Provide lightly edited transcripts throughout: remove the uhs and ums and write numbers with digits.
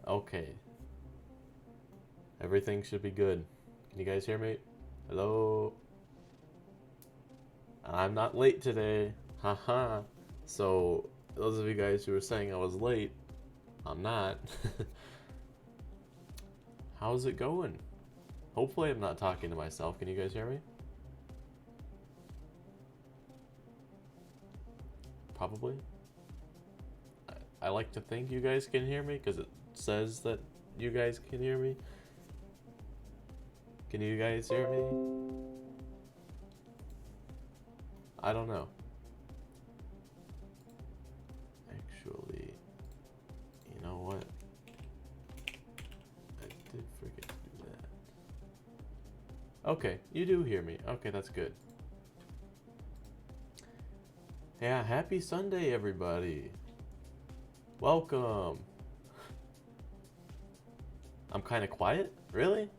Okay. Everything should be good. Can you guys hear me? Hello? I'm not late today. Haha. So, those of you guys who were saying I was late, I'm not. How's it going? Hopefully I'm not talking to myself. Can you guys hear me? Probably. I like to think you guys can hear me because it says that you guys can hear me. Can you guys hear me? I don't know. Actually, you know what? I did forget to do that. Okay, you do hear me. Okay, that's good. Yeah, happy Sunday, everybody. Welcome. I'm kind of quiet? Really?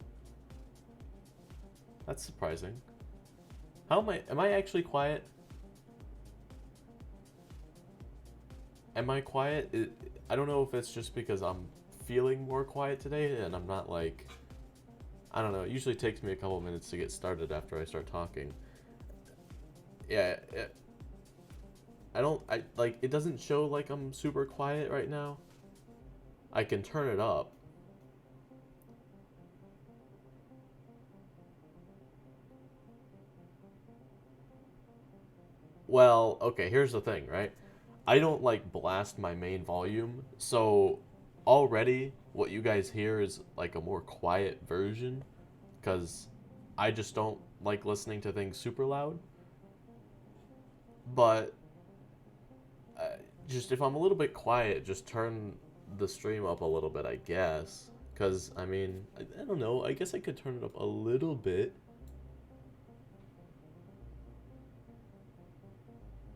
That's surprising. How am I actually quiet? Am I quiet? I don't know if it's just because I'm feeling more quiet today and I'm not like, I don't know, it usually takes me a couple minutes to get started after I start talking. Yeah, it doesn't show like I'm super quiet right now. I can turn it up. Well, okay, here's the thing, right? I don't like blast my main volume, so already what you guys hear is like a more quiet version because I just don't like listening to things super loud. But uh, just if I'm a little bit quiet, just turn the stream up a little bit, I guess. Because, I mean, I don't know. I guess I could turn it up a little bit.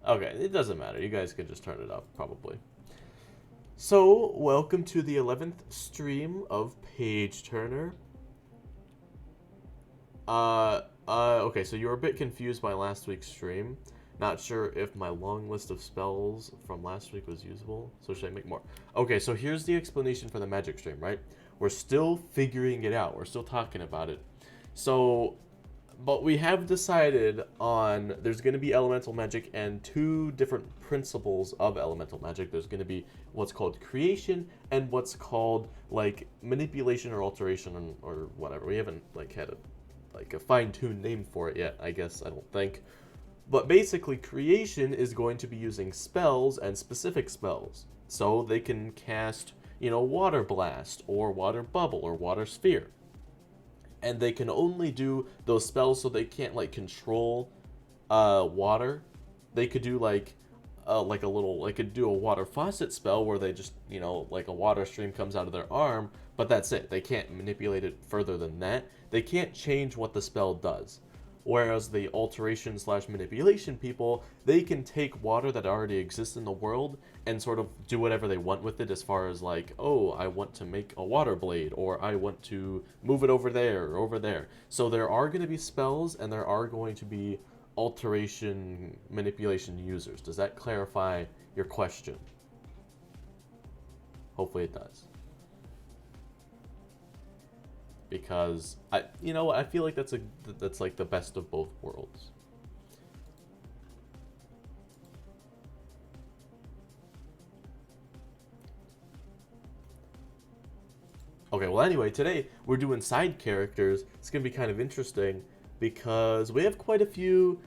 Okay, it doesn't matter. You guys can just turn it up, probably. So, welcome to the 11th stream of Page Turner. Okay, so you were a bit confused by last week's stream. Not sure if my long list of spells from last week was usable, so should I make more? Okay, so here's the explanation for the magic stream, right? We're still figuring it out. We're still talking about it. So, but we have decided on there's going to be elemental magic and two different principles of elemental magic. There's going to be what's called creation and what's called like manipulation or alteration or whatever. We haven't like had a fine-tuned name for it yet, I guess. I don't think. But basically, creation is going to be using spells and specific spells. So they can cast, Water Blast, or Water Bubble, or Water Sphere. And they can only do those spells so they can't, like, control water. They could do, they could do a water faucet spell where they just, like a water stream comes out of their arm, but that's it. They can't manipulate it further than that. They can't change what the spell does. Whereas the alteration slash manipulation people, they can take water that already exists in the world and sort of do whatever they want with it as far as like, oh, I want to make a water blade, or I want to move it over there or over there. So there are going to be spells and there are going to be alteration manipulation users. Does that clarify your question? Hopefully it does. Because I feel like that's like the best of both worlds. Okay, well anyway, today we're doing side characters. It's gonna be kind of interesting because we have quite a few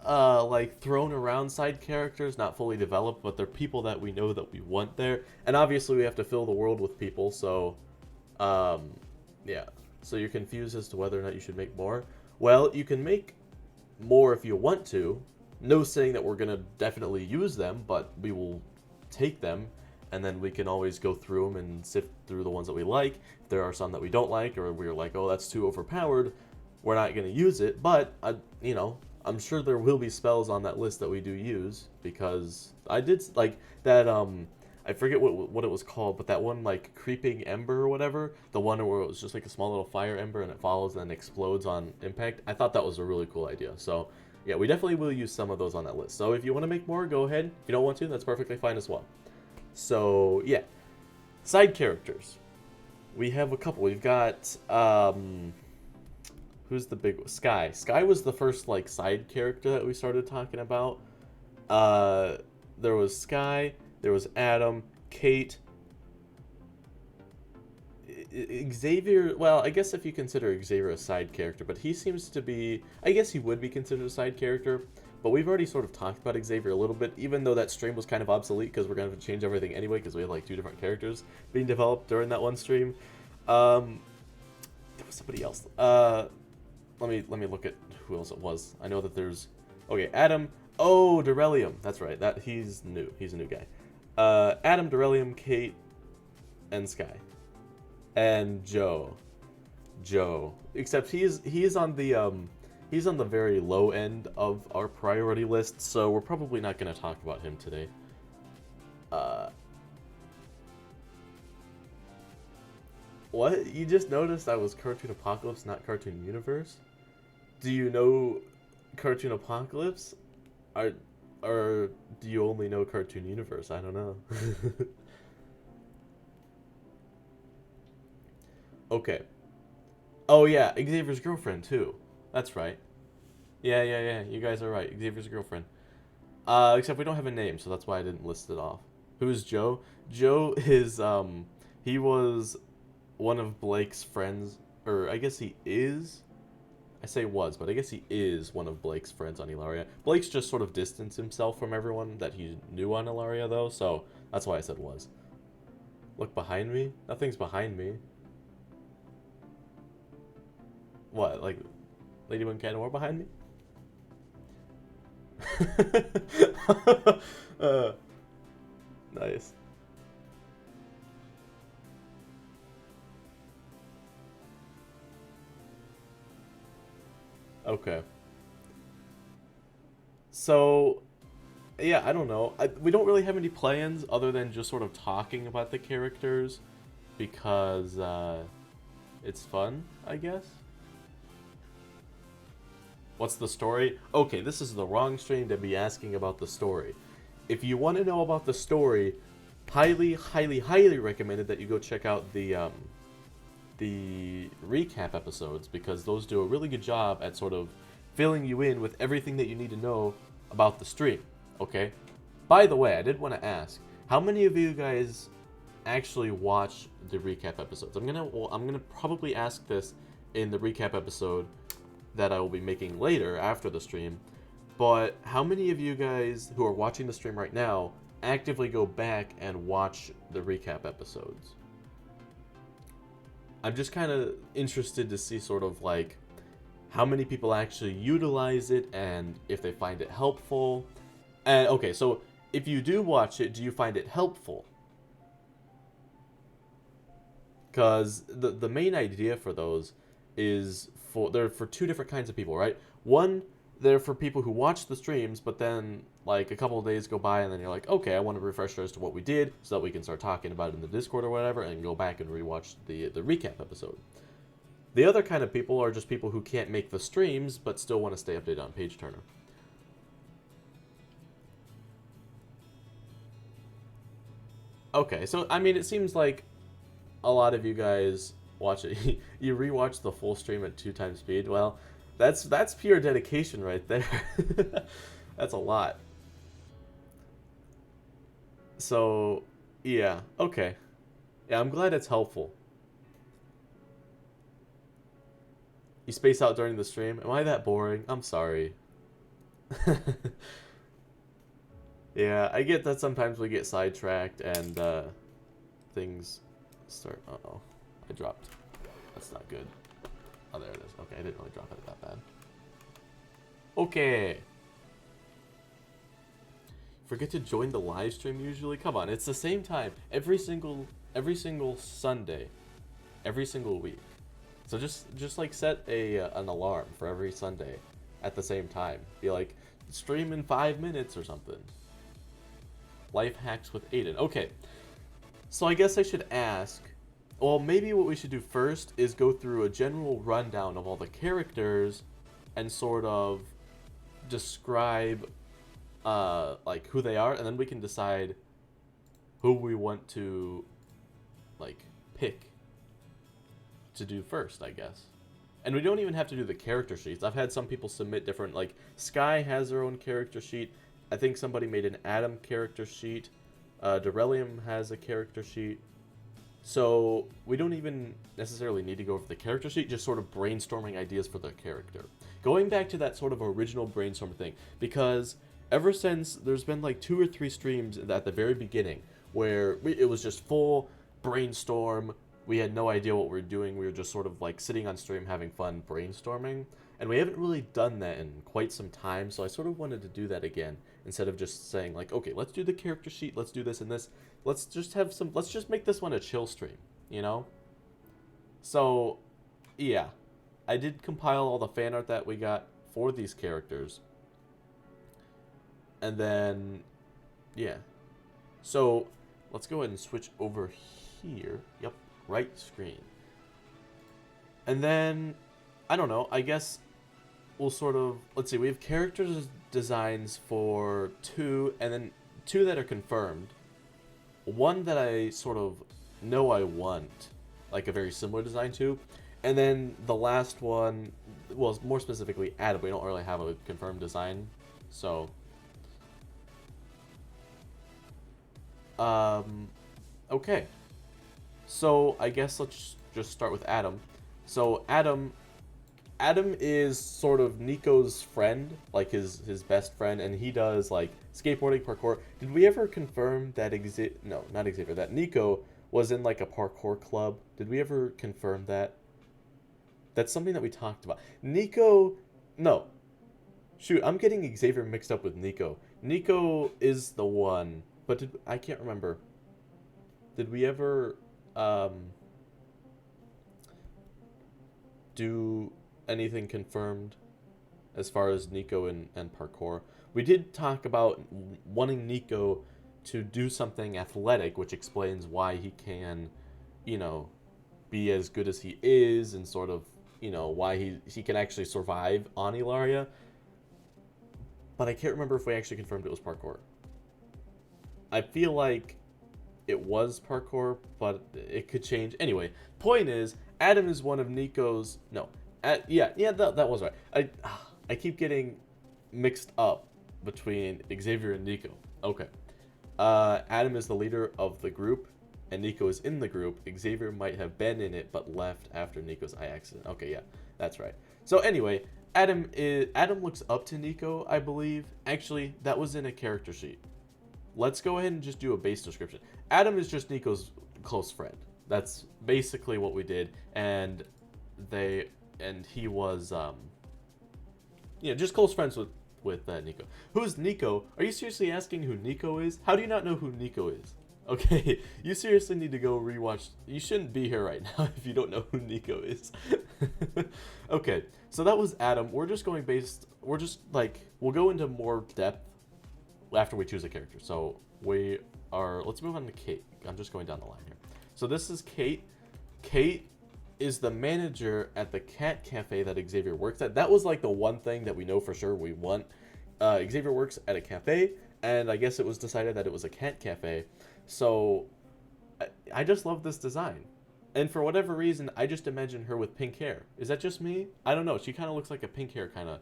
like thrown around side characters, not fully developed, but they're people that we know that we want there. And obviously we have to fill the world with people, so yeah. So you're confused as to whether or not you should make more? Well, you can make more if you want to. No saying that we're going to definitely use them, but we will take them, and then we can always go through them and sift through the ones that we like. If there are some that we don't like, or we're like, oh, that's too overpowered, we're not going to use it. But, I'm sure there will be spells on that list that we do use, because I did, like, that, I forget what it was called, but that one like creeping ember or whatever, the one where it was just like a small little fire ember and it follows and then explodes on impact. I thought that was a really cool idea. So yeah, we definitely will use some of those on that list. So if you want to make more, go ahead. If you don't want to, that's perfectly fine as well. So yeah, side characters. We have a couple. We've got who's the big Sky? Sky was the first like side character that we started talking about. There was Sky, there was Adam, Kate, Xavier. Well, I guess if you consider Xavier a side character, but he seems to be. I guess he would be considered a side character. But we've already sort of talked about Xavier a little bit, even though that stream was kind of obsolete because we're going to change everything anyway because we had like 2 different characters being developed during that one stream. There was somebody else. Let me look at who else it was. I know that there's. Okay, Adam. Oh, Durelium. That's right. That he's new. He's a new guy. Adam, Durelium, Kate, and Sky, and Joe. Except he's on the very low end of our priority list, so we're probably not going to talk about him today. What? You just noticed I was Cartoon Apocalypse, not Cartoon Universe? Do you know Cartoon Apocalypse? Or do you only know Cartoon Universe? I don't know. Okay. Oh yeah, Xavier's girlfriend too. That's right. Yeah. You guys are right. Xavier's girlfriend. Except we don't have a name, so that's why I didn't list it off. Who is Joe? Joe is he was one of Blake's friends, or I guess he is. I say was, but I guess he is one of Blake's friends on Ilaria. Blake's just sort of distanced himself from everyone that he knew on Ilaria, though, so that's why I said was. Look behind me? Nothing's behind me. What, like Ladybug and Kangaroo behind me? Nice. Okay. So, yeah, I don't know. We don't really have any plans other than just sort of talking about the characters because it's fun, I guess. What's the story? Okay, this is the wrong stream to be asking about the story. If you want to know about the story, highly recommended that you go check out the recap episodes because those do a really good job at sort of filling you in with everything that you need to know about the stream. Okay? By the way, I did want to ask, how many of you guys actually watch the recap episodes? I'm gonna probably ask this in the recap episode that I will be making later after the stream. But how many of you guys who are watching the stream right now actively go back and watch the recap episodes? I'm just kind of interested to see sort of like how many people actually utilize it and if they find it helpful. And okay, so if you do watch it, do you find it helpful? Because the main idea for those is they're for 2 different kinds of people, right? One, they're for people who watch the streams, but then like a couple of days go by and then you're like, okay, I want to refresh as to what we did so that we can start talking about it in the Discord or whatever and go back and rewatch the recap episode. The other kind of people are just people who can't make the streams but still want to stay updated on Page Turner. Okay, so I mean, it seems like a lot of you guys watch it. You rewatch the full stream at 2 times speed. Well, that's pure dedication right there. That's a lot. So, yeah, okay. Yeah, I'm glad it's helpful. You space out during the stream? Am I that boring? I'm sorry. Yeah, I get that sometimes we get sidetracked and things start... Uh-oh. I dropped. That's not good. Oh, there it is. Okay, I didn't really drop it that bad. Okay. Forget to join the live stream usually? Come on, it's the same time. Every single Sunday. Every single week. So just like set an alarm for every Sunday at the same time. Be like, stream in 5 minutes or something. Life hacks with Aiden. Okay. So I guess I should ask, well, maybe what we should do first is go through a general rundown of all the characters and sort of describe like who they are, and then we can decide who we want to like pick to do first, I guess. And we don't even have to do the character sheets. I've had some people submit different, like, Sky has her own character sheet. I think somebody made an Adam character sheet. Derelium has a character sheet. So we don't even necessarily need to go over the character sheet, just sort of brainstorming ideas for the character. Going back to that sort of original brainstorm thing, because ever since there's been like 2 or 3 streams at the very beginning where it was just full brainstorm. We had no idea what we were doing. We were just sort of like sitting on stream having fun brainstorming. And we haven't really done that in quite some time, so I sort of wanted to do that again instead of just saying like, okay, let's do the character sheet, let's do this and this. Let's just make this one a chill stream, you know? So, yeah. I did compile all the fan art that we got for these characters. And then, yeah. So, let's go ahead and switch over here. Yep, right screen. And then, I don't know, I guess we'll sort of, let's see, we have characters designs for 2, and then 2 that are confirmed. 1 that I sort of know I want, like a very similar design to. And then the last one, well, more specifically Adam. We don't really have a confirmed design, so. Okay. So I guess let's just start with Adam. So Adam is sort of Nico's friend, like his best friend, and he does like skateboarding, parkour. Did we ever confirm that that Nico was in like a parkour club? Did we ever confirm that? That's something that we talked about. Nico, no. Shoot, I'm getting Xavier mixed up with Nico. Nico is the one, but I can't remember. Did we ever do anything confirmed as far as Nico and parkour? We did talk about wanting Nico to do something athletic, which explains why he can, you know, be as good as he is, and sort of, you know, why he can actually survive on Ilaria. But I can't remember if we actually confirmed it was parkour. I feel like it was parkour, but it could change. Anyway, point is, Adam is one of Nico's... No. That was right. I keep getting mixed up between Xavier and Nico. Okay. Adam is the leader of the group, and Nico is in the group. Xavier might have been in it, but left after Nico's eye accident. Okay, yeah, that's right. So anyway, Adam looks up to Nico, I believe. Actually, that was in a character sheet. Let's go ahead and just do a base description. Adam is just Nico's close friend. That's basically what we did, and he was just close friends with Nico. Who is Nico? Are you seriously asking who Nico is? How do you not know who Nico is? Okay, you seriously need to go rewatch. You shouldn't be here right now if you don't know who Nico is. Okay, so that was Adam. We'll go into more depth after we choose a character. So let's move on to Kate. I'm just going down the line here. So this is Kate. Kate is the manager at the cat cafe that Xavier works at. That was like the one thing that we know for sure we want. Xavier works at a cafe, and I guess it was decided that it was a cat cafe. So I just love this design. And for whatever reason, I just imagine her with pink hair. Is that just me? I don't know. She kind of looks like a pink hair kind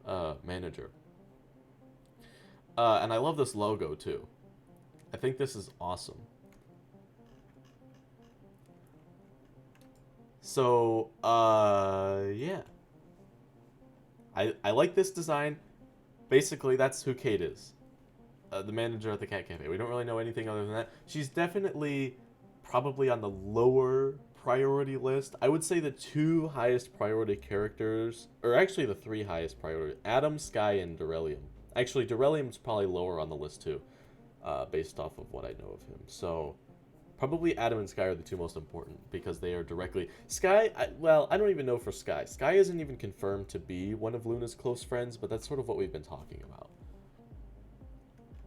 of manager. And I love this logo too. I think this is awesome. So, yeah. I like this design. Basically, that's who Kate is. The manager at the cat cafe. We don't really know anything other than that. She's definitely probably on the lower priority list. I would say the 2 highest priority characters, or actually the 3 highest priority, Adam, Sky, and Derelium. Actually, Derelium's probably lower on the list too, based off of what I know of him. So, probably Adam and Sky are the 2 most important, because they are directly... Sky, I don't even know for Sky. Sky isn't even confirmed to be one of Luna's close friends, but that's sort of what we've been talking about.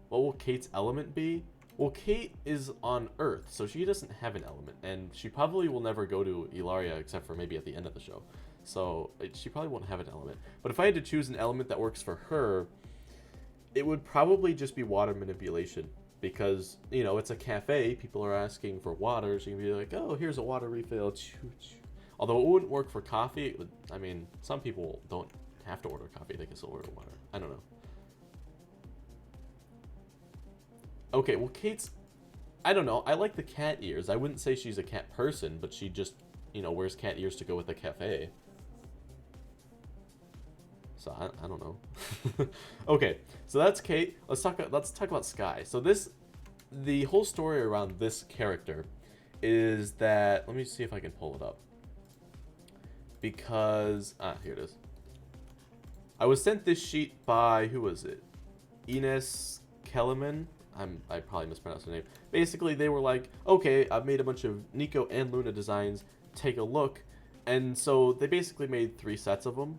What will Kate's element be? Well, Kate is on Earth, so she doesn't have an element, and she probably will never go to Ilaria except for maybe at the end of the show. So, she probably won't have an element. But if I had to choose an element that works for her, it would probably just be water manipulation. Because, it's a cafe, people are asking for water, so you can be like, oh, here's a water refill. Although it wouldn't work for coffee. I mean, some people don't have to order coffee. They can still order water. I don't know. Okay, well, Kate's... I don't know. I like the cat ears. I wouldn't say she's a cat person, but she just, you know, wears cat ears to go with the cafe. So I don't know. Okay, so that's Kate. Let's talk about Sky. So the whole story around this character is that, let me see if I can pull it up. Because here it is. I was sent this sheet by, who was it? Ines Kellerman. I probably mispronounced her name. Basically, they were like, okay, I've made a bunch of Nico and Luna designs. Take a look. And so they basically made 3 sets of them.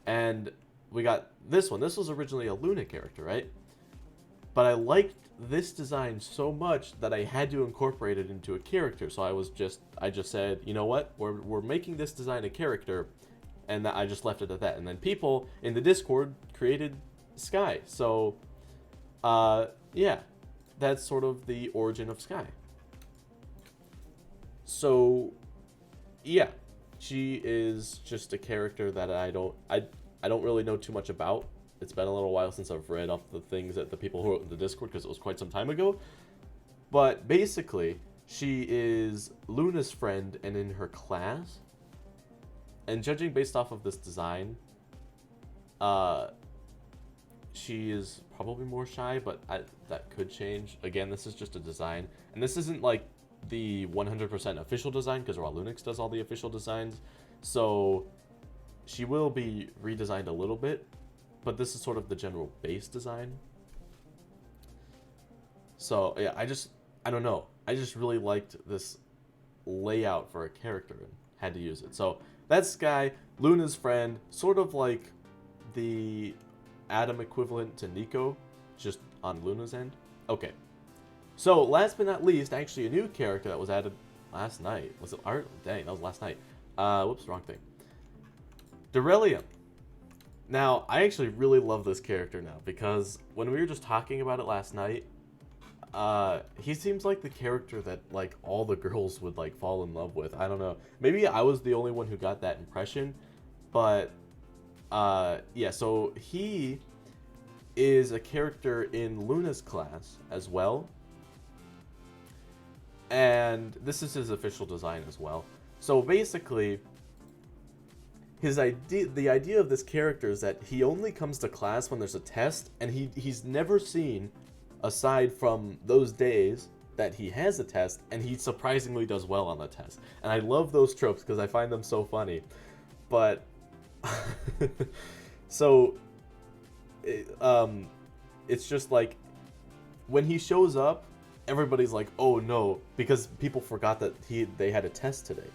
And we got this one. This was originally a Luna character, right? But I liked this design so much that I had to incorporate it into a character. So I just said, you know what? We're making this design a character, and I just left it at that. And then people in the Discord created Sky. So, yeah, that's sort of the origin of Sky. So, yeah, she is just a character that I don't really know too much about. It's been a little while since I've read up the things that the people who wrote in the Discord, because it was quite some time ago. But basically, she is Luna's friend and in her class. And judging based off of this design, she is probably more shy, but that could change. Again, this is just a design. And this isn't like the 100% official design, because Raw Lunix does all the official designs. So she will be redesigned a little bit, but this is sort of the general base design. So yeah, I don't know. I just really liked this layout for a character and had to use it. So that's Sky, Luna's friend, sort of like the Adam equivalent to Nico, just on Luna's end. Okay. So last but not least, actually a new character that was added last night. Was it Art? Dang, that was last night. Whoops, wrong thing. Dorelium. Now, I actually really love this character now, because when we were just talking about it last night, he seems like the character that, like, all the girls would, like, fall in love with. I don't know. Maybe I was the only one who got that impression, but, yeah, so he is a character in Luna's class as well, and this is his official design as well. So basically, the idea of this character is that he only comes to class when there's a test, and he's never seen, aside from those days that he has a test, and he surprisingly does well on the test. And I love those tropes because I find them so funny. But so it's just like when he shows up, everybody's like, oh no, because people forgot that they had a test today.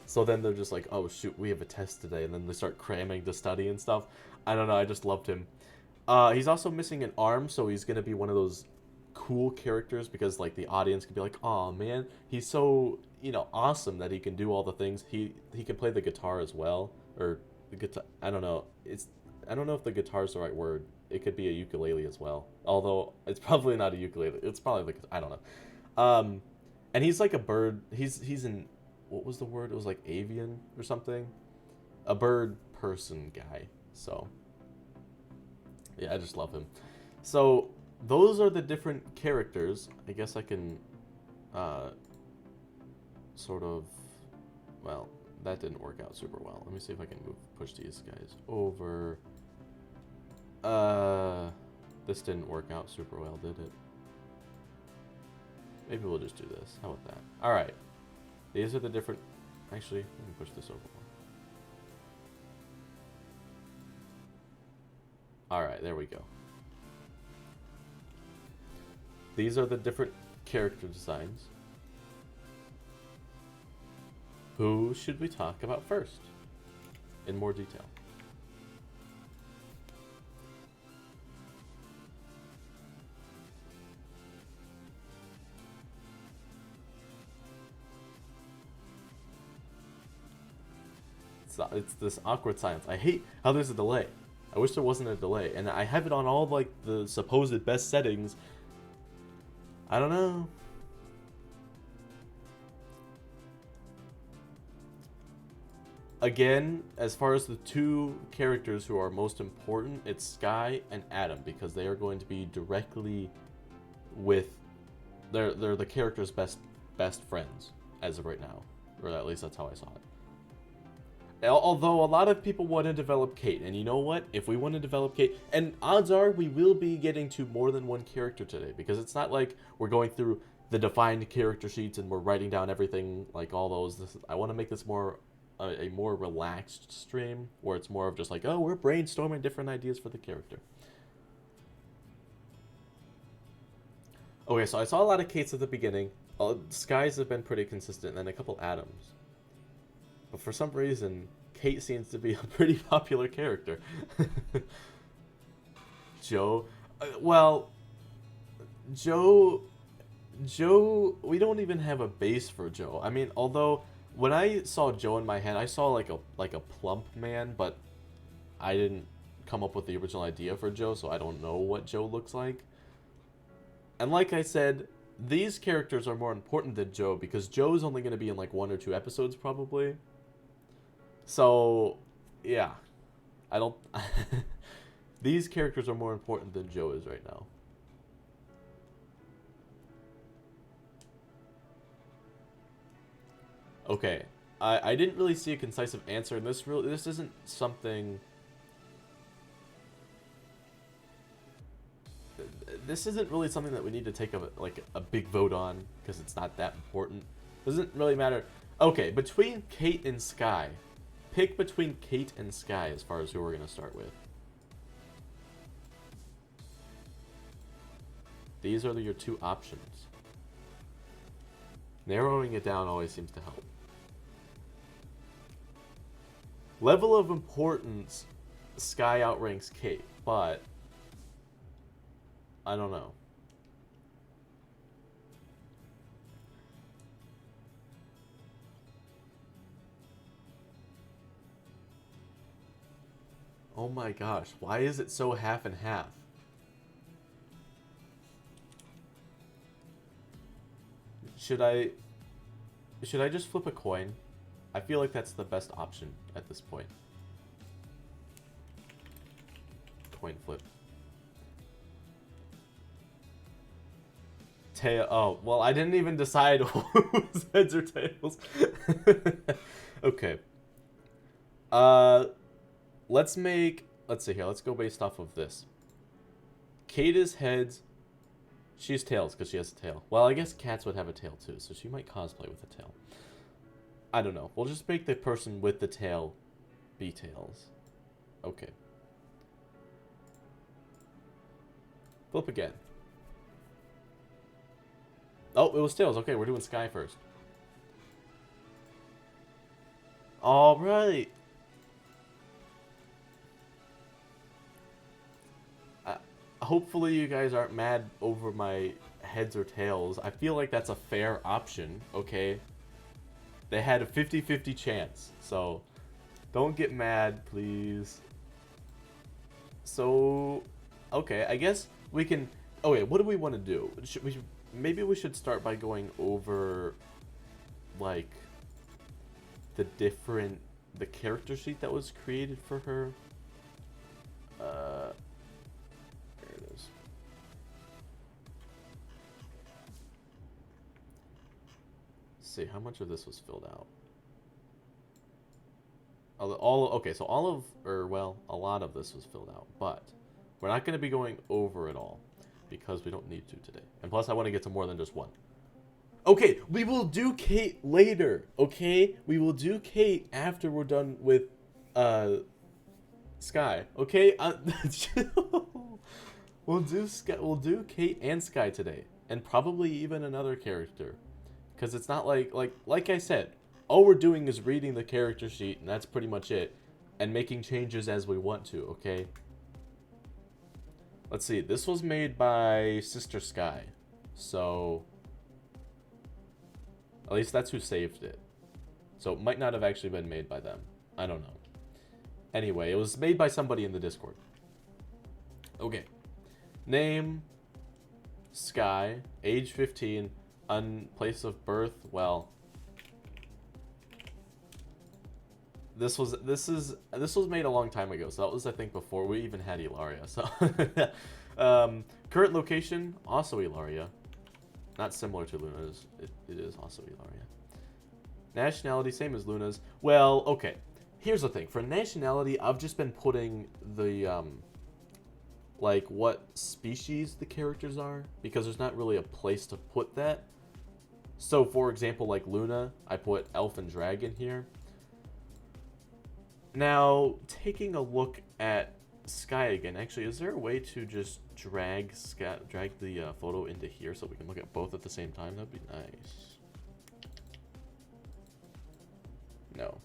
So then they're just like, oh shoot, we have a test today, and then they start cramming to study and stuff. I don't know, I just loved him. He's also missing an arm, so he's gonna be one of those cool characters, because like the audience could be like, oh man, he's so, you know, awesome that he can do all the things. He can play the guitar as well, or the guitar. I don't know. I don't know if the guitar is the right word. It could be a ukulele as well. Although it's probably not a ukulele. It's probably like, I don't know. And he's like a bird. He's in, what was the word? It was like avian or something. A bird person guy. So yeah, I just love him. So those are the different characters. I guess I can sort of, well, that didn't work out super well. Let me see if I can push these guys over. This didn't work out super well, did it? Maybe we'll just do this. How about that? Alright. These are the different... Actually, let me push this over more. Alright, there we go. These are the different character designs. Who should we talk about first? In more detail. It's this awkward silence. I hate how there's a delay. I wish there wasn't a delay. And I have it on all like the supposed best settings. I don't know. again, as far as the two characters who are most important, it's Sky and Adam, because they are going to be directly with, they're the character's best friends as of right now, or at least that's how I saw it. Although a lot of people want to develop Kate, and you know what? If we want to develop Kate, and odds are we will be getting to more than one character today, because it's not like we're going through the defined character sheets and we're writing down everything like all those. I want to make this more a more relaxed stream, where it's more of just like, oh, we're brainstorming different ideas for the character. Okay, so I saw a lot of Kates at the beginning. Skies have been pretty consistent, and then a couple Adams. But for some reason, Kate seems to be a pretty popular character. Joe, well, Joe, we don't even have a base for Joe. I mean, although when I saw Joe in my head, I saw like a plump man, but I didn't come up with the original idea for Joe, so I don't know what Joe looks like. And like I said, these characters are more important than Joe, because Joe's only going to be in like 1 or 2 episodes probably. So, yeah. I don't... These characters are more important than Joe is right now. Okay. I didn't really see a concisive answer, and this isn't something... This isn't really something that we need to take a big vote on, because it's not that important. Doesn't really matter. Okay, between Kate and Sky. Pick between Kate and Sky as far as who we're going to start with. These are your 2 options. Narrowing it down always seems to help. Level of importance, Sky outranks Kate, but I don't know. Oh my gosh, why is it so half and half? Should I just flip a coin? I feel like that's the best option at this point. Coin flip. Tail. Oh, well, I didn't even decide who's heads or tails. Okay. Let's see here. Let's go based off of this. Kate is heads. She's tails because she has a tail. Well, I guess cats would have a tail too, so she might cosplay with a tail. I don't know. We'll just make the person with the tail be tails. Okay. Flip again. Oh, it was tails. Okay, we're doing Sky first. All right. Hopefully you guys aren't mad over my heads or tails. I feel like that's a fair option, okay? They had a 50-50 chance, so don't get mad, please. So, okay, I guess we can... Okay, what do we want to do? Maybe we should start by going over, like, the character sheet that was created for her. There it is. Let's see, how much of this was filled out? Okay, so a lot of this was filled out, but we're not going to be going over it all because we don't need to today. And plus, I want to get to more than just one. Okay, we will do Kate later, okay? We will do Kate after we're done with, Sky, okay? We'll do Kate and Sky today, and probably even another character, because it's not like I said, all we're doing is reading the character sheet, and that's pretty much it, and making changes as we want to, okay? Let's see, this was made by Sister Sky, so at least that's who saved it. So it might not have actually been made by them. I don't know. Anyway, it was made by somebody in the Discord. Okay. Name, Sky, age 15, place of birth, well, this was made a long time ago, so that was I think before we even had Ilaria. So current location also Ilaria, not similar to Luna's. It is also Ilaria. Nationality same as Luna's. Well, okay. Here's the thing. For nationality, I've just been putting the like what species the characters are, because there's not really a place to put that. So for example, like Luna, I put elf and dragon here. Now, taking a look at Sky again, actually, is there a way to just drag the photo into here so we can look at both at the same time? That'd be nice. No.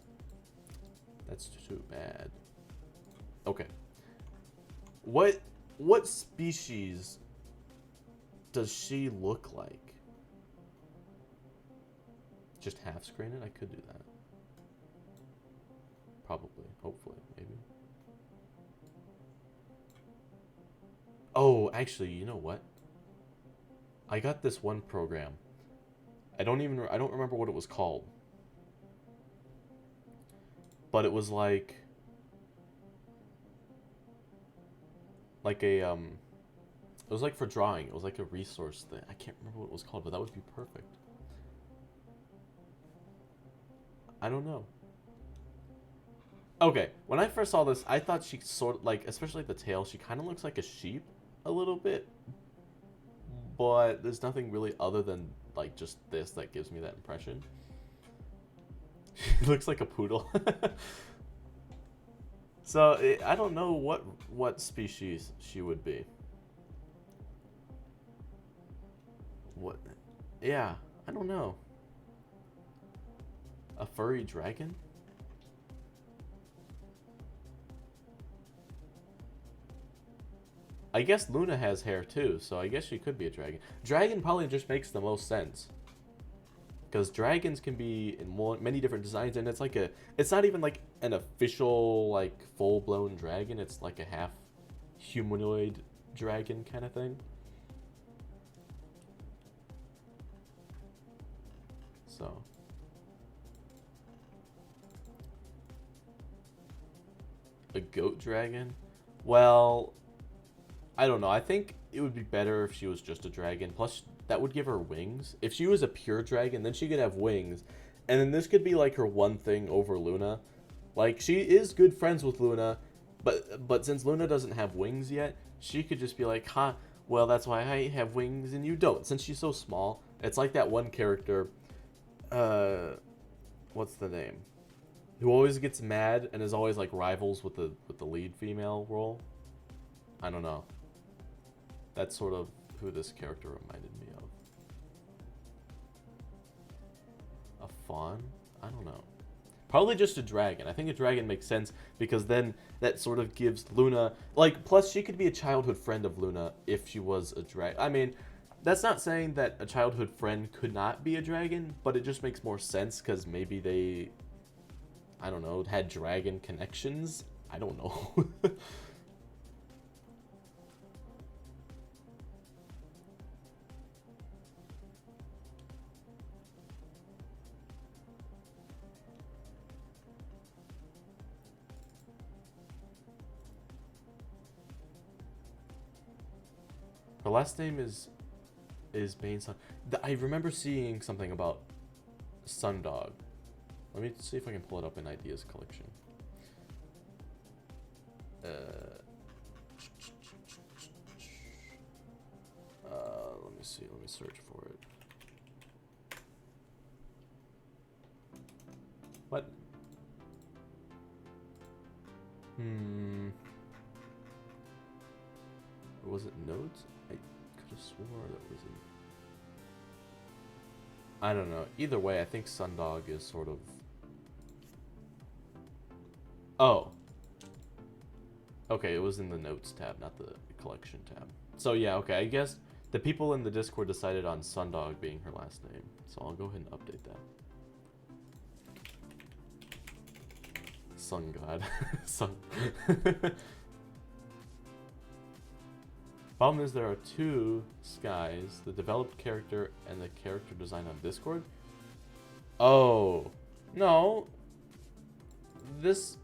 That's too bad. Okay. What species does she look like? Just half screen it? I could do that. Probably. Hopefully. Maybe. Oh, actually, you know what? I got this one program. I don't remember what it was called. But it was like a it was like for drawing. It was like a resource thing. I can't remember what it was called, but that would be perfect. I don't know. Okay, when I first saw this, I thought she sort of, like, especially the tail, she kind of looks like a sheep a little bit. But there's nothing really other than, like, just this that gives me that impression. She looks like a poodle. So, I don't know what species she would be. What? Yeah, I don't know. A furry dragon? I guess Luna has hair too, so I guess she could be a dragon. Dragon probably just makes the most sense. Because dragons can be in many different designs, and it's like it's not even like an official, like, full-blown dragon. It's like a half humanoid dragon kind of thing. So. A goat dragon? Well, I don't know. I think it would be better if she was just a dragon. Plus, that would give her wings. If she was a pure dragon, then she could have wings. And then this could be like her one thing over Luna. Like, she is good friends with Luna, but since Luna doesn't have wings yet, she could just be like, huh, well, that's why I have wings and you don't. Since she's so small, it's like that one character, what's the name? Who always gets mad and is always like rivals with the lead female role. I don't know. That's sort of who this character reminded me of. A fawn? I don't know. Probably just a dragon. I think a dragon makes sense because then that sort of gives Luna, like, plus she could be a childhood friend of Luna if she was a dragon. I mean, that's not saying that a childhood friend could not be a dragon, but it just makes more sense because maybe they, I don't know, had dragon connections? I don't know. Her last name is Baneson. I remember seeing something about Sundog. Let me see if I can pull it up in Ideas collection. Let me see. Let me search for it. What? Or was it notes? I could have swore that was in... I don't know. Either way, I think Sundog is sort of... Oh. Okay, it was in the notes tab, not the collection tab. So yeah, okay, I guess the people in the Discord decided on Sundog being her last name. So I'll go ahead and update that. Sun God. Sun. Problem is there are two Skies, the developed character and the character design on Discord. Oh, no. this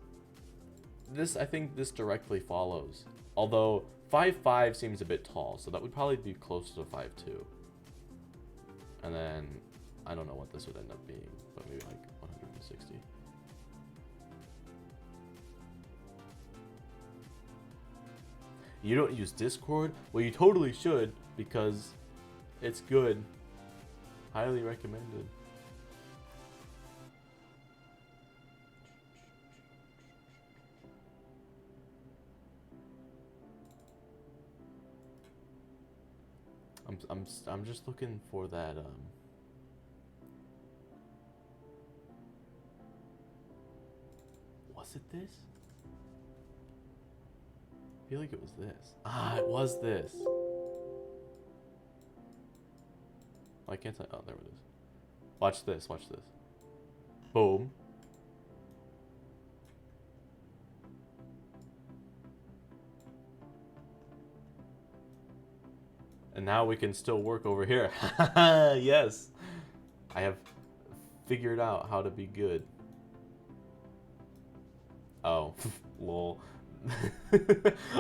I think this directly follows. Although 5'5" seems a bit tall, so that would probably be closer to 5'2". And then I don't know what this would end up being, but maybe like 160. You don't use Discord? Well, you totally should, because it's good. Highly recommended. I'm just looking for that was it this? I feel like it was this. Ah, it was this. Why can't I? Oh, there it is. Watch this, watch this. Boom. And now we can still work over here. Yes. I have figured out how to be good. Oh, lol.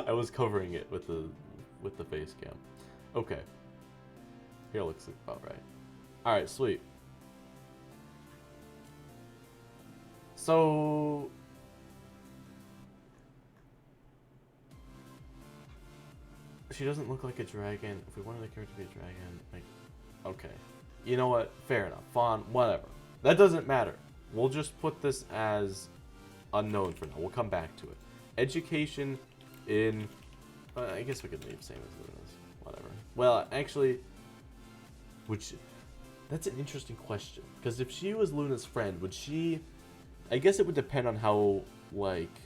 I was covering it with the face cam. Okay. Here looks about right. Alright, sweet. So she doesn't look like a dragon. If we wanted the character to be a dragon, like, okay. You know what? Fair enough. Fawn, whatever. That doesn't matter. We'll just put this as unknown for now. We'll come back to it. Education in... I guess we could leave same as it is. Whatever. Well, actually... Which... That's an interesting question. Because if she was Luna's friend, would she... I guess it would depend on how, like...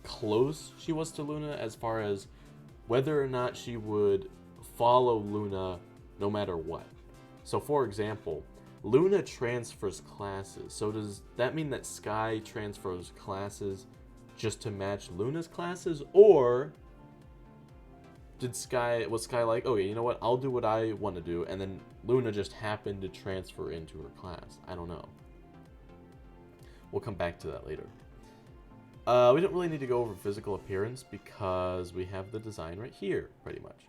close she was to Luna, as far as whether or not she would follow Luna no matter what. So, for example, Luna transfers classes. So does that mean that Sky transfers classes just to match Luna's classes? Or was Sky like, okay, you know what, I'll do what I want to do, and then Luna just happened to transfer into her class? I don't know. We'll come back to that later. We don't really need to go over physical appearance because we have the design right here, pretty much.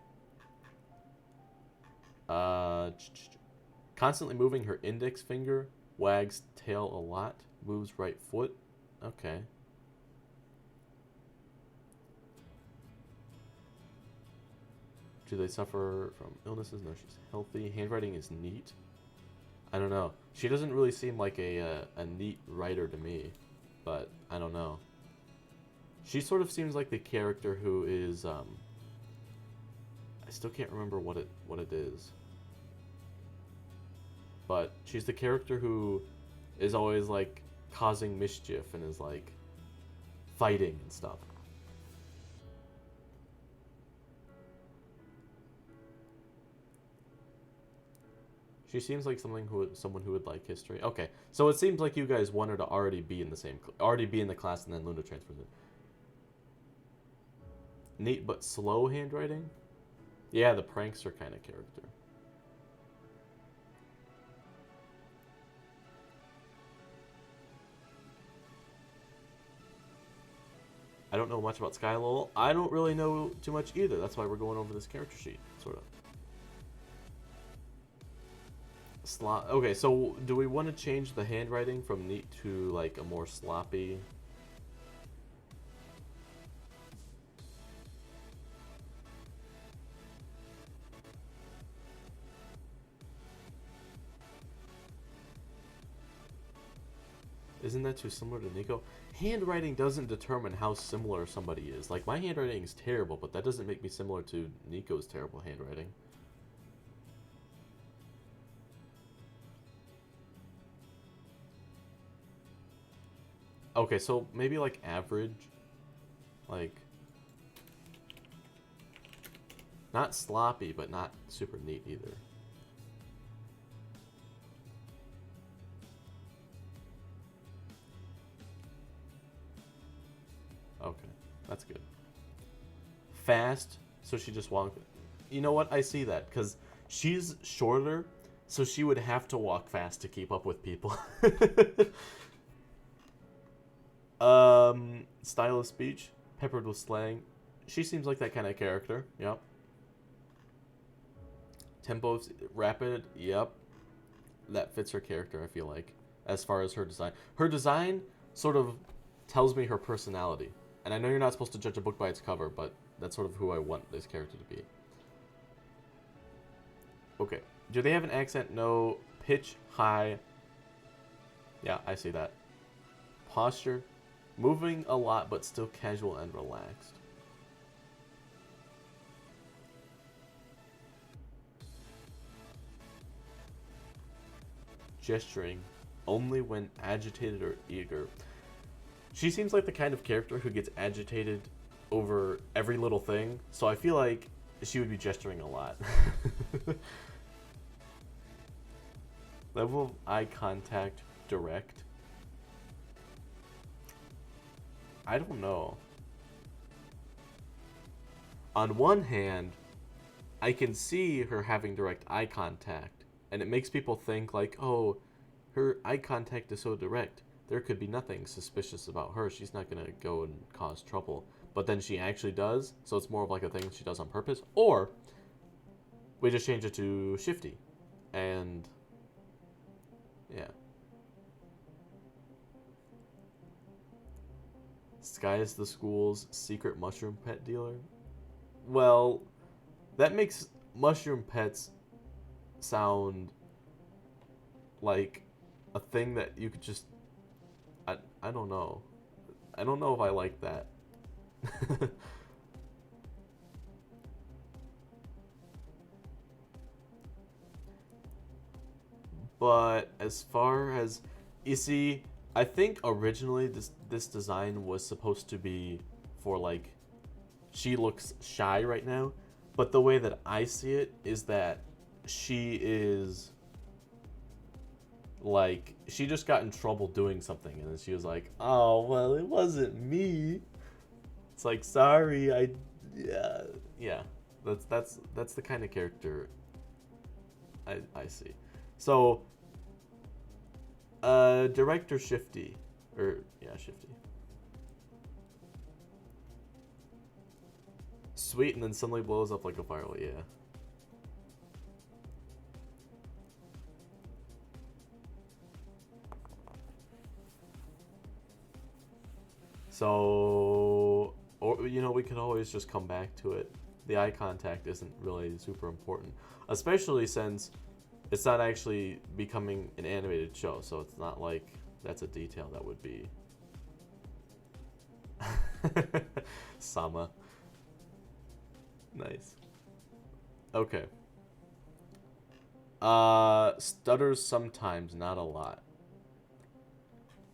Constantly moving her index finger, wags tail a lot, moves right foot. Okay. Do they suffer from illnesses? No, she's healthy. Handwriting is neat. I don't know. She doesn't really seem like a neat writer to me, but I don't know. She sort of seems like the character who is, I still can't remember what it is. But she's the character who is always, like, causing mischief and is, like, fighting and stuff. She seems like someone who would like history. Okay, so it seems like you guys want her to already be in the class, and then Luna transfers it. Neat but slow handwriting? Yeah, the prankster kind of character. I don't know much about Skylol. I don't really know too much either. That's why we're going over this character sheet, sort of. Okay, so do we want to change the handwriting from neat to, like, a more sloppy... Isn't that too similar to Nico? Handwriting doesn't determine how similar somebody is. Like, my handwriting is terrible, but that doesn't make me similar to Nico's terrible handwriting. Okay, so maybe, like, average. Like, not sloppy, but not super neat either. Okay, that's good. Fast, so she just walked. You know what? I see that, because she's shorter, so she would have to walk fast to keep up with people. Style of speech, peppered with slang. She seems like that kind of character. Yep. Tempo's rapid. Yep. That fits her character, I feel like. As far as her design. Her design sort of tells me her personality. And I know you're not supposed to judge a book by its cover, but that's sort of who I want this character to be. Okay. Do they have an accent? No. Pitch, high. Yeah, I see that. Posture. Moving a lot, but still casual and relaxed. Gesturing. Only when agitated or eager. She seems like the kind of character who gets agitated over every little thing, so I feel like she would be gesturing a lot. Level of eye contact, direct. I don't know. On one hand, I can see her having direct eye contact, and it makes people think like, oh, her eye contact is so direct. There could be nothing suspicious about her. She's not going to go and cause trouble. But then she actually does, so it's more of like a thing she does on purpose. Or we just change it to shifty. And yeah. Sky is the school's secret mushroom pet dealer. Well, that makes mushroom pets sound like a thing that you could just... I don't know. I don't know if I like that. But as far as... You see, I think originally this design was supposed to be for like... She looks shy right now. But the way that I see it is that she is... Like, she just got in trouble doing something, and then she was like, oh, well, it wasn't me. It's like, sorry, yeah. That's the kind of character I see. So, director shifty. Shifty. Sweet, and then suddenly blows up like a firework, yeah. So, or you know, we can always just come back to it. The eye contact isn't really super important, especially since it's not actually becoming an animated show, so it's not like that's a detail that would be Sama. Nice. Okay. Stutters sometimes, not a lot.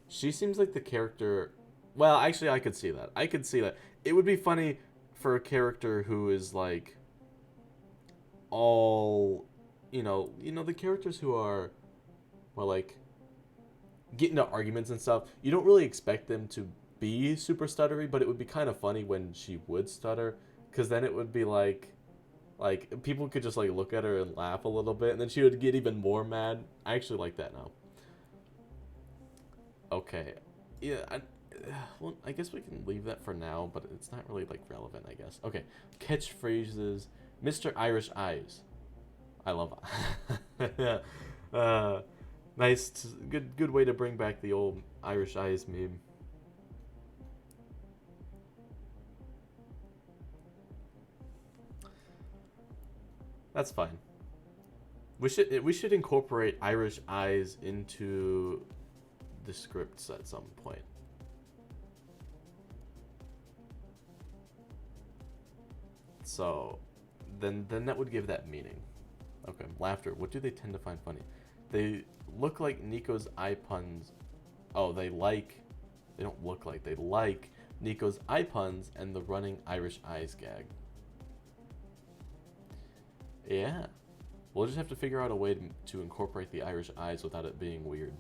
She seems like the character... Well, actually, I could see that. I could see that. It would be funny for a character who is, like, all... You know, the characters who are, well, like, get into arguments and stuff. You don't really expect them to be super stuttery, but it would be kind of funny when she would stutter, because then it would be like, people could just, like, look at her and laugh a little bit, and then she would get even more mad. I actually like that now. Okay. Yeah, well, I guess we can leave that for now, but it's not really, like, relevant, I guess. Okay. Catchphrases. Mr. Irish Eyes. I love it. Nice. Good way to bring back the old Irish Eyes meme. That's fine. We should incorporate Irish Eyes into the scripts at some point. So, then that would give that meaning. Okay, laughter. What do they tend to find funny? They look like Nico's eye puns. Oh, they don't look like. They like Nico's eye puns and the running Irish eyes gag. Yeah. We'll just have to figure out a way to incorporate the Irish eyes without it being weird.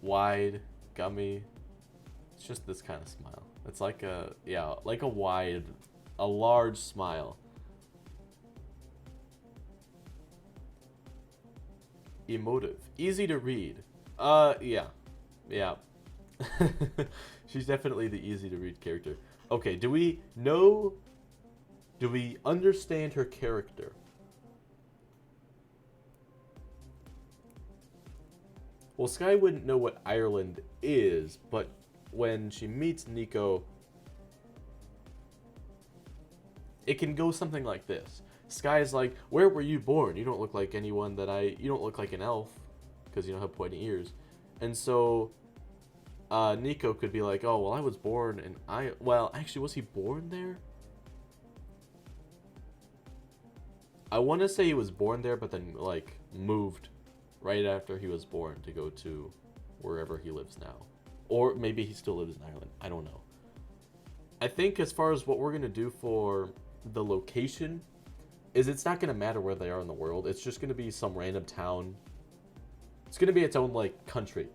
Wide, gummy. It's just this kind of smile. It's like a large smile. emotive. Easy to read. Yeah. Yeah. She's definitely the easy to read character. Okay, do we understand her character? Well, Sky wouldn't know what Ireland is, but when she meets Nico, it can go something like this. Sky's like, where were you born? You don't look like anyone you don't look like an elf, because you don't have pointy ears. And so, Nico could be like, oh, well, I was born in well, actually, was he born there? I want to say he was born there, but then, like, moved right after he was born to go to wherever he lives now. Or maybe he still lives in Ireland. I don't know. I think as far as what we're going to do for the location is it's not going to matter where they are in the world. It's just going to be some random town. It's going to be its own, like, country.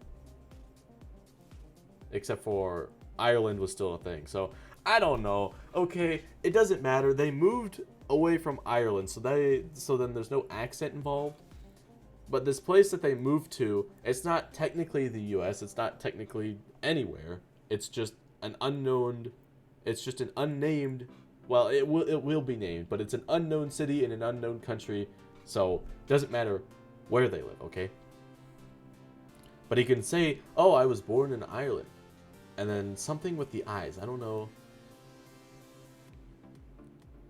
Except for Ireland was still a thing. So, I don't know. Okay, it doesn't matter. They moved away from Ireland, so then there's no accent involved. But this place that they moved to, it's not technically the US, it's not technically anywhere. It's just an unnamed, well, it will be named, but it's an unknown city in an unknown country, so it doesn't matter where they live, okay? But he can say, oh, I was born in Ireland. And then something with the eyes, I don't know.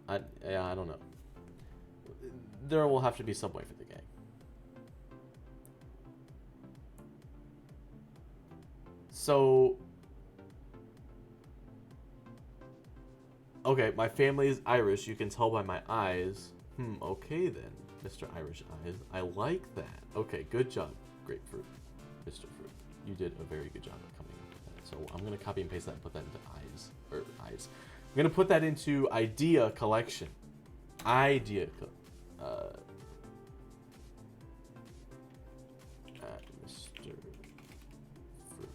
I don't know. There will have to be some way for the gang. So, okay, my family is Irish. You can tell by my eyes. Okay then, Mr. Irish Eyes. I like that. Okay, good job, Grapefruit, Mr. Fruit. You did a very good job at coming up with that. So I'm going to copy and paste that and put that into eyes. I'm going to put that into idea collection. Mr. Fruit.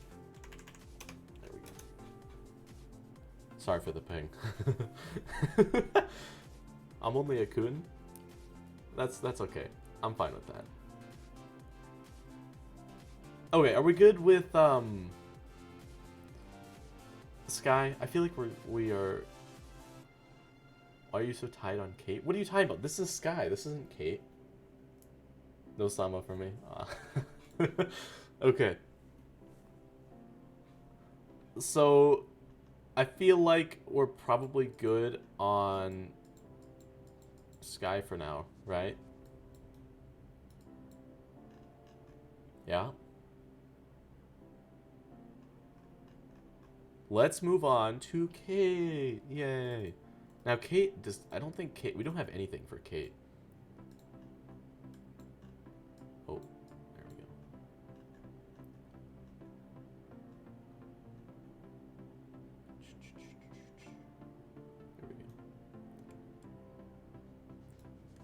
There we go. Sorry for the ping. I'm only a coon. That's okay. I'm fine with that. Okay, are we good with Sky? I feel like we are. Why are you so tight on Kate? What are you talking about? This is Sky. This isn't Kate. No Sama for me. Okay. So, I feel like we're probably good on Sky for now, right? Yeah. Let's move on to Kate. Yay. Now, Kate, I don't think Kate, we don't have anything for Kate. Oh, there we go. There we go.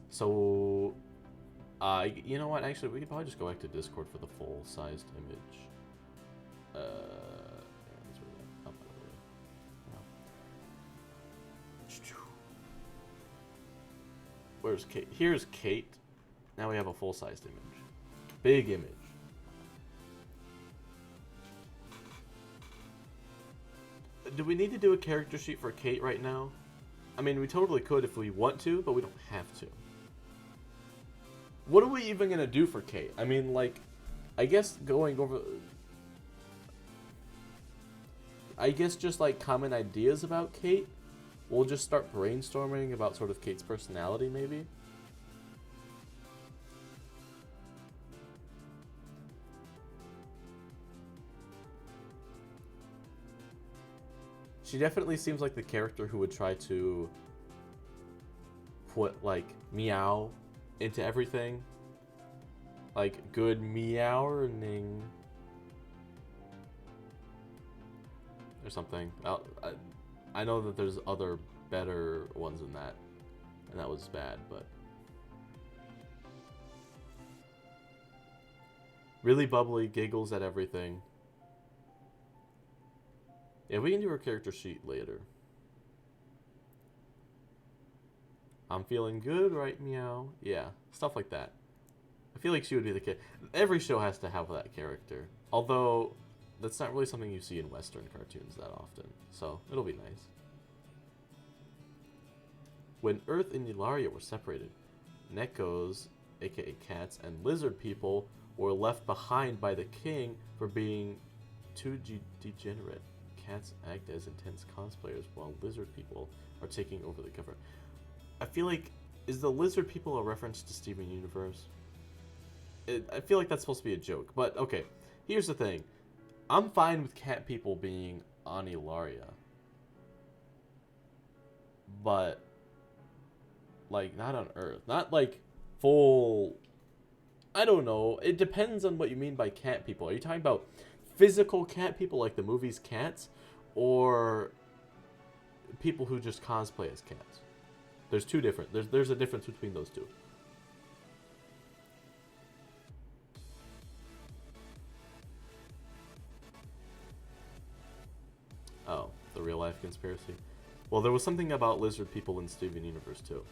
So, you know what? Actually, we could probably just go back to Discord for the full-sized image. Where's Kate? Here's Kate. Now we have a full-sized image. Big image. Do we need to do a character sheet for Kate right now? I mean, we totally could if we want to, but we don't have to. What are we even going to do for Kate? I mean, like, I guess going over... I guess just, like, common ideas about Kate. We'll just start brainstorming about sort of Kate's personality, maybe. She definitely seems like the character who would try to put, like, meow into everything. Like, good meowing. Or something. I know that there's other better ones than that. And that was bad, but... Really bubbly, giggles at everything. Yeah, we can do our character sheet later. I'm feeling good, right, meow? Yeah, stuff like that. I feel like she would be the kid. Every show has to have that character. Although, that's not really something you see in Western cartoons that often. So, it'll be nice. When Earth and Ilaria were separated, Nekos, aka cats, and lizard people were left behind by the king for being too degenerate. Cats act as intense cosplayers while lizard people are taking over the cover. I feel like, is the lizard people a reference to Steven Universe? I feel like that's supposed to be a joke, but okay. Here's the thing. I'm fine with cat people being on Ilaria. But, like, not on Earth. Not, like, full... I don't know. It depends on what you mean by cat people. Are you talking about physical cat people, like the movie's Cats? Or people who just cosplay as cats? There's two different... There's a difference between those two. Oh, the real life conspiracy. Well, there was something about lizard people in Steven Universe too.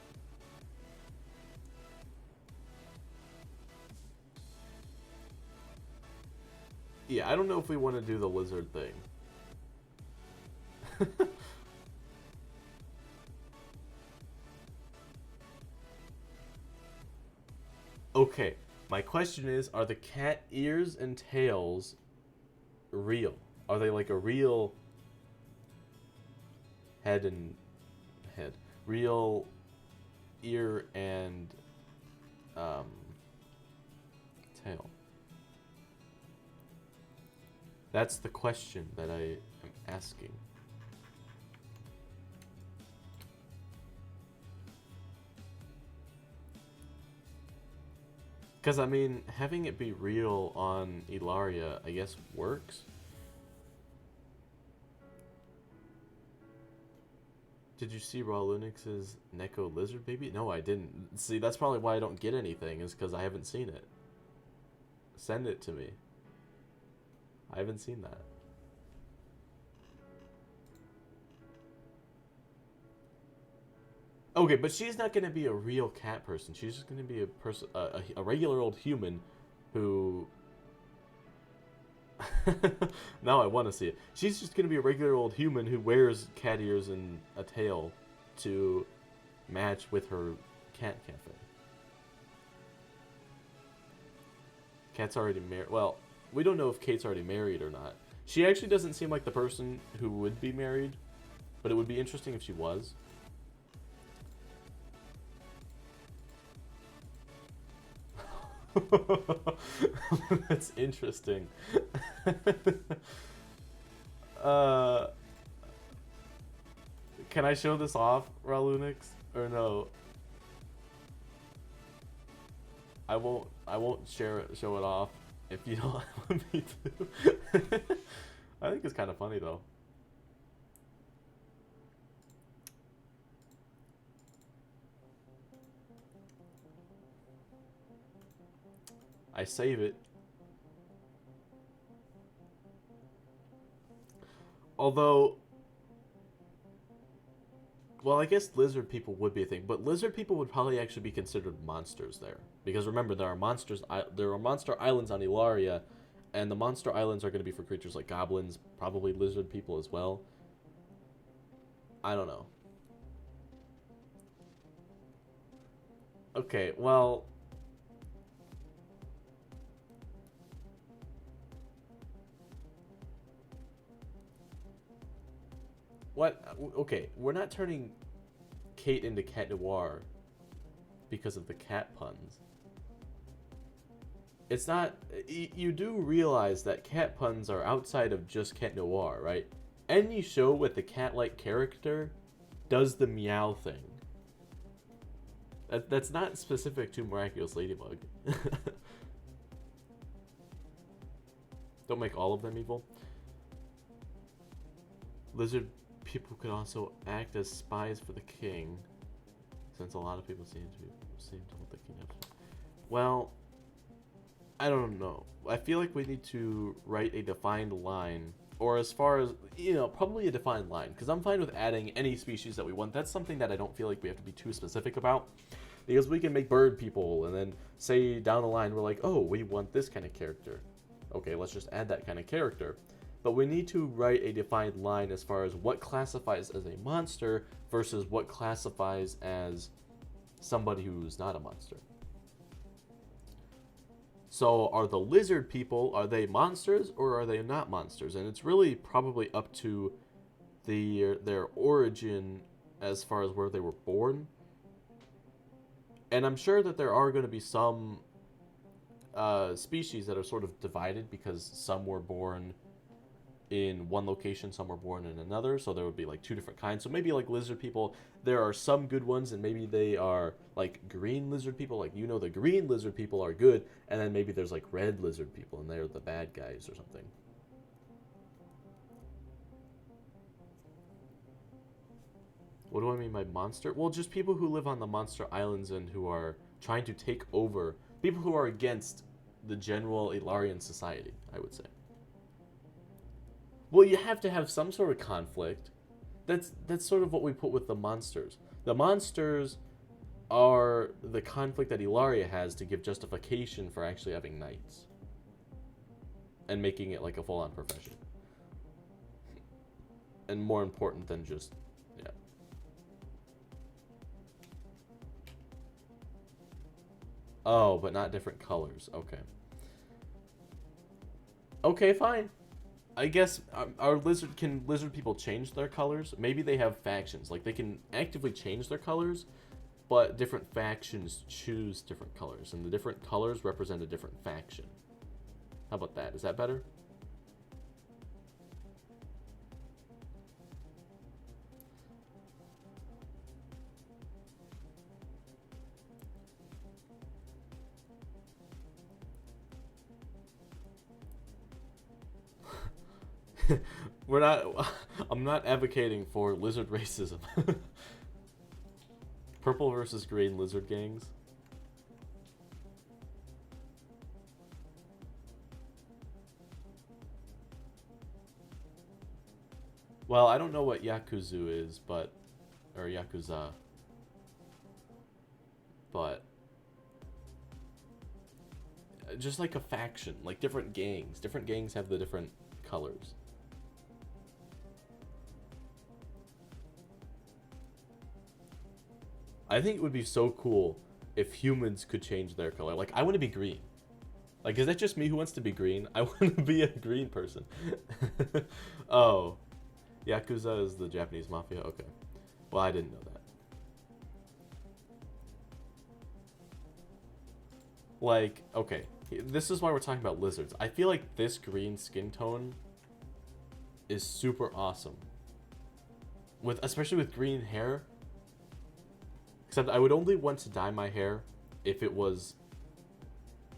Yeah, I don't know if we want to do the lizard thing. Okay, my question is, are the cat ears and tails real? Are they like a real head, real ear and tail? That's the question that I am asking. Because, I mean, having it be real on Ilaria, I guess, works. Did you see Raw Linux's Neko Lizard Baby? No, I didn't. See, that's probably why I don't get anything, is because I haven't seen it. Send it to me. I haven't seen that. Okay, but she's not going to be a real cat person. She's just going to be a person, a regular old human who... Now I want to see it. She's just going to be a regular old human who wears cat ears and a tail to match with her cat cafe. Kat's already married. Well, we don't know if Kate's already married or not. She actually doesn't seem like the person who would be married, but it would be interesting if she was. That's interesting. Can I show this off, Ralunix? Or no? I won't show it off if you don't want me to. I think it's kind of funny though. I save it. Although, well, I guess lizard people would be a thing, but lizard people would probably actually be considered monsters there, because remember there are monsters. There are monster islands on Ilaria, and the monster islands are going to be for creatures like goblins, probably lizard people as well. I don't know. Okay, well. What? Okay, we're not turning Kate into Cat Noir because of the cat puns. It's not... You do realize that cat puns are outside of just Cat Noir, right? Any show with the cat-like character does the meow thing. That's not specific to Miraculous Ladybug. Don't make all of them evil. Lizard people could also act as spies for the king, since a lot of people seem to hold the kingdom. Well, I don't know. I feel like we need to write a defined line, or as far as, you know, probably a defined line, because I'm fine with adding any species that we want. That's something that I don't feel like we have to be too specific about. because we can make bird people, and then say down the line we're like, oh, we want this kind of character. Okay, let's just add that kind of character. But we need to write a defined line as far as what classifies as a monster versus what classifies as somebody who's not a monster. So are the lizard people, are they monsters or are they not monsters? And it's really probably up to their origin as far as where they were born. And I'm sure that there are going to be some species that are sort of divided because some were born in one location, some were born in another, so there would be like two different kinds. So maybe like lizard people, there are some good ones, and maybe they are like green lizard people, like the green lizard people are good, and then maybe there's like red lizard people and they're the bad guys or something. What do I mean by monster? Well, just people who live on the monster islands and who are trying to take over, people who are against the general Ilarian society, I would say. Well, you have to have some sort of conflict. That's sort of what we put with the monsters. The monsters are the conflict that Ilaria has to give justification for actually having knights. And making it like a full-on profession. And more important than just, yeah. Oh, but not different colors. Okay. Okay, fine. I guess can lizard people change their colors? Maybe they have factions. Like, they can actively change their colors, but different factions choose different colors, and the different colors represent a different faction. How about that? Is that better? I'm not advocating for lizard racism. Purple versus green lizard gangs. Well, I don't know what Yakuzu is, or Yakuza. But just like a faction, like different gangs. Different gangs have the different colors. I think it would be so cool if humans could change their color. Like, I want to be green. Like, is that just me who wants to be green? I want to be a green person. Oh. Yakuza is the Japanese mafia? Okay. Well, I didn't know that. Like, okay. This is why we're talking about lizards. I feel like this green skin tone is super awesome. Especially with green hair. Except I would only want to dye my hair if it was,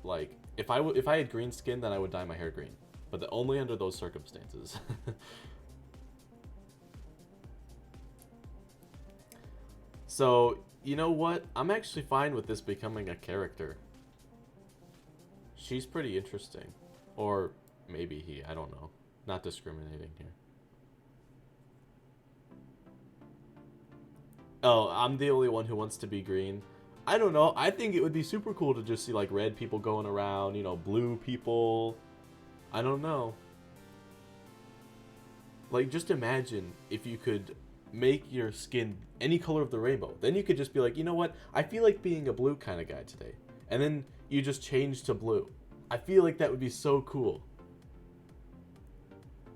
like, if I had green skin, then I would dye my hair green. But only under those circumstances. So, you know what? I'm actually fine with this becoming a character. She's pretty interesting. Or maybe he, I don't know. Not discriminating here. Oh, I'm the only one who wants to be green. I don't know. I think it would be super cool to just see, like, red people going around, blue people. I don't know. Like, just imagine if you could make your skin any color of the rainbow. Then you could just be like, you know what? I feel like being a blue kind of guy today. And then you just change to blue. I feel like that would be so cool.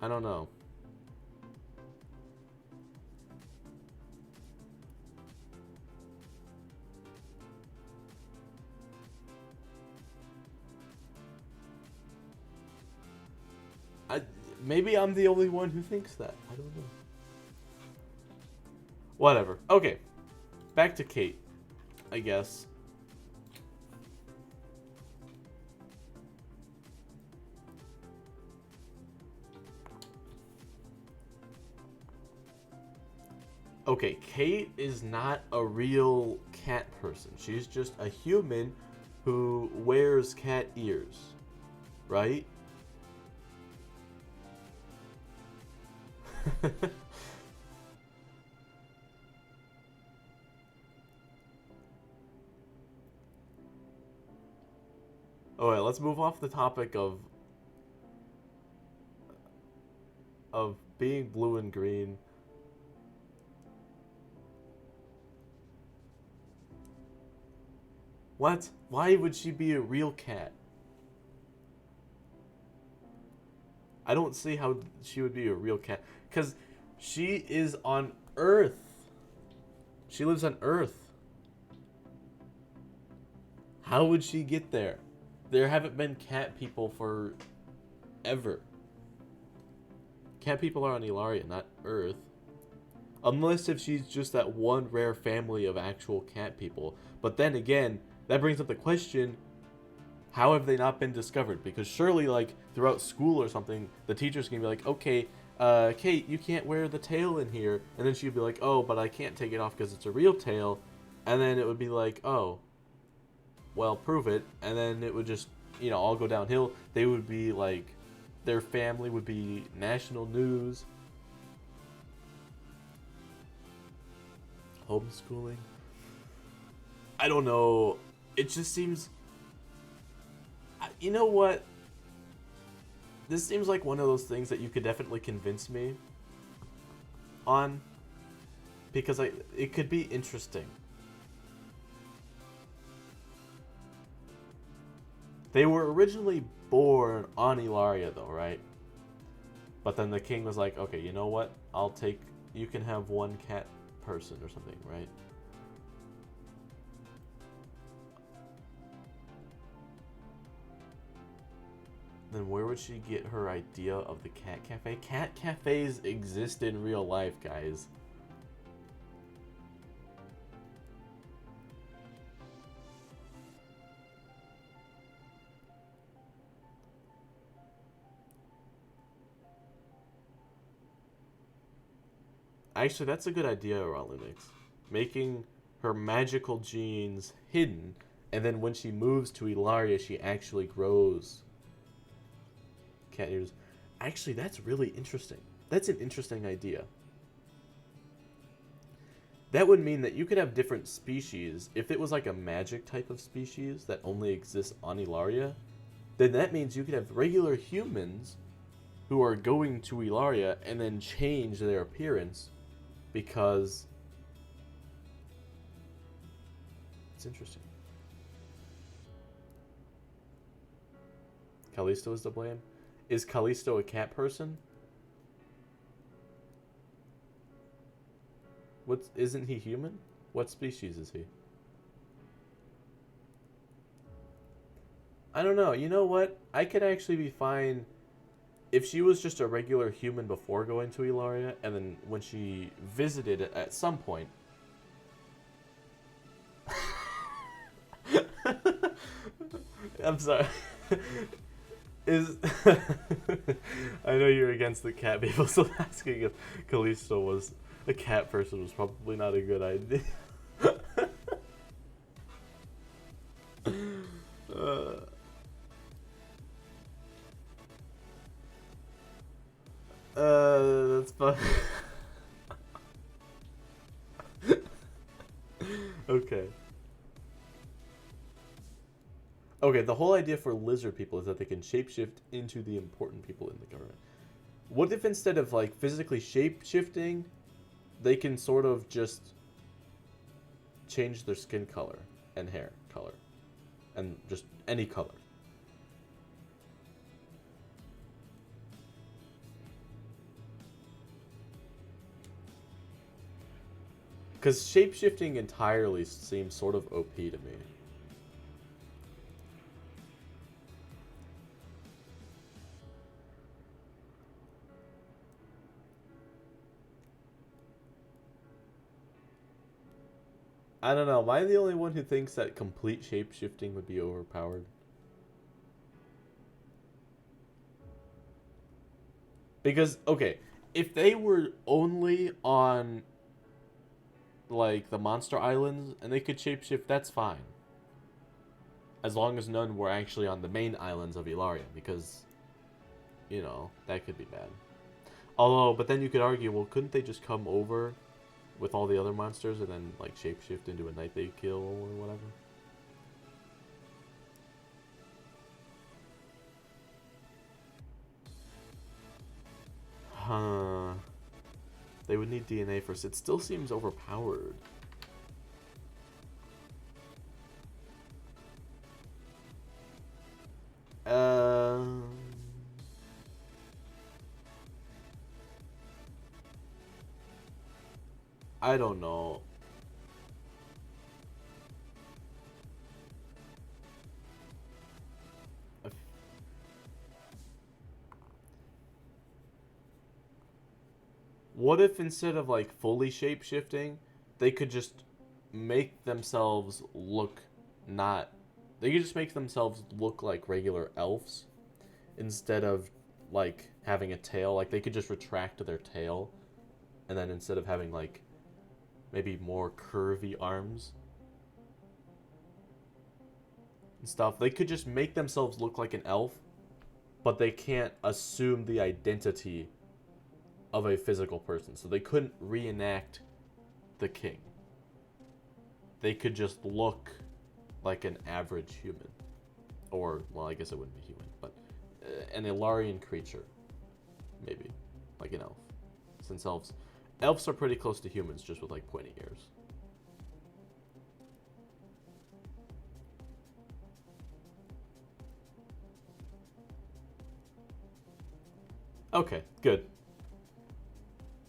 I don't know. Maybe I'm the only one who thinks that. I don't know. Whatever. Okay. Back to Kate, I guess. Okay, Kate is not a real cat person. She's just a human who wears cat ears. Right? Alright, let's move off the topic of being blue and green. What? Why would she be a real cat? I don't see how she would be a real cat. Because she is on Earth. She lives on Earth. How would she get there? There haven't been cat people for ever. Cat people are on Ilaria, not Earth. Unless if she's just that one rare family of actual cat people. But then again, that brings up the question, how have they not been discovered? Because surely, like, throughout school or something, the teacher's gonna be like, okay, Kate, you can't wear the tail in here. And then she'd be like, oh, but I can't take it off because it's a real tail. And then it would be like, oh, well, prove it. And then it would just, you know, all go downhill. They would be like, their family would be national news. Homeschooling? I don't know. It just seems... You know what? This seems like one of those things that you could definitely convince me on. Because it could be interesting. They were originally born on Ilaria though, right? But then the king was like, okay, you know what? You can have one cat person or something, right? Then where would she get her idea of the cat cafe? Cat cafes exist in real life, guys. Actually, that's a good idea, Linux. Making her magical genes hidden, and then when she moves to Ilaria, she actually grows cat ears. Actually, that's really interesting. That's an interesting idea. That would mean that you could have different species. If it was like a magic type of species that only exists on Ilaria, then that means you could have regular humans who are going to Ilaria and then change their appearance because it's interesting. Callisto is to blame. Is Callisto a cat person? Isn't he human? What species is he? I don't know. You know what? I could actually be fine if she was just a regular human before going to Ilaria, and then when she visited it at some point. I'm sorry. I know you're against the cat people, so asking if Callisto was a cat person was probably not a good idea. That's fun. Okay. Okay, the whole idea for lizard people is that they can shapeshift into the important people in the government. What if instead of, like, physically shape-shifting, they can sort of just change their skin color and hair color and just any color? Because shape-shifting entirely seems sort of OP to me. I don't know. Am I the only one who thinks that complete shape-shifting would be overpowered? Because, okay, if they were only on, like, the monster islands and they could shapeshift, that's fine. As long as none were actually on the main islands of Ilaria, because, you know, that could be bad. Although, but then you could argue, well, couldn't they just come over with all the other monsters and then, like, shapeshift into a knight they kill or whatever? They would need DNA first. It still seems overpowered. I don't know. What if instead of like fully shape-shifting, they could just make themselves look not... They could just make themselves look like regular elves instead of like having a tail. Like they could just retract their tail, and then instead of having like maybe more curvy arms and stuff, they could just make themselves look like an elf, but they can't assume the identity of a physical person. So they couldn't reenact the king. They could just look like an average human. Or, well, I guess it wouldn't be human, but an Ilarian creature. Maybe. Like an elf. Since elves are pretty close to humans, just with like pointy ears. Okay, good.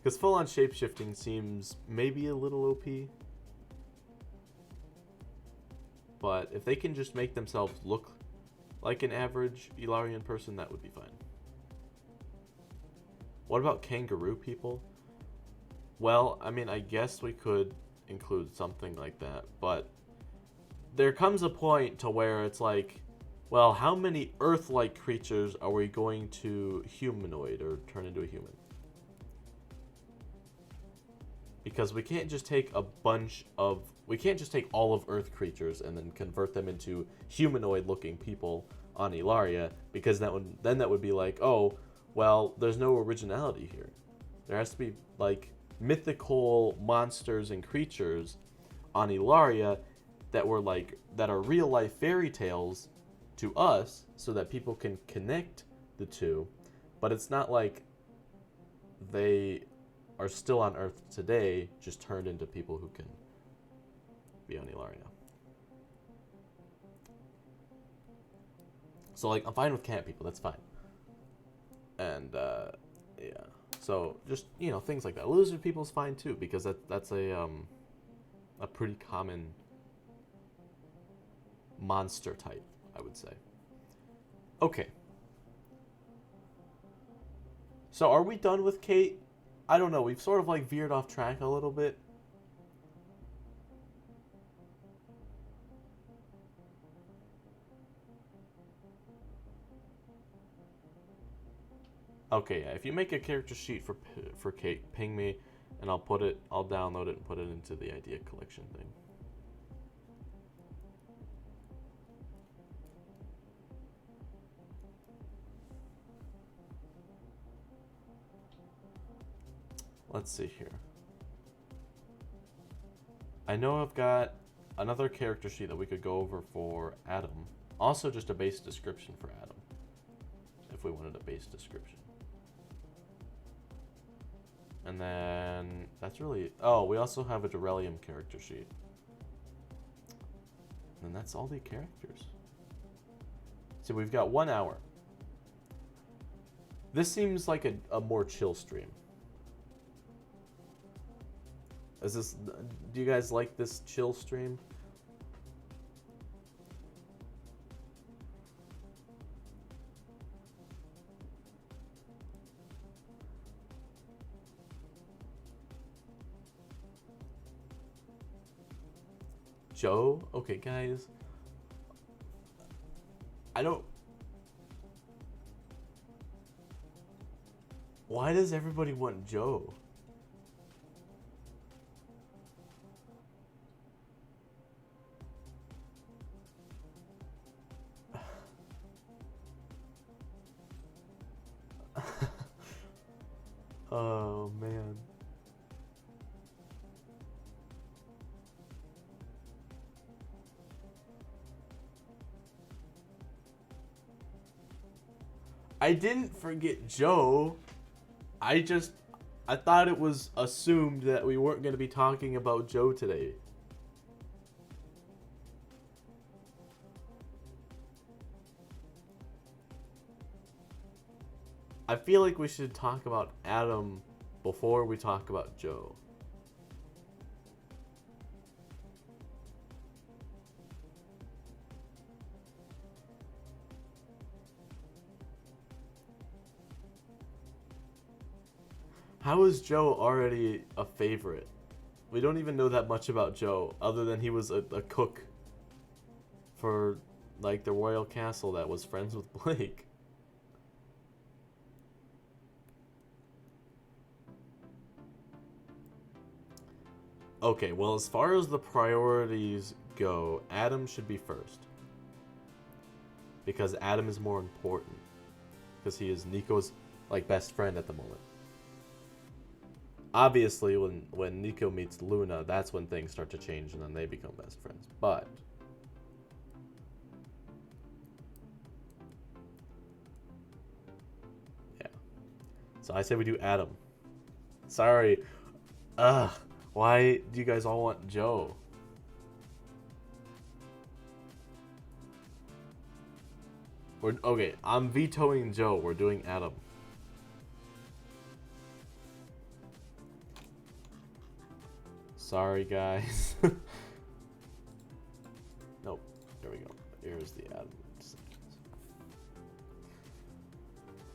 Because full-on shape-shifting seems maybe a little OP. But if they can just make themselves look like an average Ilarian person, that would be fine. What about Kangaroo People? Well, I mean, I guess we could include something like that, but there comes a point to where it's like, well, how many Earth-like creatures are we going to humanoid or turn into a human? Because we can't just take we can't just take all of Earth creatures and then convert them into humanoid-looking people on Ilaria, because that would be like, oh, well, there's no originality here. There has to be like mythical monsters and creatures on Ilaria that are real life fairy tales to us, so that people can connect the two, but it's not like they are still on Earth today, just turned into people who can be on Ilaria. So, like, I'm fine with cat people, that's fine. And, yeah. So, just, you know, things like that. Lizard people's fine, too, because that's a pretty common monster type, I would say. Okay. So, are we done with Kate? I don't know. We've sort of like veered off track a little bit. Okay, yeah. If you make a character sheet for Kate, ping me, and I'll download it and put it into the idea collection thing. Let's see here. I know I've got another character sheet that we could go over for Adam. Also just a base description for Adam, if we wanted a base description. And then that's really... Oh, we also have a Durelium character sheet. And that's all the characters. So we've got 1 hour. This seems like a more chill stream. Do you guys like this chill stream? Joe? Okay, guys. I don't... Why does everybody want Joe? Oh, man. I didn't forget Joe. I I thought it was assumed that we weren't going to be talking about Joe today. I feel like we should talk about Adam before we talk about Joe. How is Joe already a favorite? We don't even know that much about Joe, other than he was a cook for, like, the royal castle that was friends with Blake. Okay, well, as far as the priorities go, Adam should be first. Because Adam is more important. Because he is Nico's, like, best friend at the moment. Obviously, when Nico meets Luna, that's when things start to change and then they become best friends. But yeah. So I say we do Adam. Sorry. Ugh. Why do you guys all want Joe? Okay, I'm vetoing Joe. We're doing Adam. Sorry, guys. Nope. There we go. Here's the Adam.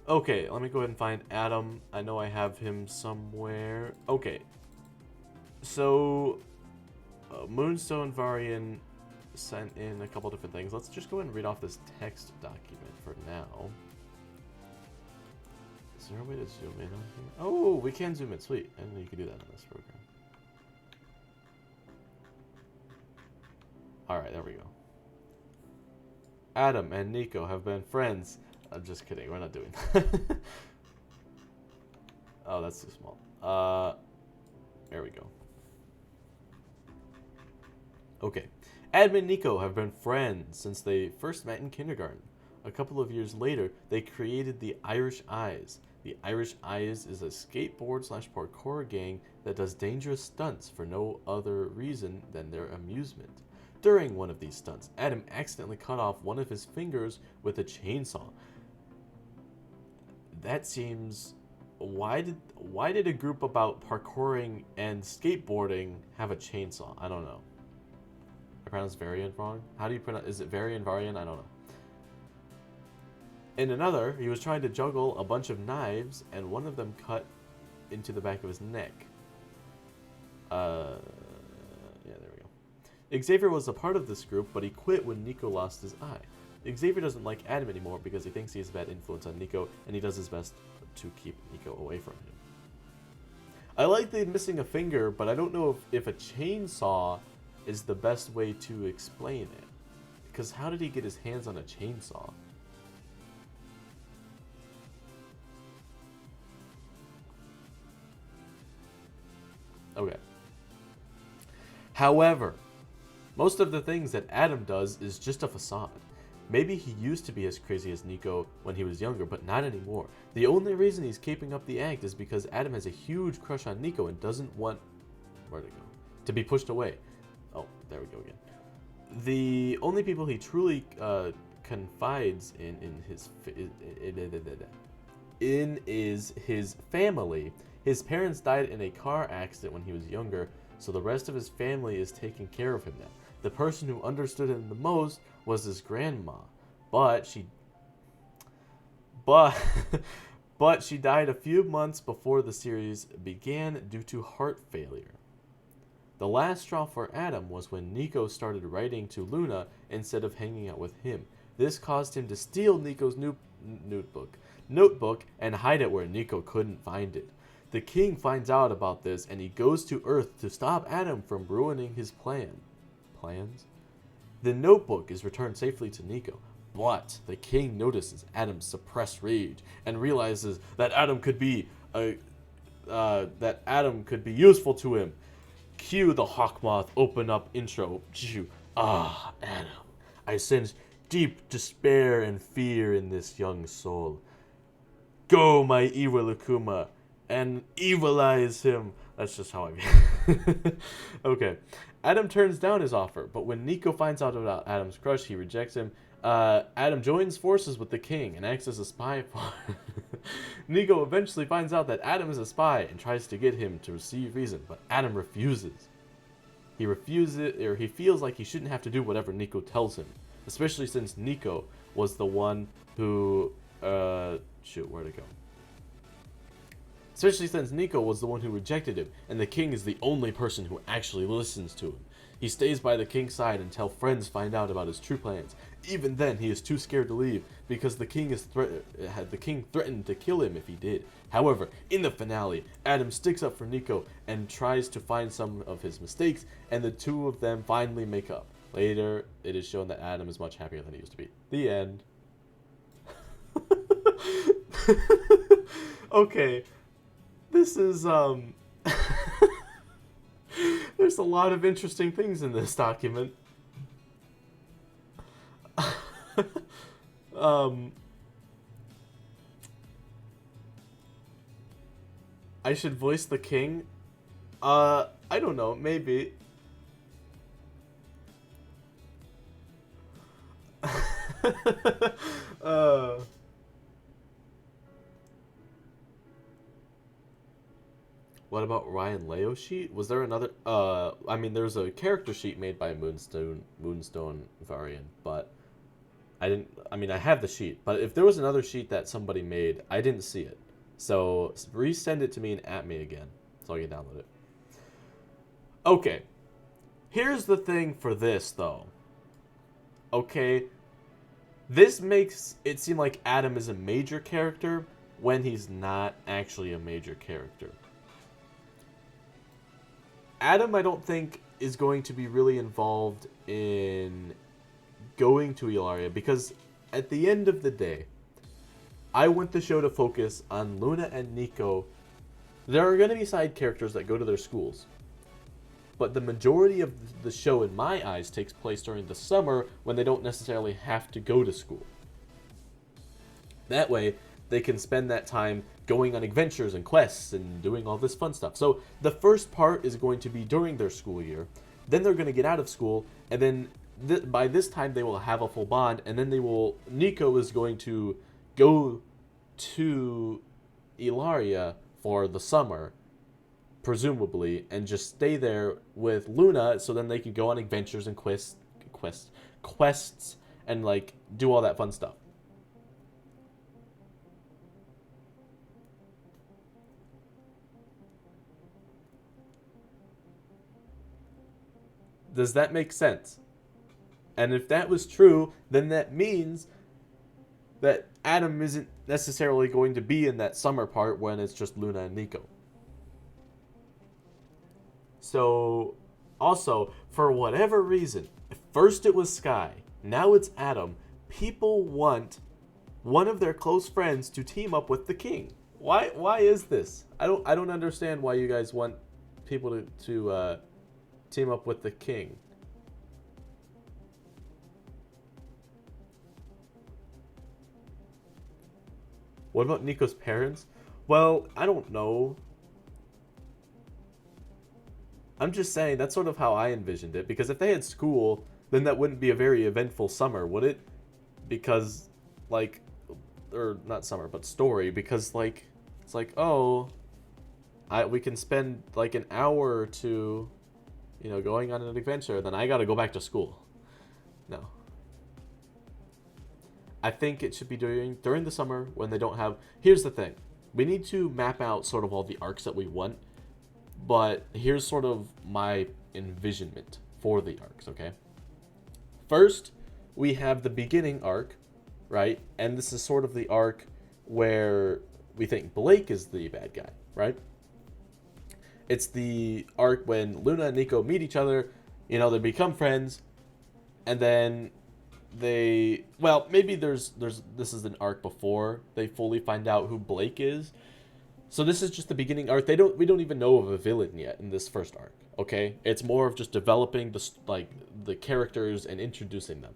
Okay, let me go ahead and find Adam. I know I have him somewhere. Okay. So, Moonstone Varian sent in a couple different things. Let's just go ahead and read off this text document for now. Is there a way to zoom in on here? Oh, we can zoom in. Sweet. I didn't know you could do that on this program. Alright, there we go. Adam and Nico have been friends. I'm just kidding. We're not doing that. Oh, that's too small. There we go. Okay. Adam and Nico have been friends since they first met in kindergarten. A couple of years later, they created the Irish Eyes. The Irish Eyes is a skateboard/parkour gang that does dangerous stunts for no other reason than their amusement. During one of these stunts, Adam accidentally cut off one of his fingers with a chainsaw. That seems... Why did a group about parkouring and skateboarding have a chainsaw? I don't know. I pronounced variant wrong? How do you pronounce... Is it variant? I don't know. In another, he was trying to juggle a bunch of knives, and one of them cut into the back of his neck. Yeah, there we go. Xavier was a part of this group, but he quit when Nico lost his eye. Xavier doesn't like Adam anymore because he thinks he has a bad influence on Nico, and he does his best to keep Nico away from him. I like the missing a finger, but I don't know if a chainsaw is the best way to explain it. Because how did he get his hands on a chainsaw? Okay. However, most of the things that Adam does is just a facade. Maybe he used to be as crazy as Nico when he was younger, but not anymore. The only reason he's keeping up the act is because Adam has a huge crush on Nico and doesn't want... Where'd it go? To be pushed away. Oh, there we go again. The only people he truly confides in is his family. His parents died in a car accident when he was younger, so the rest of his family is taking care of him now. The person who understood him the most was his grandma, but she died a few months before the series began due to heart failure. The last straw for Adam was when Nico started writing to Luna instead of hanging out with him. This caused him to steal Nico's notebook and hide it where Nico couldn't find it. The king finds out about this and he goes to Earth to stop Adam from ruining his plans. The notebook is returned safely to Nico, but the king notices Adam's suppressed rage and realizes that Adam could be useful to him. Cue the Hawkmoth open up intro. Ah, Adam, I sense deep despair and fear in this young soul. Go, my Iwa Lakuma. and evilize him. That's just how I mean. Okay. Adam turns down his offer, but when Nico finds out about Adam's crush, he rejects him. Adam joins forces with the king and acts as a spy for Nico eventually finds out that Adam is a spy and tries to get him to receive reason, but Adam refuses. He refuses, or he feels like he shouldn't have to do whatever Nico tells him, especially since Nico was the one who, shoot, where'd it go? Especially since Nico was the one who rejected him, and the king is the only person who actually listens to him. He stays by the king's side until friends find out about his true plans. Even then, he is too scared to leave, because the king threatened to kill him if he did. However, in the finale, Adam sticks up for Nico and tries to find some of his mistakes, and the two of them finally make up. Later, it is shown that Adam is much happier than he used to be. The end. Okay. This is, there's a lot of interesting things in this document. I should voice the king? I don't know, maybe. What about Ryan Leo's sheet? Was there another? I mean, there's a character sheet made by Moonstone Varian, but I didn't. I mean, I have the sheet, but if there was another sheet that somebody made, I didn't see it. So resend it to me and at me again, so I can download it. Okay, here's the thing for this though. Okay, this makes it seem like Adam is a major character when he's not actually a major character. Adam, I don't think, is going to be really involved in going to Ilaria, because at the end of the day, I want the show to focus on Luna and Nico. There are going to be side characters that go to their schools, but the majority of the show, in my eyes, takes place during the summer when they don't necessarily have to go to school. That way, they can spend that time going on adventures and quests and doing all this fun stuff. So the first part is going to be during their school year. Then they're going to get out of school, and then by this time they will have a full bond, and then Nico is going to go to Ilaria for the summer, presumably, and just stay there with Luna, so then they can go on adventures and quests and like do all that fun stuff. Does that make sense? And if that was true, then that means that Adam isn't necessarily going to be in that summer part when it's just Luna and Nico. So, also, for whatever reason, first it was Sky, now it's Adam. People want one of their close friends to team up with the king. Why is this? I don't understand why you guys want people to team up with the king. What about Nico's parents? Well, I don't know. I'm just saying that's sort of how I envisioned it, because if they had school, then that wouldn't be a very eventful summer, would it? Because, like, or not summer, but story, because, like, it's like, oh, we can spend, like, an hour or two, you know, going on an adventure, then I gotta go back to school. No. I think it should be during the summer when they don't have... Here's the thing. We need to map out sort of all the arcs that we want, but here's sort of my envisionment for the arcs, okay? First, we have the beginning arc, right? And this is sort of the arc where we think Blake is the bad guy, right? It's the arc when Luna and Nico meet each other, you know, they become friends, and then well, maybe this is an arc before they fully find out who Blake is. So this is just the beginning arc. We don't even know of a villain yet in this first arc, okay? It's more of just developing the characters and introducing them.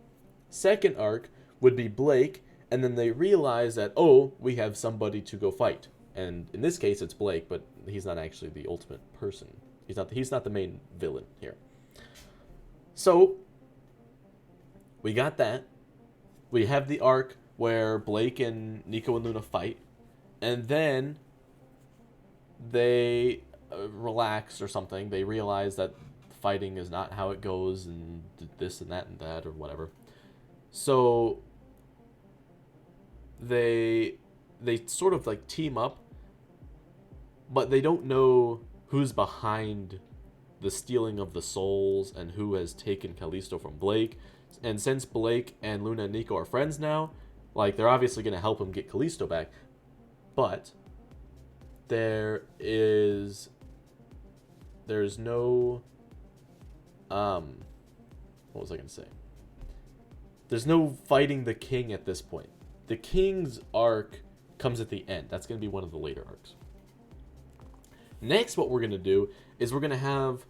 Second arc would be Blake, and then they realize that, oh, we have somebody to go fight. And in this case, it's Blake, but he's not actually the ultimate person. He's not the main villain here. So, we got that. We have the arc where Blake and Nico and Luna fight. And then they relax or something. They realize that fighting is not how it goes, and this and that or whatever. So they sort of like team up, but they don't know who's behind the stealing of the souls and who has taken Callisto from Blake. And since Blake and Luna and Nico are friends now, like, they're obviously going to help him get Callisto back. But there's no what was I going to say? There's no fighting the king at this point. The king's arc comes at the end. That's going to be one of the later arcs. Next, what we're going to do is we're going to have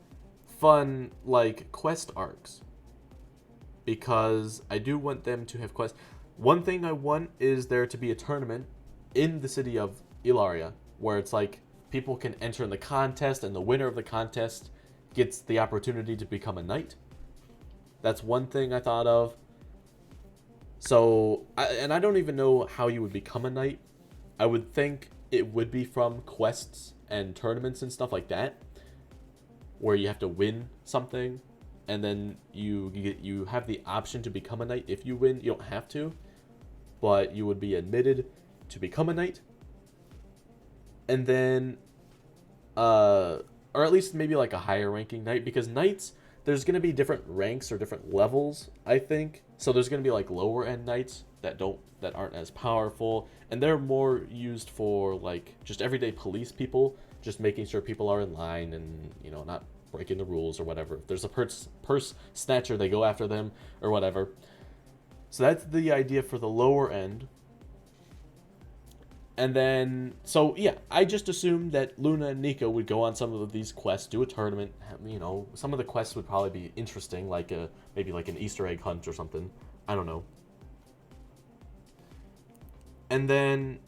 fun, like, quest arcs. Because I do want them to have quests. One thing I want is there to be a tournament in the city of Ilaria, where it's like people can enter in the contest, and the winner of the contest gets the opportunity to become a knight. That's one thing I thought of. So, I don't even know how you would become a knight. I would think it would be from quests and tournaments and stuff like that, where you have to win something, and then you have the option to become a knight. If you win, you don't have to, but you would be admitted to become a knight. And then, or at least maybe like a higher ranking knight, because knights, there's going to be different ranks or different levels, I think. So there's going to be like lower end knights that aren't as powerful, and they're more used for like just everyday police people, just making sure people are in line and, you know, not breaking the rules or whatever. If there's a purse snatcher, they go after them or whatever. So that's the idea for the lower end. And then, so yeah, I just assumed that Luna and Nico would go on some of these quests, do a tournament. You know, some of the quests would probably be interesting, like maybe like an Easter egg hunt or something. I don't know. And then,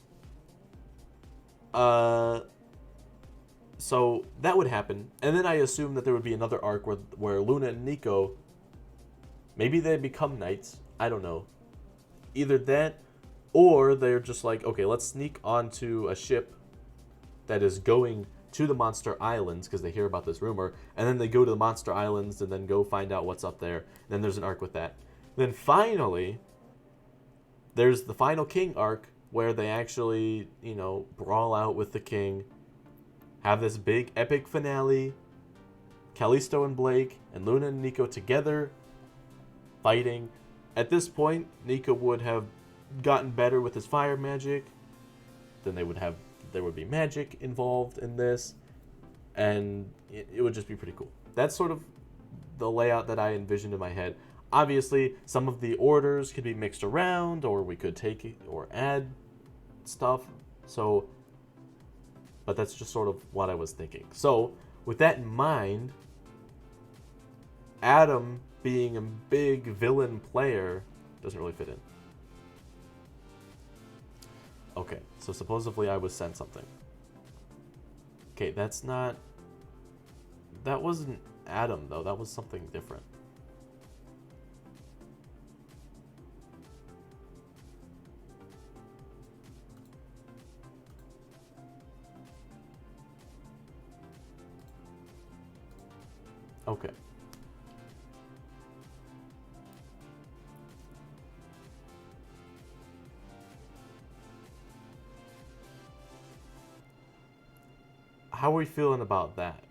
so that would happen. And then I assumed that there would be another arc where Luna and Nico, maybe they become knights. I don't know. Either that, or they're just like, okay, let's sneak onto a ship that is going to the Monster Islands, because they hear about this rumor, and then they go to the Monster Islands and then go find out what's up there. And then there's an arc with that. Then finally, there's the final king arc, where they actually, you know, brawl out with the king, have this big epic finale, Callisto and Blake, and Luna and Nico together, fighting. At this point, Nico would have gotten better with his fire magic. Then there would be magic involved in this, and it would just be pretty cool. That's sort of the layout that I envisioned in my head. Obviously, some of the orders could be mixed around, or we could take or add stuff. So, but that's just sort of what I was thinking. So, with that in mind, Adam being a big villain player doesn't really fit in. Okay, so supposedly I was sent something. Okay, that wasn't Adam, though. That was something different. Okay. How are we feeling about that?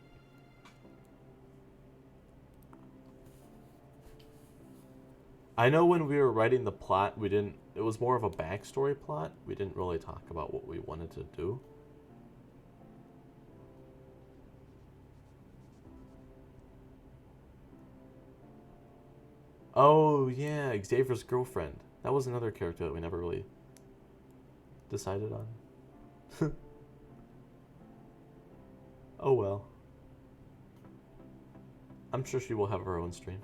I know when we were writing the plot, it was more of a backstory plot. We didn't really talk about what we wanted to do. Oh, yeah, Xavier's girlfriend. That was another character that we never really decided on. Oh well. I'm sure she will have her own stream.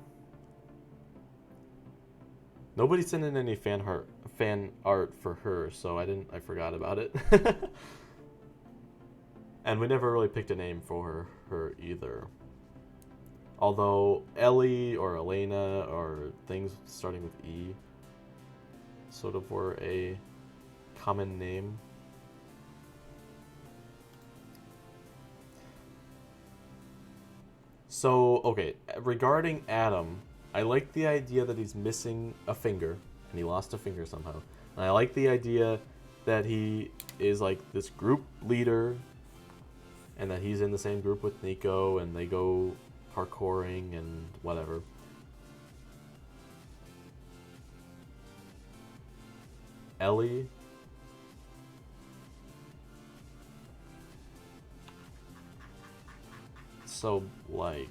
Nobody sent in any fan art for her, so I forgot about it. And we never really picked a name for her either. Although Ellie or Elena or things starting with E sort of were a common name. So, okay, regarding Adam, I like the idea that he's missing a finger, and he lost a finger somehow. And I like the idea that he is like this group leader, and that he's in the same group with Nico, and they go parkouring and whatever. Ellie. So, like...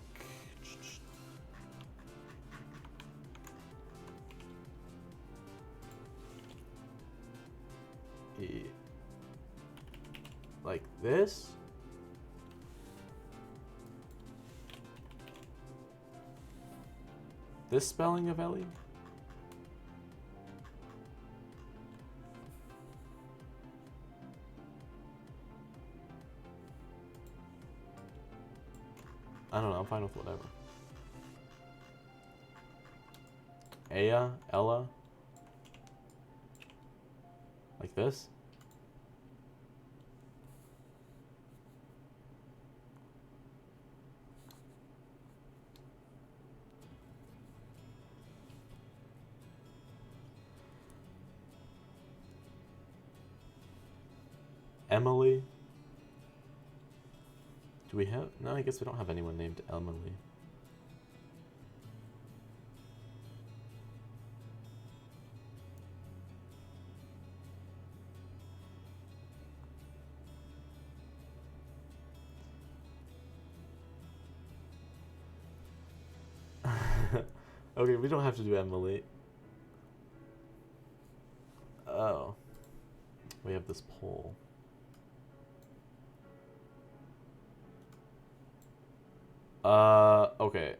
like this? This spelling of Ellie? I don't know, I'm fine with whatever. Aya? Ella? Like this? Emily? Do we have... No, I guess we don't have anyone named Emily. Okay, we don't have to do Emily. Oh. We have this poll. Okay.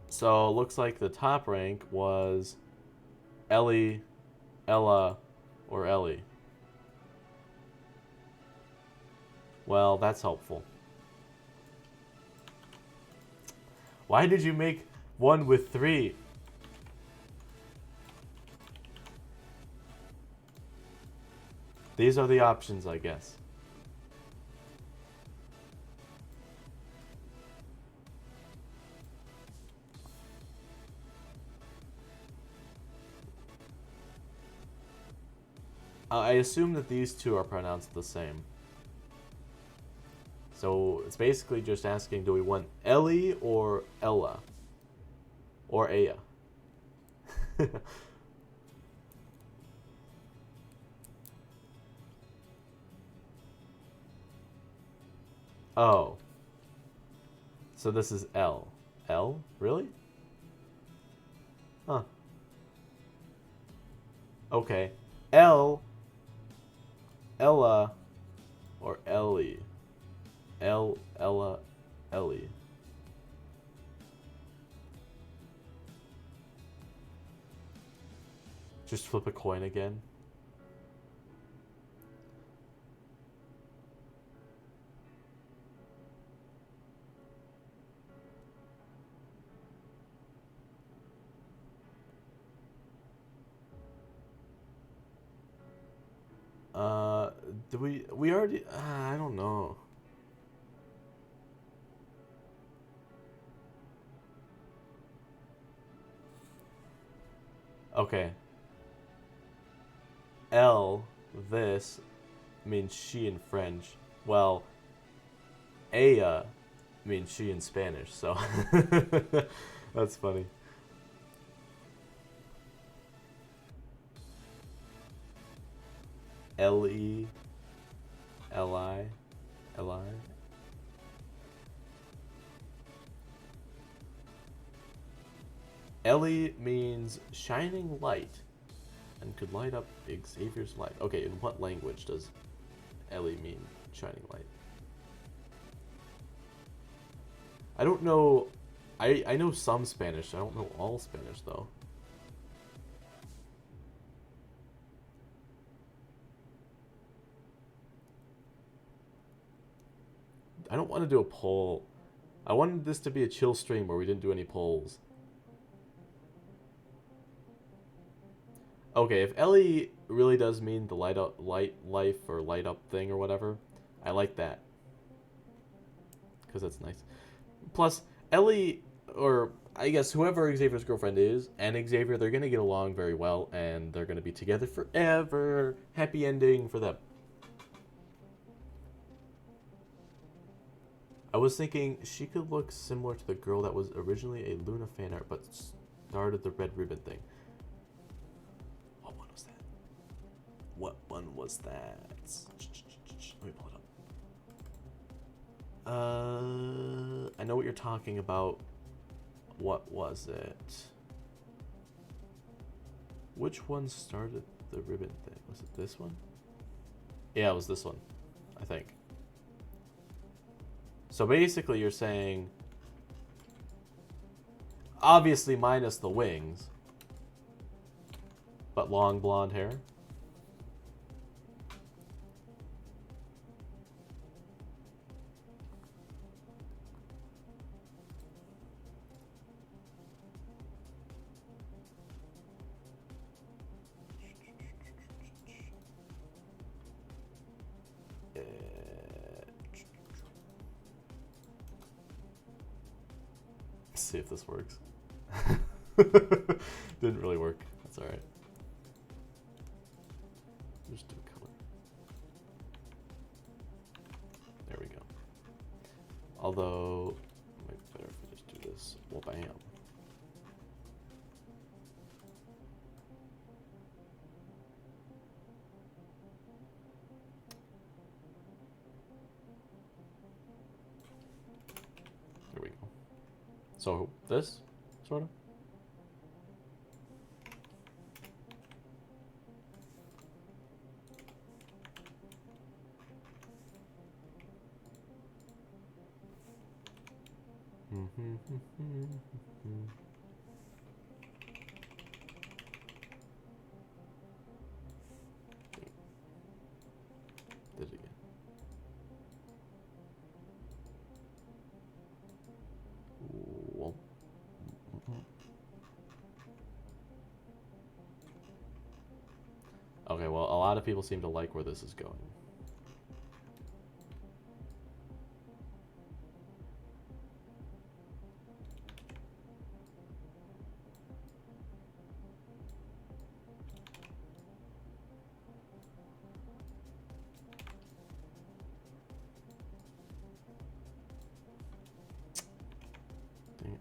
So, looks like the top rank was Ellie, Ella, or Ellie. Well, that's helpful. Why did you make one with 3? These are the options, I guess. I assume that these two are pronounced the same. So it's basically just asking, do we want Ellie or Ella? Or Aya? Oh. So this is L. L? Really? Huh. Okay. L, Ella, or Ellie? L, Ella, Ellie. Just flip a coin again. Do we already, I don't know. Okay. L, this, means she in French. Well, Aya means she in Spanish, so that's funny. L-E, L-I, L-I. Ellie means shining light and could light up Xavier's life. Okay, in what language does Ellie mean shining light? I don't know. I know some Spanish. I don't know all Spanish, though. I don't want to do a poll. I wanted this to be a chill stream where we didn't do any polls. Okay, if Ellie really does mean the light life or light up thing or whatever, I like that. Because that's nice. Plus, Ellie, or I guess whoever Xavier's girlfriend is, and Xavier, they're going to get along very well, and they're going to be together forever. Happy ending for them. I was thinking she could look similar to the girl that was originally a Luna fan art, but started the red ribbon thing. What one was that? What one was that? Let me pull it up. I know what you're talking about. What was it? Which one started the ribbon thing? Was it this one? Yeah, it was this one, I think. So basically you're saying, obviously minus the wings, but long blonde hair. See if this works. Didn't really work. That's alright. Just do color. There we go. Although, it might be better if we just do this. Well, bam. There we go. So this, sort of. Did it again. Whoa. Okay, well, a lot of people seem to like where this is going. Dang it.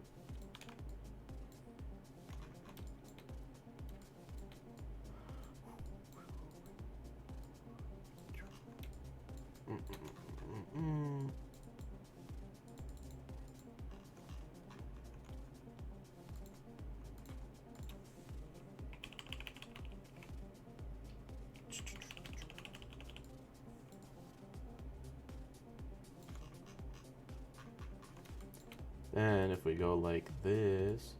And if we go like this,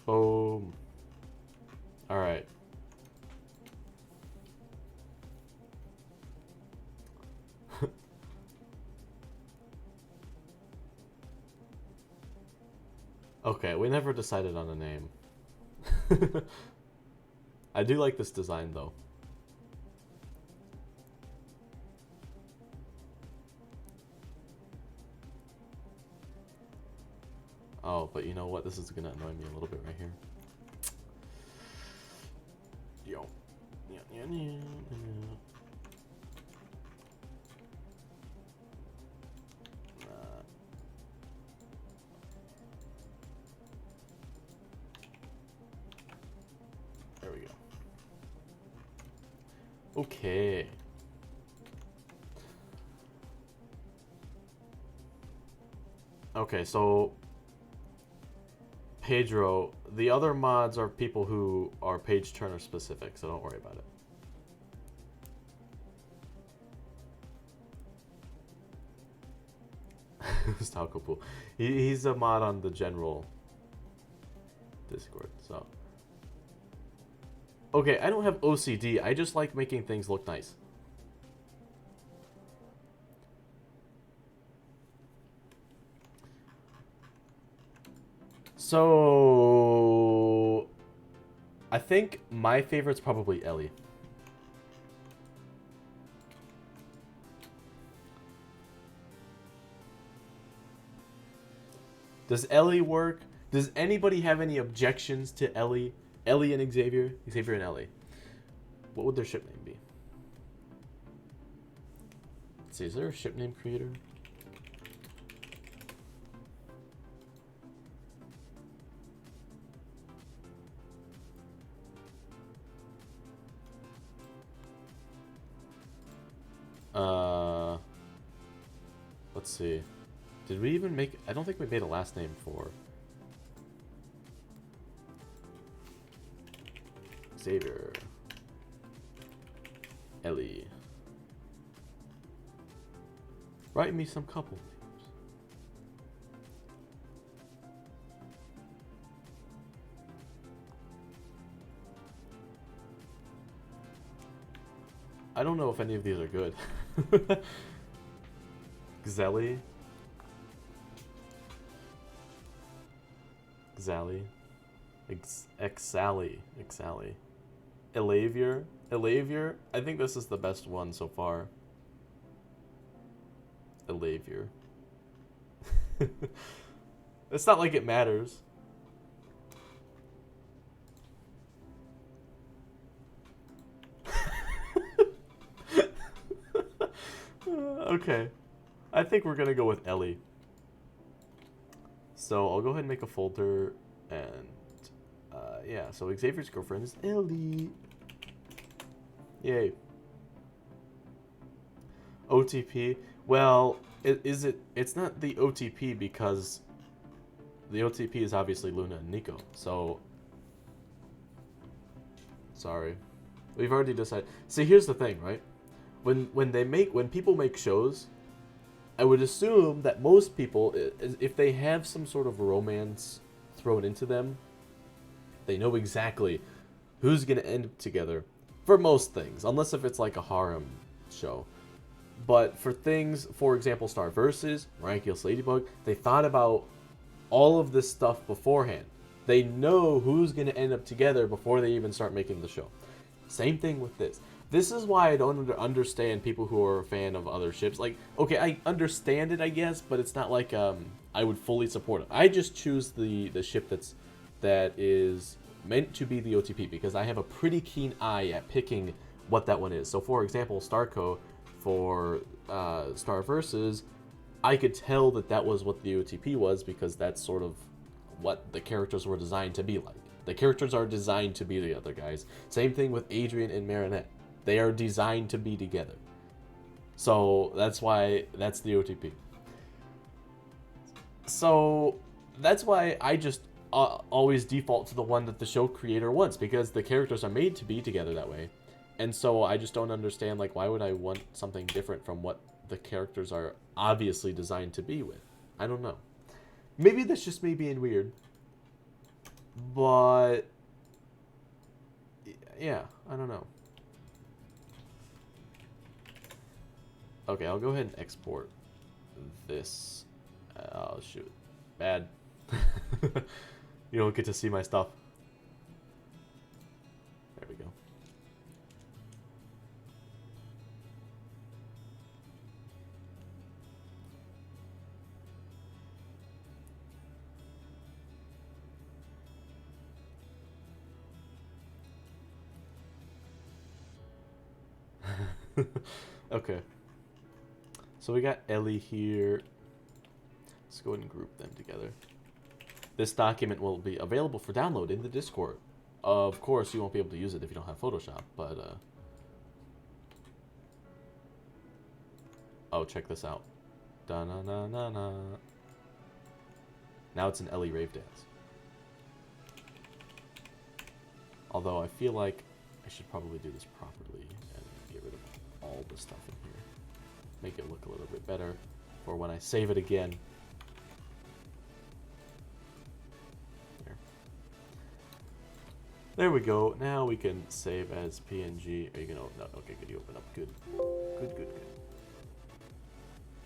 boom. All right. Okay, we never decided on a name. I do like this design though. Oh, but you know what? This is gonna annoy me a little bit right here. Yo. There we go. Okay. Okay, so Pedro, the other mods are people who are page turner specific, so don't worry about it. Stalko Pool. He's a mod on the general Discord, so Okay, I don't have OCD. I just like making things look nice. So I think my favorite's probably Ellie. Does Ellie work? Does anybody have any objections to Ellie? Ellie and Xavier? Xavier and Ellie. What would their ship name be? Let's see, is there a ship name creator? Let's see. Did we even make... I don't think we made a last name for... Xavier. Ellie. Write me some couple names. I don't know if any of these are good. Xelly. Xally. Exally. Elavier. Elavier. I think this is the best one so far. Elavier. It's not like it matters. Okay. I think we're gonna go with Ellie. So I'll go ahead and make a folder, and yeah, so Xavier's girlfriend is Ellie. Yay. OTP. Well, it's not the OTP because the OTP is obviously Luna and Nico. So sorry. We've already decided. See, here's the thing, right? When people make shows, I would assume that most people, if they have some sort of romance thrown into them, they know exactly who's going to end up together for most things, unless if it's like a harem show. But for things, for example, Star Versus, Miraculous, Ladybug, they thought about all of this stuff beforehand. They know who's going to end up together before they even start making the show. Same thing with this. This is why I don't understand people who are a fan of other ships. Like, okay, I understand it, I guess, but it's not like I would fully support it. I just choose the ship that is meant to be the OTP because I have a pretty keen eye at picking what that one is. So, for example, Starco for Star Versus, I could tell that was what the OTP was because that's sort of what the characters were designed to be like. The characters are designed to be the other guys. Same thing with Adrian and Marinette. They are designed to be together. So that's why that's the OTP. So that's why I just always default to the one that the show creator wants because the characters are made to be together that way. And so I just don't understand, like, why would I want something different from what the characters are obviously designed to be with? I don't know. Maybe that's just me being weird. But yeah, I don't know. Okay, I'll go ahead and export this. Oh, shoot. Bad. You don't get to see my stuff. There we go. Okay. So we got Ellie here. Let's go ahead and group them together. This document will be available for download in the Discord. Of course, you won't be able to use it if you don't have Photoshop, but oh, check this out. Da-na-na-na-na. Now it's an Ellie rave dance. Although I feel like I should probably do this properly and get rid of all the stuff in here. Make it look a little bit better for when I save it again. There. There we go. Now we can save as PNG. Are you gonna? No. Okay, good. You open up. Good. Good. Good. Good.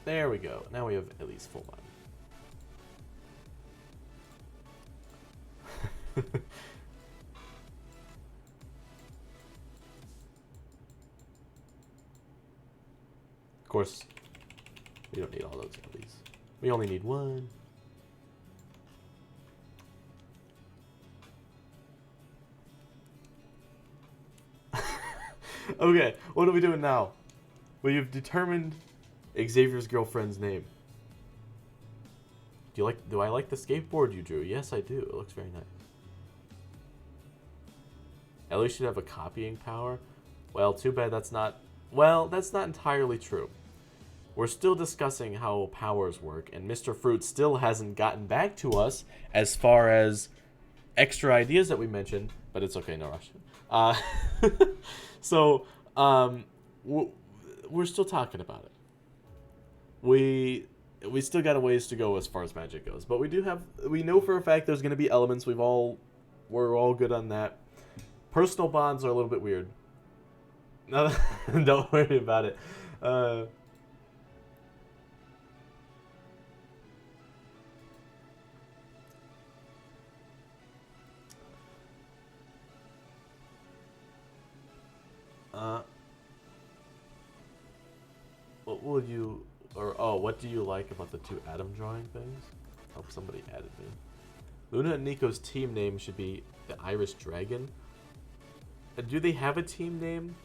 There we go. Now we have at least full body. Of course, we don't need all those jellies. We only need one. Okay, what are we doing now? Well, you've determined Xavier's girlfriend's name. Do I like the skateboard you drew? Yes, I do. It looks very nice. Ellie should have a copying power. Well, too bad that's not... Well, that's not entirely true. We're still discussing how powers work, and Mr. Fruit still hasn't gotten back to us as far as extra ideas that we mentioned, but it's okay, no rush. So, we're still talking about it. We still got a ways to go as far as magic goes, but we know for a fact there's going to be elements. We're all good on that. Personal bonds are a little bit weird. No, don't worry about it. What do you like about the two Adam drawing things? Oh, somebody added me. Luna and Nico's team name should be the Irish Dragon. Do they have a team name?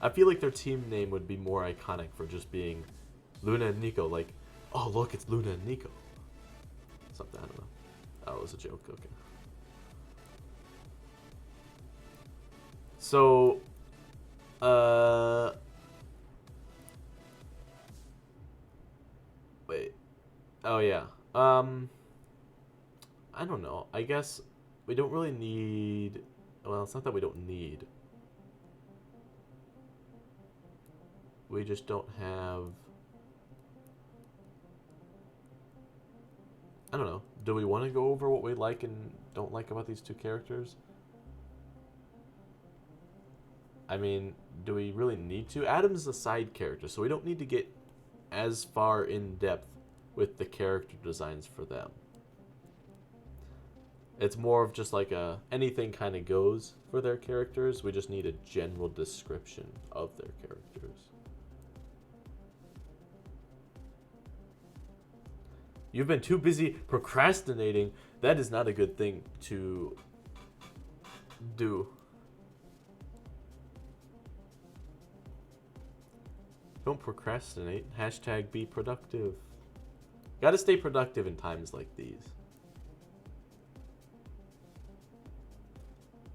I feel like their team name would be more iconic for just being Luna and Nico. Like, oh look, it's Luna and Nico. Something, I don't know. Oh, it was a joke, okay. So, wait. Oh, yeah. I don't know. I guess we don't really need... Well, it's not that we don't need. We just don't have... I don't know. Do we want to go over what we like and don't like about these two characters? I mean, do we really need to? Adam's a side character, so we don't need to get as far in depth with the character designs for them. It's more of just like a anything kind of goes for their characters. We just need a general description of their characters. You've been too busy procrastinating. That is not a good thing to do. Don't procrastinate. Hashtag be productive. Gotta stay productive in times like these.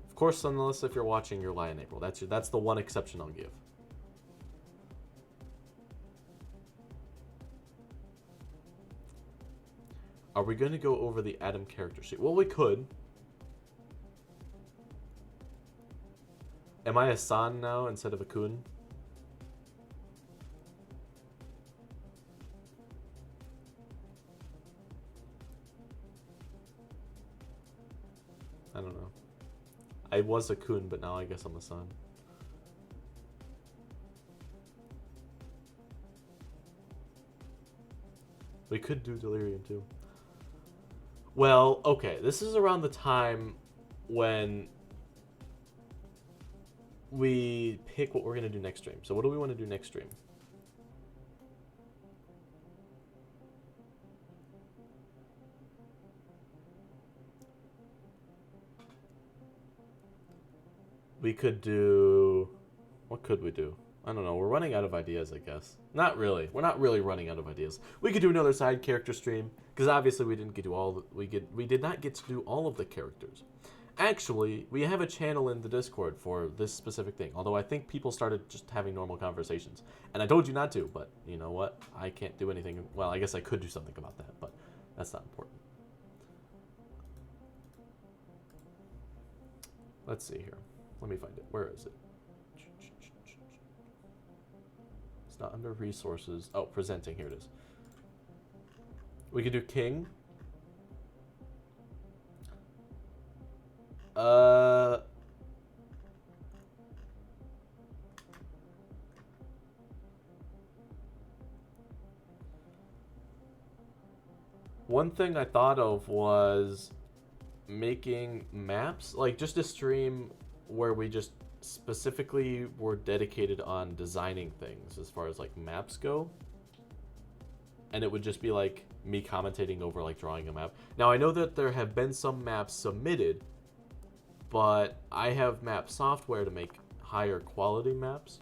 Of course, unless if you're watching your Lie in April. That's the one exception I'll give. Are we going to go over the Adam character sheet? Well, we could. Am I a San now instead of a Kun? I don't know. I was a Kun, but now I guess I'm a San. We could do Delirium too. Well, okay, this is around the time when we pick what we're going to do next stream. So what do we want to do next stream? We could do... What could we do? I don't know. We're running out of ideas, I guess. Not really. We're not really running out of ideas. We could do another side character stream, because obviously we didn't get to all... We did not get to do all of the characters. Actually, we have a channel in the Discord for this specific thing, although I think people started just having normal conversations. And I told you not to, but you know what? I can't do anything. Well, I guess I could do something about that, but that's not important. Let's see here. Let me find it. Where is it? It's not under resources. Oh, presenting. Here it is. We could do King. One thing I thought of was making maps, like just a stream where we just specifically were dedicated on designing things as far as like maps go. And it would just be like me commentating over like drawing a map. Now I know that there have been some maps submitted, but I have map software to make higher quality maps.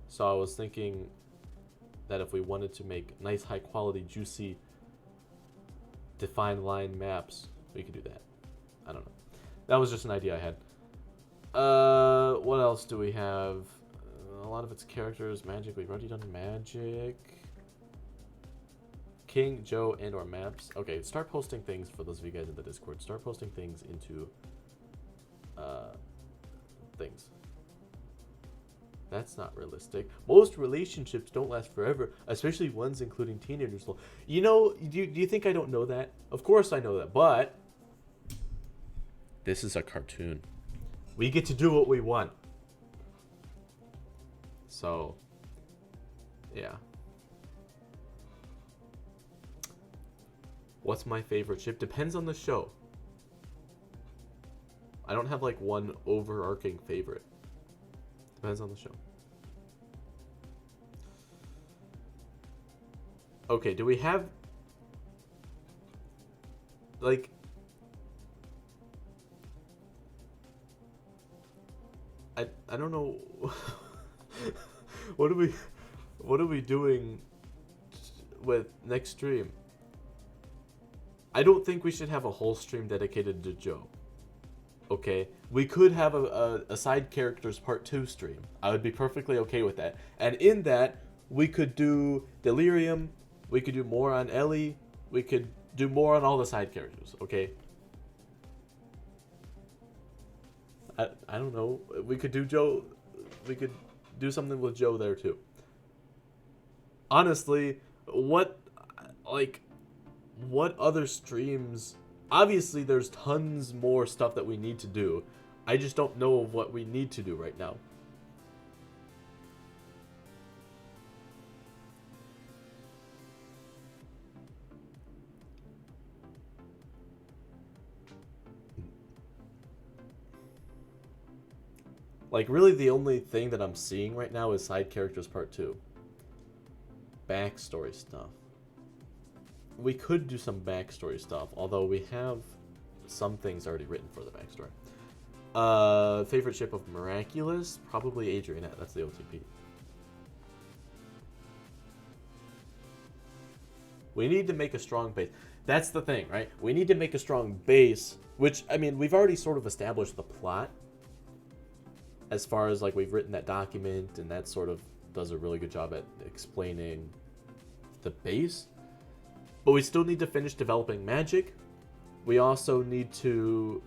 So I was thinking that if we wanted to make nice, high quality, juicy, defined line maps, we could do that. I don't know. That was just an idea I had. What else do we have? A lot of its characters, magic. We've already done magic. King, Joe, and or maps. Okay, start posting things for those of you guys in the Discord. Start posting things into things. That's not realistic. Most relationships don't last forever, especially ones including teenagers. You know, do you think I don't know that? Of course I know that, but this is a cartoon. We get to do what we want. So, yeah. What's my favorite ship? Depends on the show. I don't have like one overarching favorite. Depends on the show. Okay, do we have like I don't know what are we doing with next stream? I don't think we should have a whole stream dedicated to Joe. Okay, we could have a side characters part 2 stream. I would be perfectly okay with that. And in that, we could do Delirium, we could do more on Ellie, we could do more on all the side characters, okay? I don't know. We could do Joe, we could do something with Joe there too. Honestly, what other streams? Obviously, there's tons more stuff that we need to do. I just don't know of what we need to do right now. Like, really the only thing that I'm seeing right now is side characters part 2. Backstory stuff. We could do some backstory stuff, although we have some things already written for the backstory. Favorite ship of Miraculous? Probably Adrianette. That's the OTP. We need to make a strong base. That's the thing, right? We need to make a strong base, which, I mean, we've already sort of established the plot. As far as, like, we've written that document, and that sort of does a really good job at explaining the base. But we still need to finish developing magic. We also need to,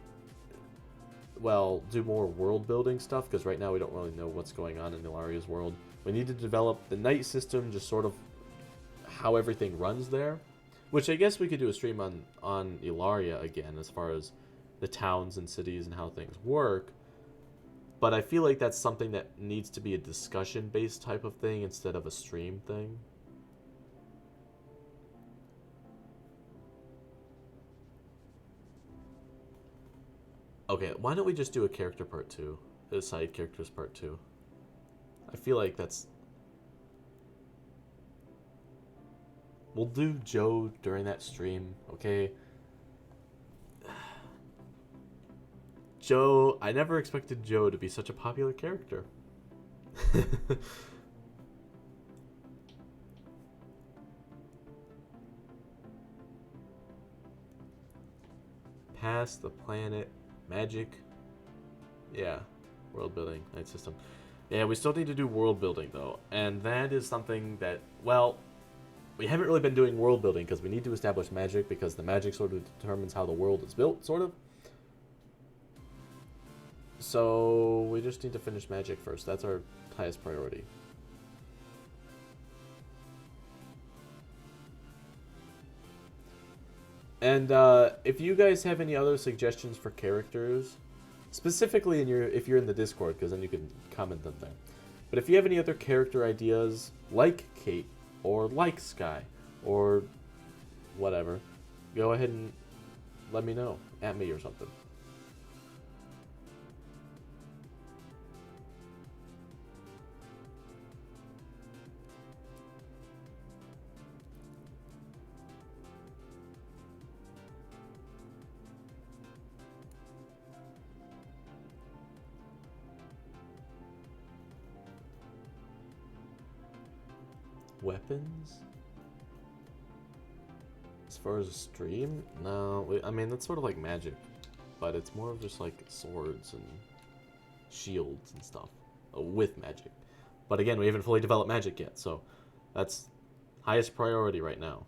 well, do more world building stuff, because right now we don't really know what's going on in Ilaria's world. We need to develop the night system, just sort of how everything runs there. Which I guess we could do a stream on Ilaria again, as far as the towns and cities and how things work. But I feel like that's something that needs to be a discussion-based type of thing instead of a stream thing. Okay, why don't we just do a character part 2? A side characters part 2. I feel like that's... We'll do Joe during that stream, okay? Joe, I never expected Joe to be such a popular character. Past the planet, magic. Yeah, world building, night system. Yeah, we still need to do world building though, and that is something that, well, we haven't really been doing world building because we need to establish magic, because the magic sort of determines how the world is built, sort of. So we just need to finish magic first. That's our highest priority. And if you guys have any other suggestions for characters, specifically if you're in the Discord, because then you can comment them there. But if you have any other character ideas, like Kate, or like Sky, or whatever, go ahead and let me know. At me or something. Weapons? As far as a stream? No, I mean, that's sort of like magic, but it's more of just like swords and shields and stuff with magic. But again, we haven't fully developed magic yet, so that's highest priority right now.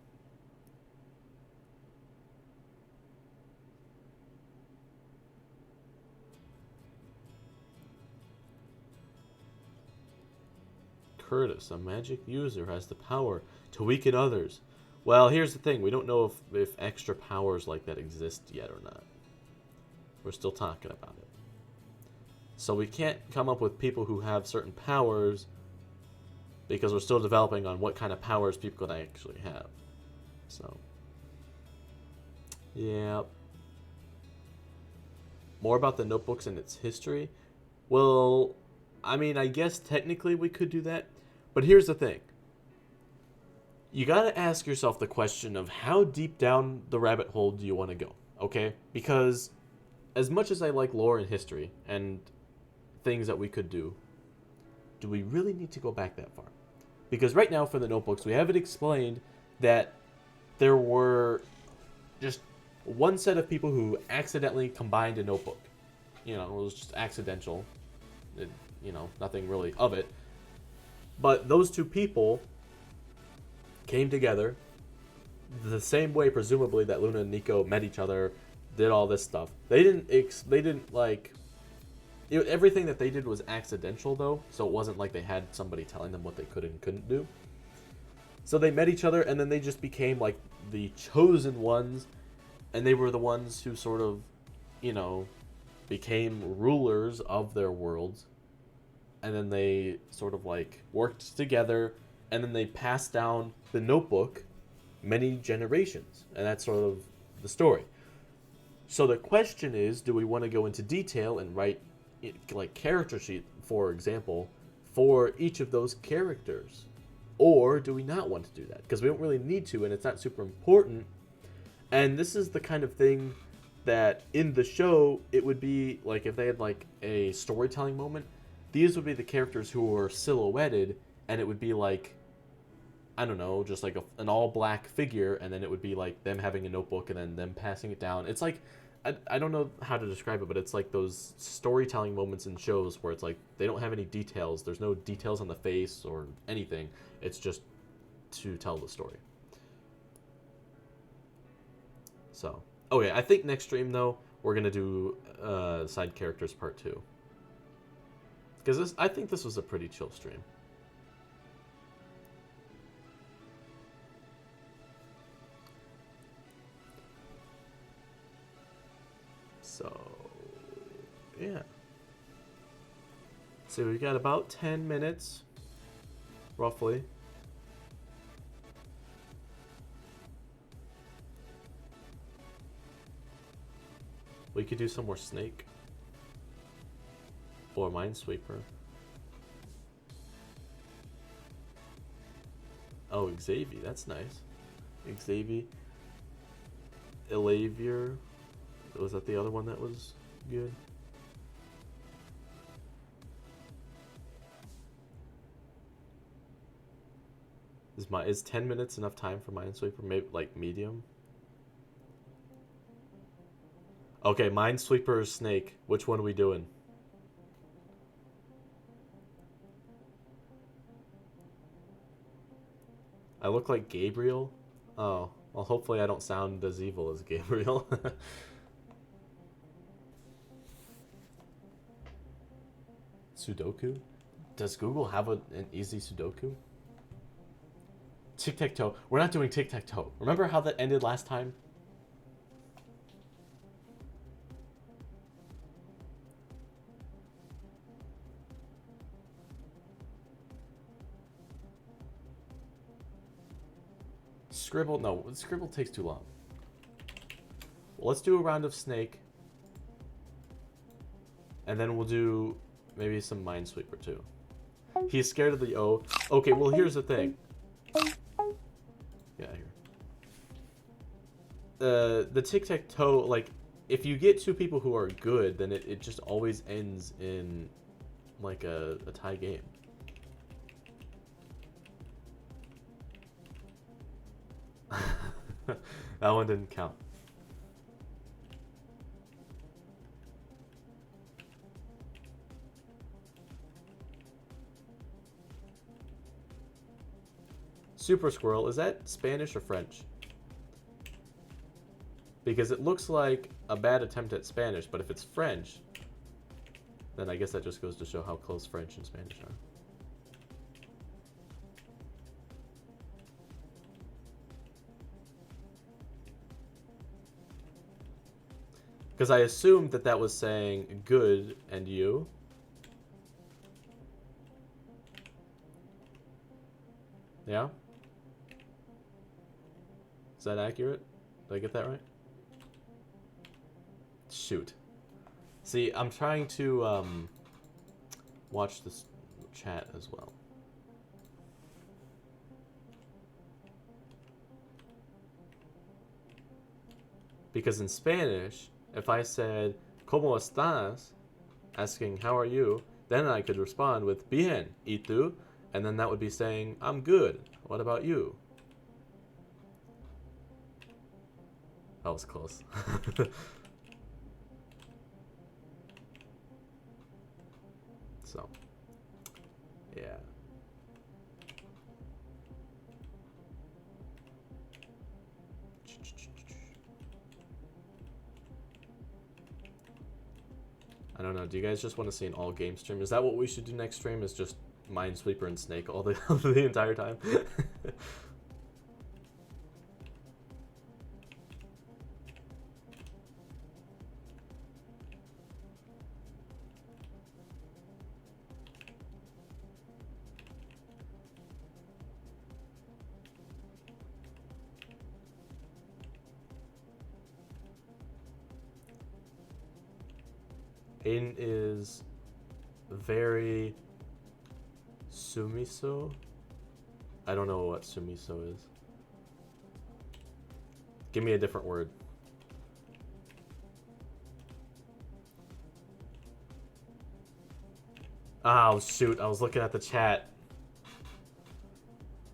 Curtis, a magic user, has the power to weaken others. Well, here's the thing. We don't know if extra powers like that exist yet or not. We're still talking about it. So we can't come up with people who have certain powers because we're still developing on what kind of powers people can actually have. So, yeah. More about the notebooks and its history. Well, I mean, I guess technically we could do that. But here's the thing. You gotta ask yourself the question of how deep down the rabbit hole do you want to go, okay? Because as much as I like lore and history and things that we could do we really need to go back that far? Because right now for the notebooks, we have it explained that there were just one set of people who accidentally combined a notebook. You know, it was just accidental. Nothing really of it. But those two people came together the same way, presumably, that Luna and Nico met each other, did all this stuff. They didn't like... everything that they did was accidental, though, so it wasn't like they had somebody telling them what they could and couldn't do. So they met each other, and then they just became, like, the chosen ones, and they were the ones who sort of, became rulers of their worlds. And then they sort of like worked together, and then they passed down the notebook many generations, and that's sort of the story. So the question is, do we want to go into detail and write like character sheet, for example, for each of those characters, or do we not want to do that? Because we don't really need to, and it's not super important. And this is the kind of thing that in the show it would be like if they had like a storytelling moment. These would be the characters who were silhouetted, and it would be like, I don't know, just like an all-black figure, and then it would be like them having a notebook and then them passing it down. It's like, I don't know how to describe it, but it's like those storytelling moments in shows where it's like they don't have any details. There's no details on the face or anything. It's just to tell the story. So, okay, I think next stream, though, we're going to do Side Characters Part 2. Because I think this was a pretty chill stream. So, yeah. So we got about 10 minutes, roughly. We could do some more Snake. Or Minesweeper. Oh, Xavier, that's nice. Xavier. Elavier. Was that the other one that was good? Is 10 minutes enough time for Minesweeper? Maybe like medium? Okay, Minesweeper or Snake? Which one are we doing? I look like Gabriel? Oh, well, hopefully I don't sound as evil as Gabriel. Sudoku? Does Google have an easy Sudoku? Tic-tac-toe. We're not doing tic-tac-toe. Remember how that ended last time? Scribble, no, Scribble takes too long. Well, let's do a round of Snake. And then we'll do maybe some Minesweeper too. He's scared of the O. Okay, well here's the thing. Yeah, here. The tic-tac-toe, like, if you get two people who are good, then it just always ends in, like, a tie game. That one didn't count. Super Squirrel, is that Spanish or French? Because it looks like a bad attempt at Spanish, but if it's French, then I guess that just goes to show how close French and Spanish are. Because I assumed that that was saying good and you. Yeah? Is that accurate? Did I get that right? Shoot. See, I'm trying to watch this chat as well. Because in Spanish, if I said, ¿Cómo estás? Asking, how are you? Then I could respond with, bien, ¿y tú? And then that would be saying, I'm good. What about you? That was close. So, yeah. I don't know. Do you guys just want to see an all game stream? Is that what we should do next stream? Is just Minesweeper and Snake all the entire time? Aiden is very sumiso. I don't know what sumiso is. Give me a different word. Oh, shoot. I was looking at the chat.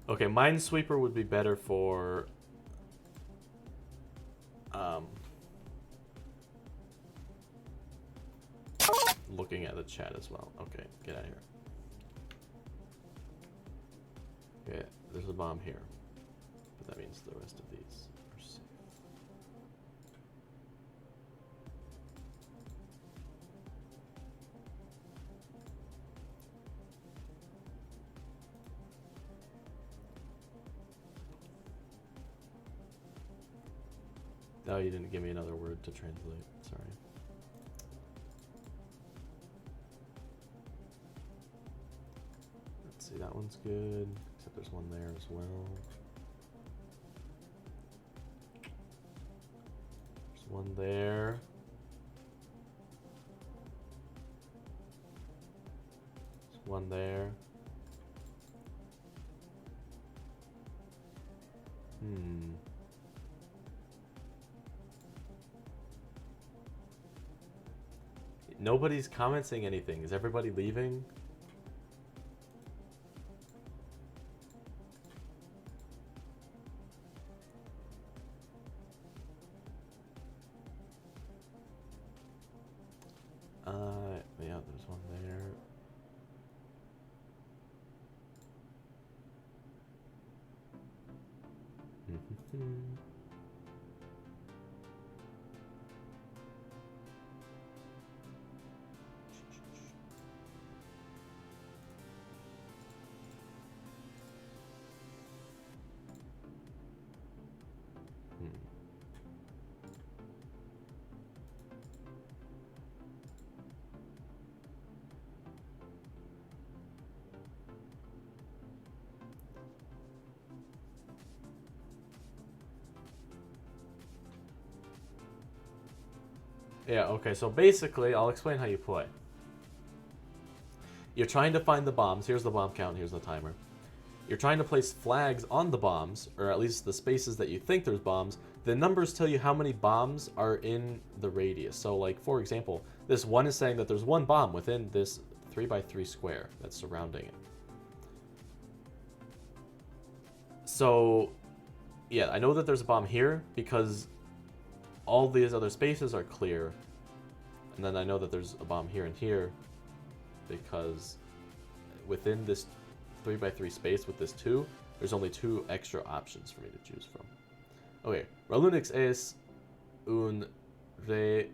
Okay, Minesweeper would be better for... looking at the chat as well. Okay, get out of here. Okay, there's a bomb here. But that means the rest of these are safe. Oh, you didn't give me another word to translate. Sorry. Let's see, that one's good. Except there's one there as well. There's one there. There's one there. Nobody's commenting anything. Is everybody leaving? Yeah, there's one there. Yeah, okay, so basically, I'll explain how you play. You're trying to find the bombs. Here's the bomb count, here's the timer. You're trying to place flags on the bombs, or at least the spaces that you think there's bombs. The numbers tell you how many bombs are in the radius. So, like, for example, this one is saying that there's one bomb within this 3x3 square that's surrounding it. So, yeah, I know that there's a bomb here because all these other spaces are clear. And then I know that there's a bomb here and here because within this 3x3 space with this 2, there's only 2 extra options for me to choose from. Okay, Ralunix es un rey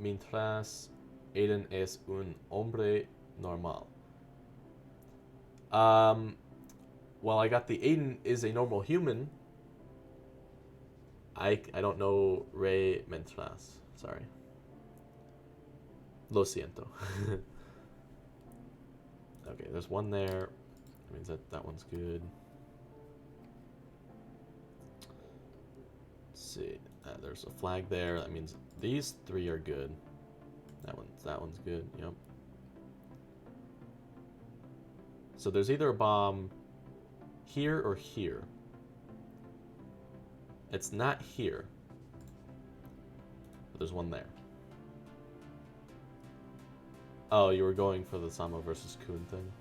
mientras Aiden es un hombre normal. Well, I got the Aiden is a normal human. I don't know rey mientras. Sorry. Lo siento. Okay, there's one there. That means that one's good. Let's see. There's a flag there. That means these 3 are good. That one's good. Yep. So there's either a bomb here or here. It's not here. But there's one there. Oh, you were going for the Sama versus Kun thing?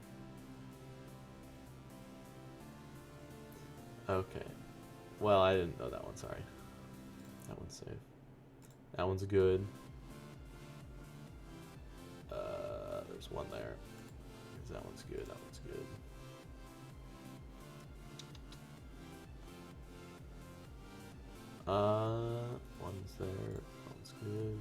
Okay. Well, I didn't know that one, sorry. That one's safe. That one's good. There's one there. That one's good, that one's good. One's there, one's good.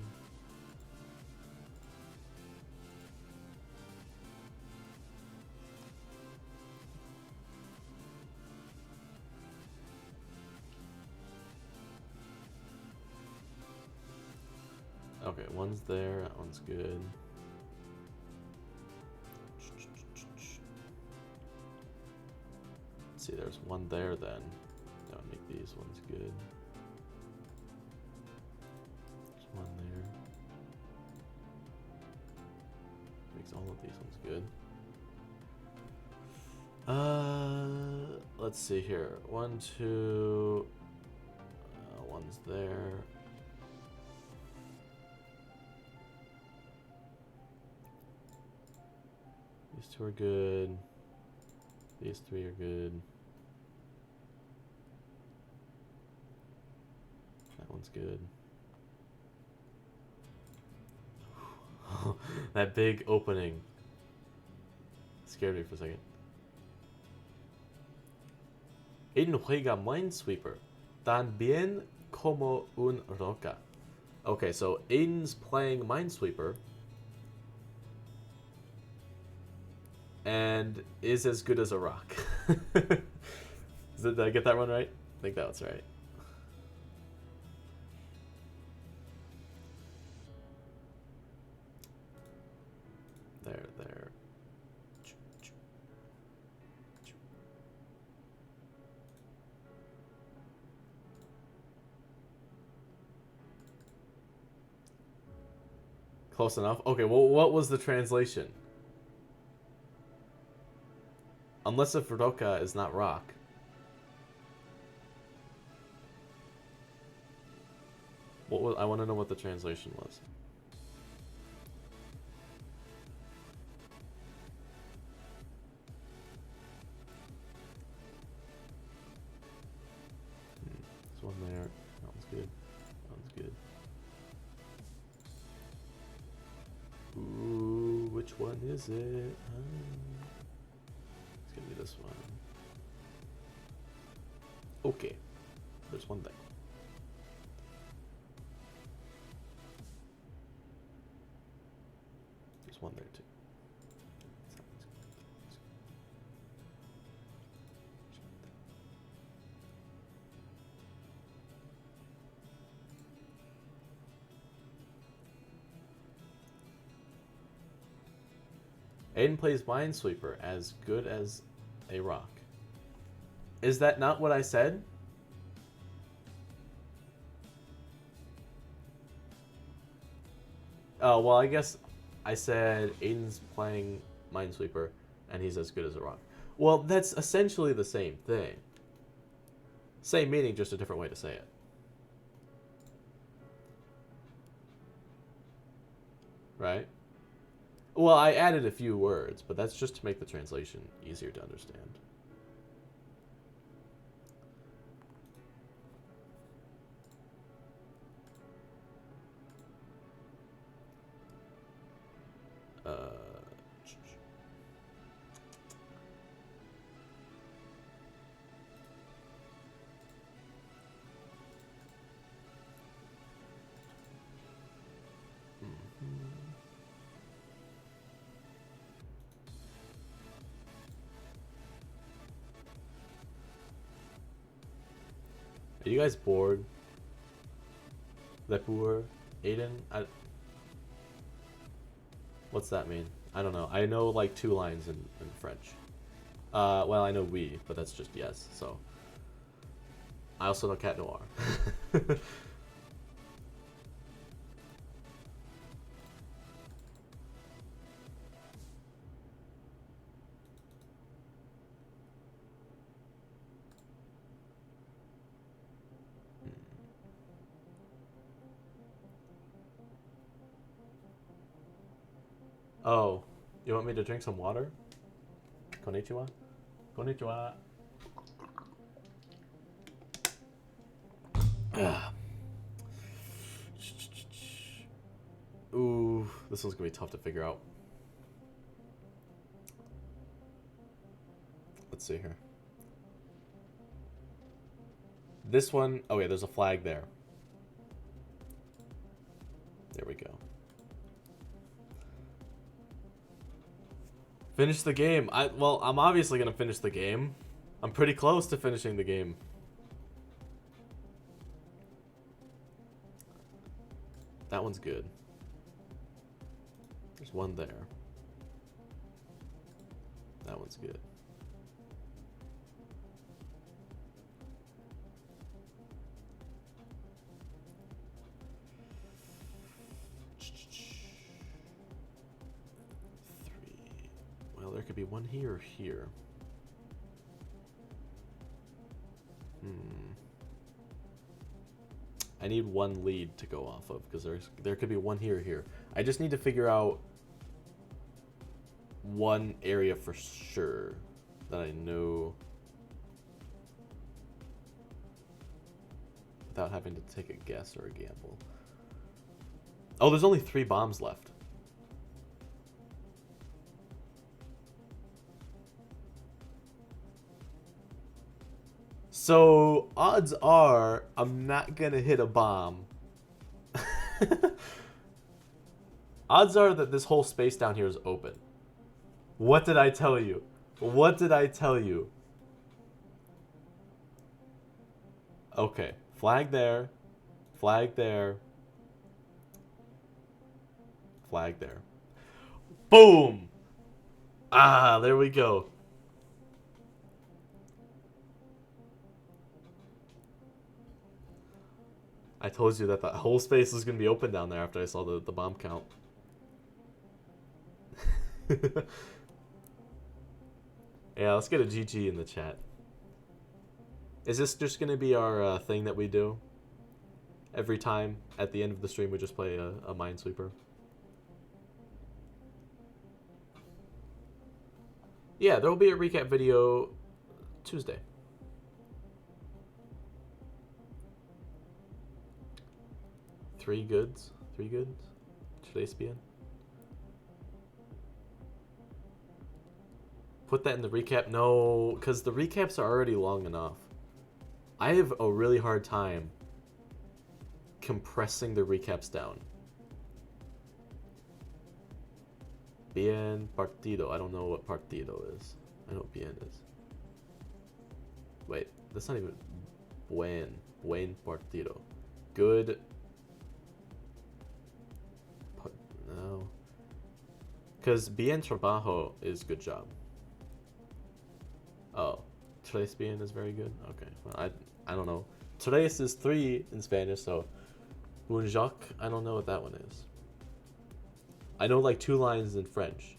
Okay, one's there, that one's good. Let's see, there's one there then. That would make these ones good. There's one there. Makes all of these ones good. Let's see here. 1, 2. One's there. These 2 are good. These 3 are good. That one's good. That big opening scared me for a second. Aiden juega Minesweeper también como un roca. Okay, so Aiden's playing Minesweeper and is as good as a rock. Did I get that one right? I think that was right. There. Close enough? Okay, well, what was the translation? Unless if Roca is not rock. I want to know what the translation was. There's one there. That one's good. That one's good. Ooh, which one is it? It's gonna be this one. Okay. There's one there. There's one there too. Aiden plays Minesweeper as good as a rock. Is that not what I said? Oh, well, I guess I said Aiden's playing Minesweeper, and he's as good as a rock. Well, that's essentially the same thing. Same meaning, just a different way to say it. Right? Well, I added a few words, but that's just to make the translation easier to understand. Are you guys bored? Lepour? Aiden? What's that mean? I don't know. I know like 2 lines in French. Well, I know oui, but that's just yes, so. I also know Cat Noir. Oh, you want me to drink some water? Konnichiwa? Konnichiwa. Ooh, this one's gonna be tough to figure out. Let's see here. This one, oh yeah, there's a flag there. There we go. Finish the game. Well, I'm obviously gonna finish the game. I'm pretty close to finishing the game. That one's good. There's one there. That one's good. Well, there could be one here or here. I need one lead to go off of, because there could be one here or here. I just need to figure out one area for sure that I know without having to take a guess or a gamble. Oh, there's only 3 bombs left. So, odds are I'm not gonna hit a bomb. Odds are that this whole space down here is open. What did I tell you? What did I tell you? Okay, flag there. Flag there. Flag there. Boom! Ah, there we go. I told you that the whole space was going to be open down there after I saw the bomb count. Yeah, let's get a GG in the chat. Is this just going to be our thing that we do? Every time at the end of the stream we just play a Minesweeper? Yeah, there will be a recap video Tuesday. Three goods? Today's bien. Put that in the recap? No, because the recaps are already long enough. I have a really hard time compressing the recaps down. Bien partido. I don't know what partido is. I know what bien is. Wait, that's not even buen partido. Good. No. Because bien trabajo is good job. Oh. Tres bien is very good? Okay. Well, I don't know. Tres is 3 in Spanish, so Bunjak, I don't know what that one is. I know like 2 lines in French.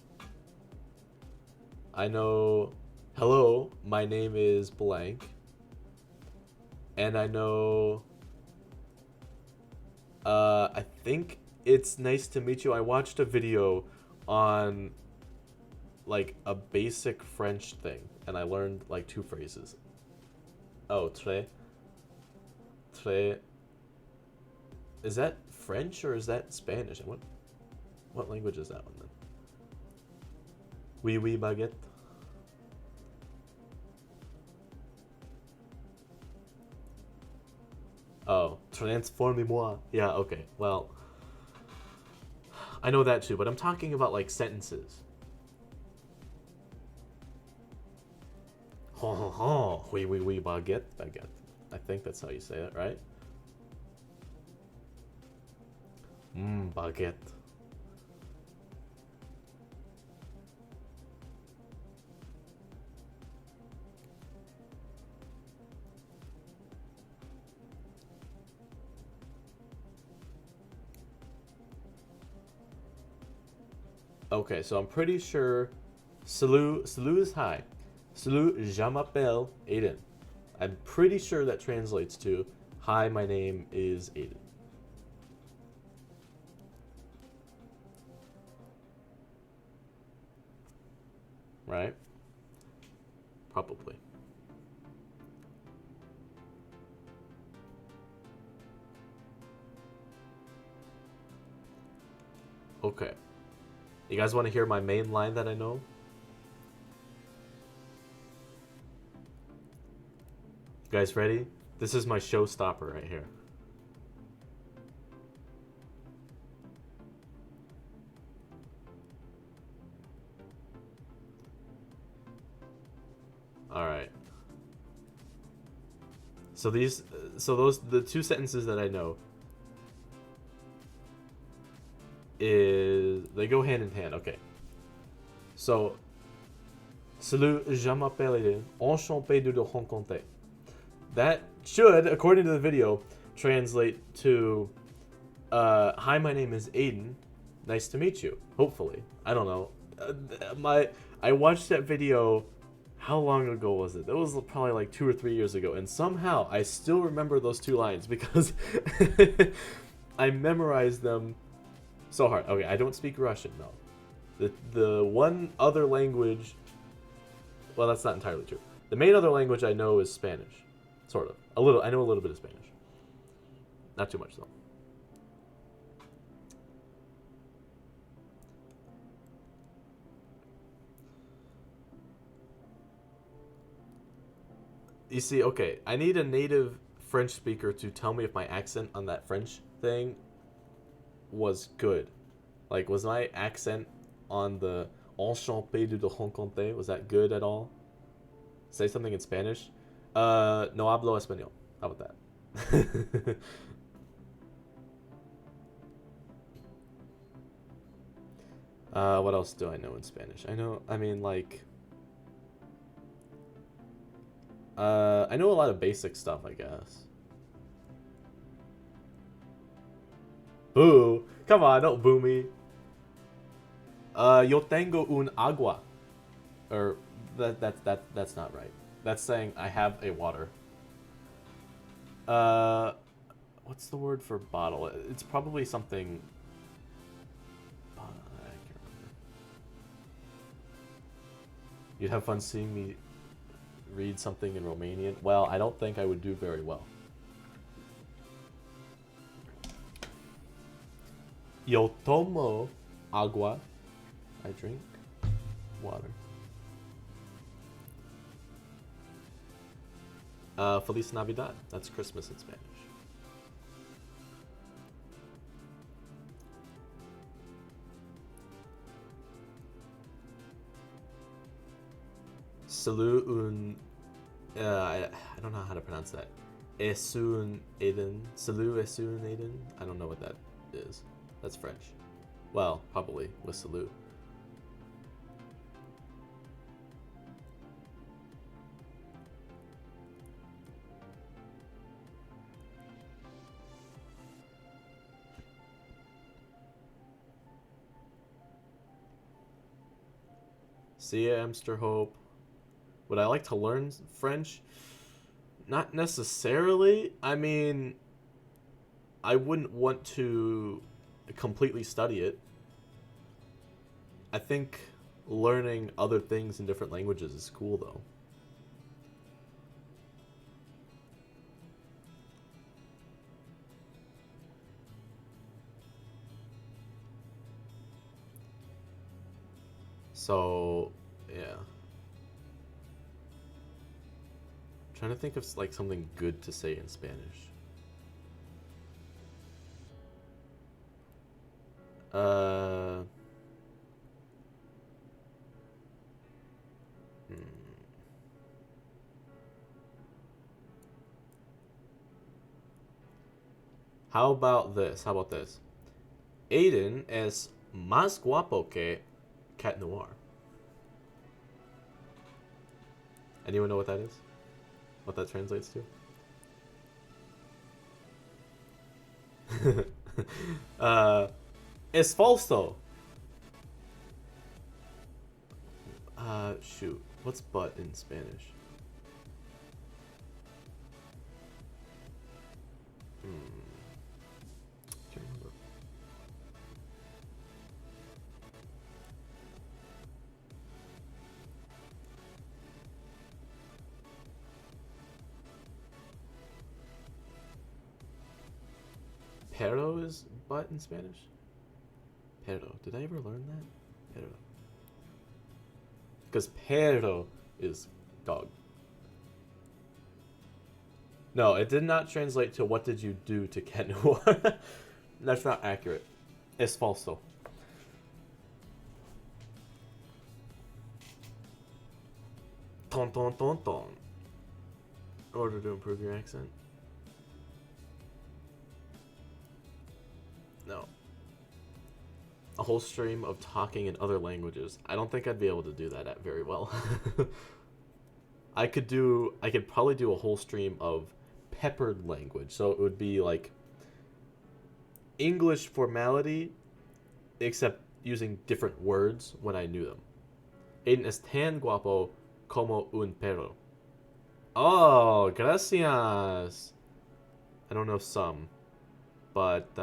I know, hello, my name is blank. And I know, I think it's nice to meet you. I watched a video on like a basic French thing, and I learned like 2 phrases. Oh, très. Très. Is that French or is that Spanish? What language is that one then? Oui, oui, baguette. Oh, transformez-moi. Yeah, okay. Well, I know that too, but I'm talking about like sentences. Ho ho ho. Oui, oui, oui, baguette, baguette. I think that's how you say it, right? Baguette. Okay, so I'm pretty sure salut is hi. Salut, je m'appelle Aiden. I'm pretty sure that translates to hi, my name is Aiden. Right? Probably. Okay. You guys want to hear my main line that I know? You guys ready? This is my showstopper right here. All right. So the 2 sentences that I know they go hand in hand. Okay. So, salut, je m'appelle Aiden. Enchanté de te rencontrer. That should, according to the video, translate to, hi, my name is Aiden. Nice to meet you. Hopefully. I don't know. I watched that video. How long ago was it? That was probably like 2 or 3 years ago. And somehow I still remember those 2 lines because I memorized them so hard. Okay, I don't speak Russian, no. The one other language... Well, that's not entirely true. The main other language I know is Spanish. Sort of. I know a little bit of Spanish. Not too much, though. You see, okay, I need a native French speaker to tell me if my accent on that French thing was good. Like, was my accent on the enchanté de te rencontrer, was that good at all? Say something in Spanish. No hablo español. How about that? What else do I know in Spanish? I know a lot of basic stuff, I guess. Boo! Come on, don't boo me. Yo tengo un agua. Or that's not right. That's saying I have a water. What's the word for bottle? It's probably something. I can't remember. You'd have fun seeing me read something in Romanian. Well, I don't think I would do very well. Yo tomo agua. I drink water. Feliz Navidad. That's Christmas in Spanish. Salut un... I don't know how to pronounce that. Es un Aiden. Salut es un Aiden. I don't know what that is. That's French. Well, probably with salut. See ya, Amster Hope. Would I like to learn French? Not necessarily. I mean, I wouldn't want to completely study it. I think learning other things in different languages is cool, though. So, yeah. I'm trying to think of like something good to say in Spanish. Hmm. How about this? How about this? Aiden es más guapo que Cat Noir. Anyone know what that is? What that translates to? Es falso. Shoot. What's butt in Spanish? Can't remember. Pedro is butt in Spanish? Pedro. Did I ever learn that? Pedro. Because Pedro is dog. No, it did not translate to what did you do to Cat Noir. That's not accurate. Es falso. Ton ton ton ton. In order to improve your accent. No. A whole stream of talking in other languages. I don't think I'd be able to do that very well. I could probably do a whole stream of peppered language. So it would be like English formality, except using different words when I knew them. Aiden es tan guapo como un perro. Oh, gracias. I don't know some, but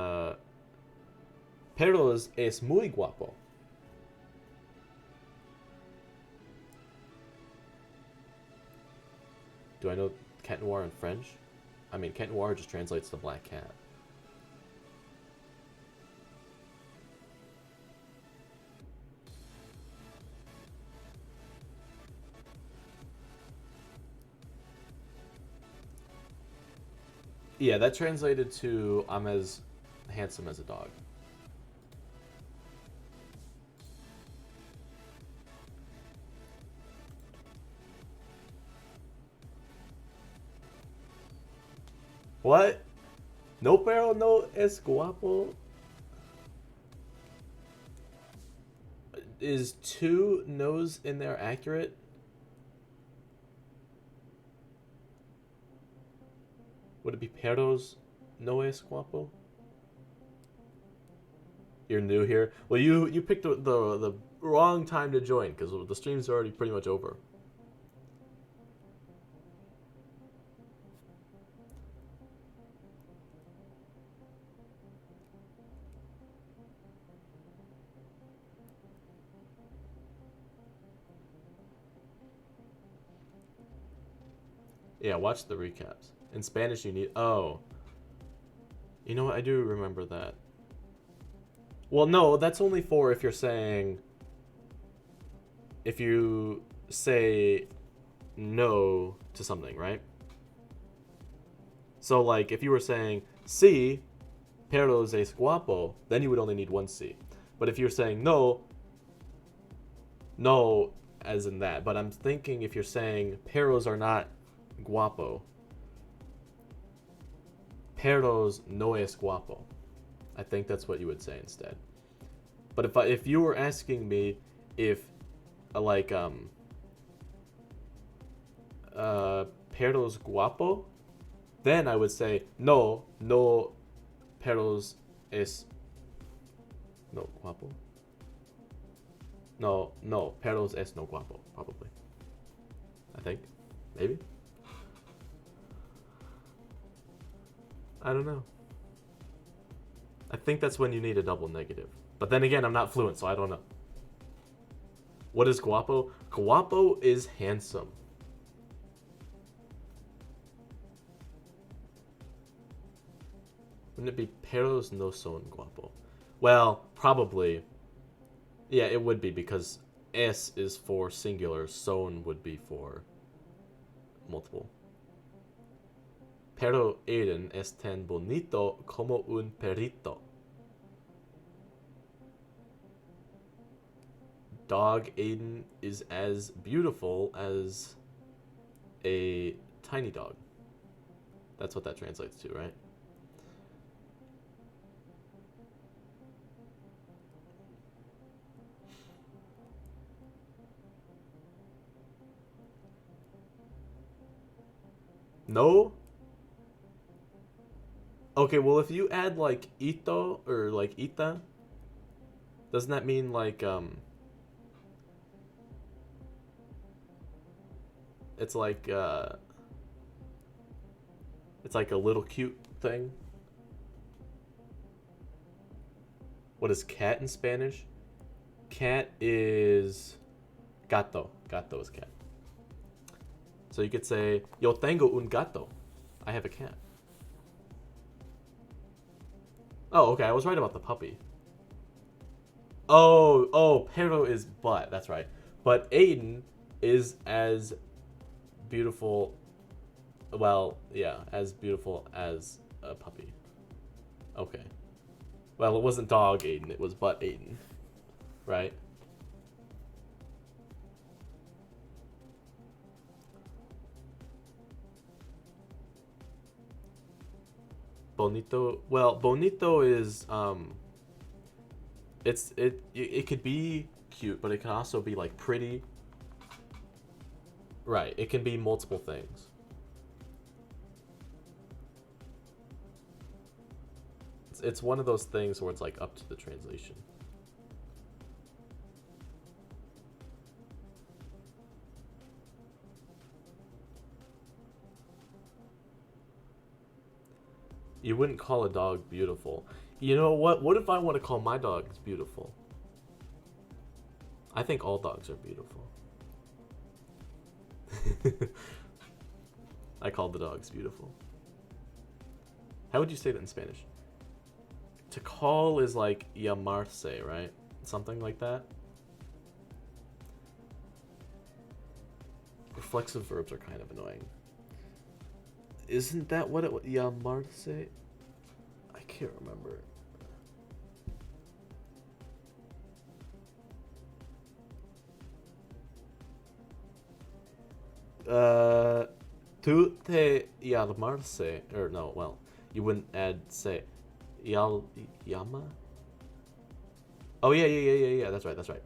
Pedro's es muy guapo. Do I know Cat Noir in French? I mean, Cat Noir just translates to black cat. Yeah, that translated to I'm as handsome as a dog. What? No pero no es guapo? Is two no's in there accurate? Would it be Pedro's no es guapo? You're new here. Well, you picked the wrong time to join because the stream's already pretty much over. Yeah, watch the recaps. In Spanish, you need... Oh. You know what? I do remember that. Well, no, that's only for if you're saying... If you say no to something, right? So, like, if you were saying, sí, pero es guapo, then you would only need one sí. But if you're saying no, no as in that. But I'm thinking if you're saying perros are not guapo, perros no es guapo. I think that's what you would say instead. But if you were asking me if perros guapo, then I would say no perros es no guapo. No, Pedro's es no guapo, probably. I think. Maybe? I don't know. I think that's when you need a double negative. But then again, I'm not fluent, so I don't know. What is guapo? Guapo is handsome. Wouldn't it be Pedro's no son guapo? Well, probably. Yeah, it would be because es is for singular, son would be for multiple. Pero Aiden es tan bonito como un perrito. Dog Aiden is as beautiful as a tiny dog. That's what that translates to, right? No? Okay, well, if you add, like, ito or, like, ita, doesn't that mean, like, it's like a little cute thing? What is cat in Spanish? Cat is gato. Gato is cat. So you could say, yo tengo un gato. I have a cat. Oh, okay, I was right about the puppy. Oh, Pedro is butt. That's right. But Aiden is as beautiful. Well, yeah, as beautiful as a puppy. Okay. Well, it wasn't dog Aiden. It was butt Aiden. Right? Bonito. Well, bonito is it could be cute, but it can also be like pretty. Right. It can be multiple things. It's one of those things where it's like up to the translation. You wouldn't call a dog beautiful. You know what? What if I want to call my dogs beautiful? I think all dogs are beautiful. I called the dogs beautiful. How would you say that in Spanish? To call is like llamarse, right? Something like that. Reflexive verbs are kind of annoying. Isn't that what it was? Llamarse? I can't remember. Tu te llamarse, or no, well, you wouldn't add say, llama? Oh yeah, that's right.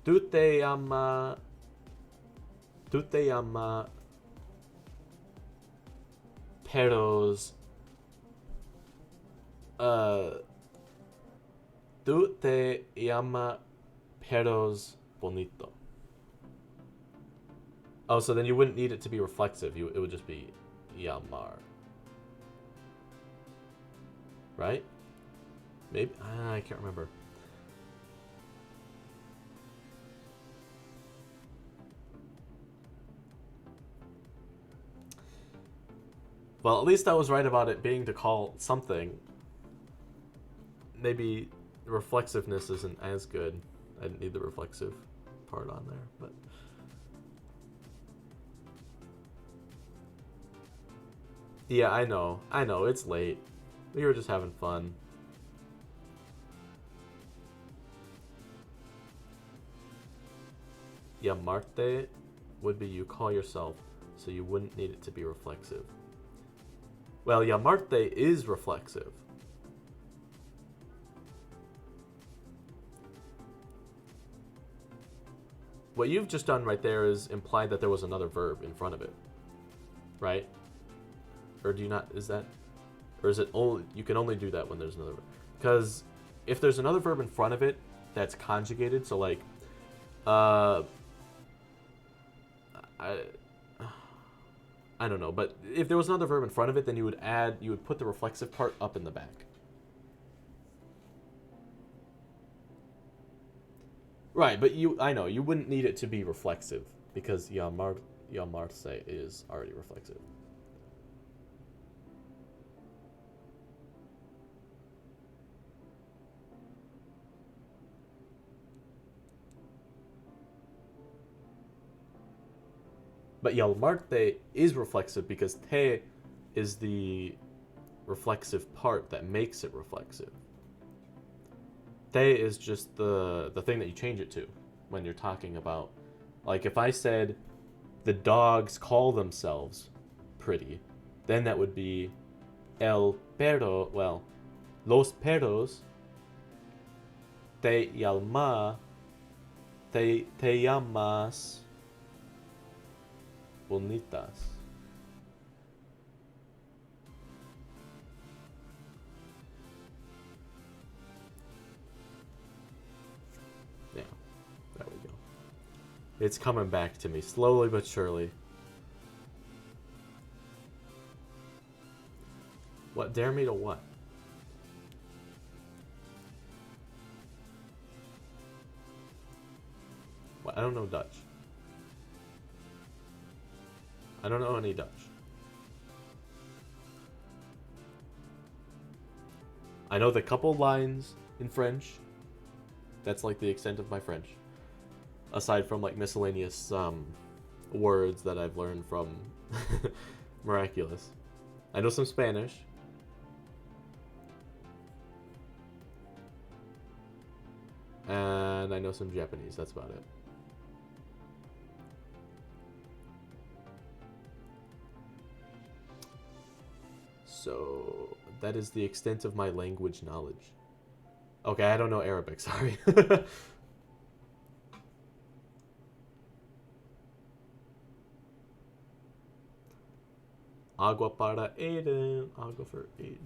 Tu te llama Pedro's, tu te llama Pedro's bonito. Oh, so then you wouldn't need it to be reflexive. It would just be llamar. Right? Maybe? I can't remember. Well, at least I was right about it being to call something. Maybe reflexiveness isn't as good. I didn't need the reflexive part on there, but... Yeah, I know, it's late. We were just having fun. Llamarte would be you call yourself, so you wouldn't need it to be reflexive. Well, llamarte is reflexive. What you've just done right there is implied that there was another verb in front of it. Right? Or do you not, is that, or is it only, you can only do that when there's another verb? Because if there's another verb in front of it, that's conjugated. So like, I I don't know, but if there was another verb in front of it, then you would put the reflexive part up in the back. Right, but I know, you wouldn't need it to be reflexive because llamarse is already reflexive. But llamarte is reflexive because te is the reflexive part that makes it reflexive. Te is just the thing that you change it to when you're talking about, like if I said the dogs call themselves pretty, then that would be el perro, well, los perros te llamas bonitas. Yeah, there we go. It's coming back to me, slowly but surely. What, dare me to what? What, I don't know Dutch. I don't know any Dutch. I know the couple lines in French. That's like the extent of my French. Aside from like miscellaneous words that I've learned from Miraculous. I know some Spanish. And I know some Japanese, that's about it. So, that is the extent of my language knowledge. Okay, I don't know Arabic, sorry. Agua para Aiden. Agua for Aiden.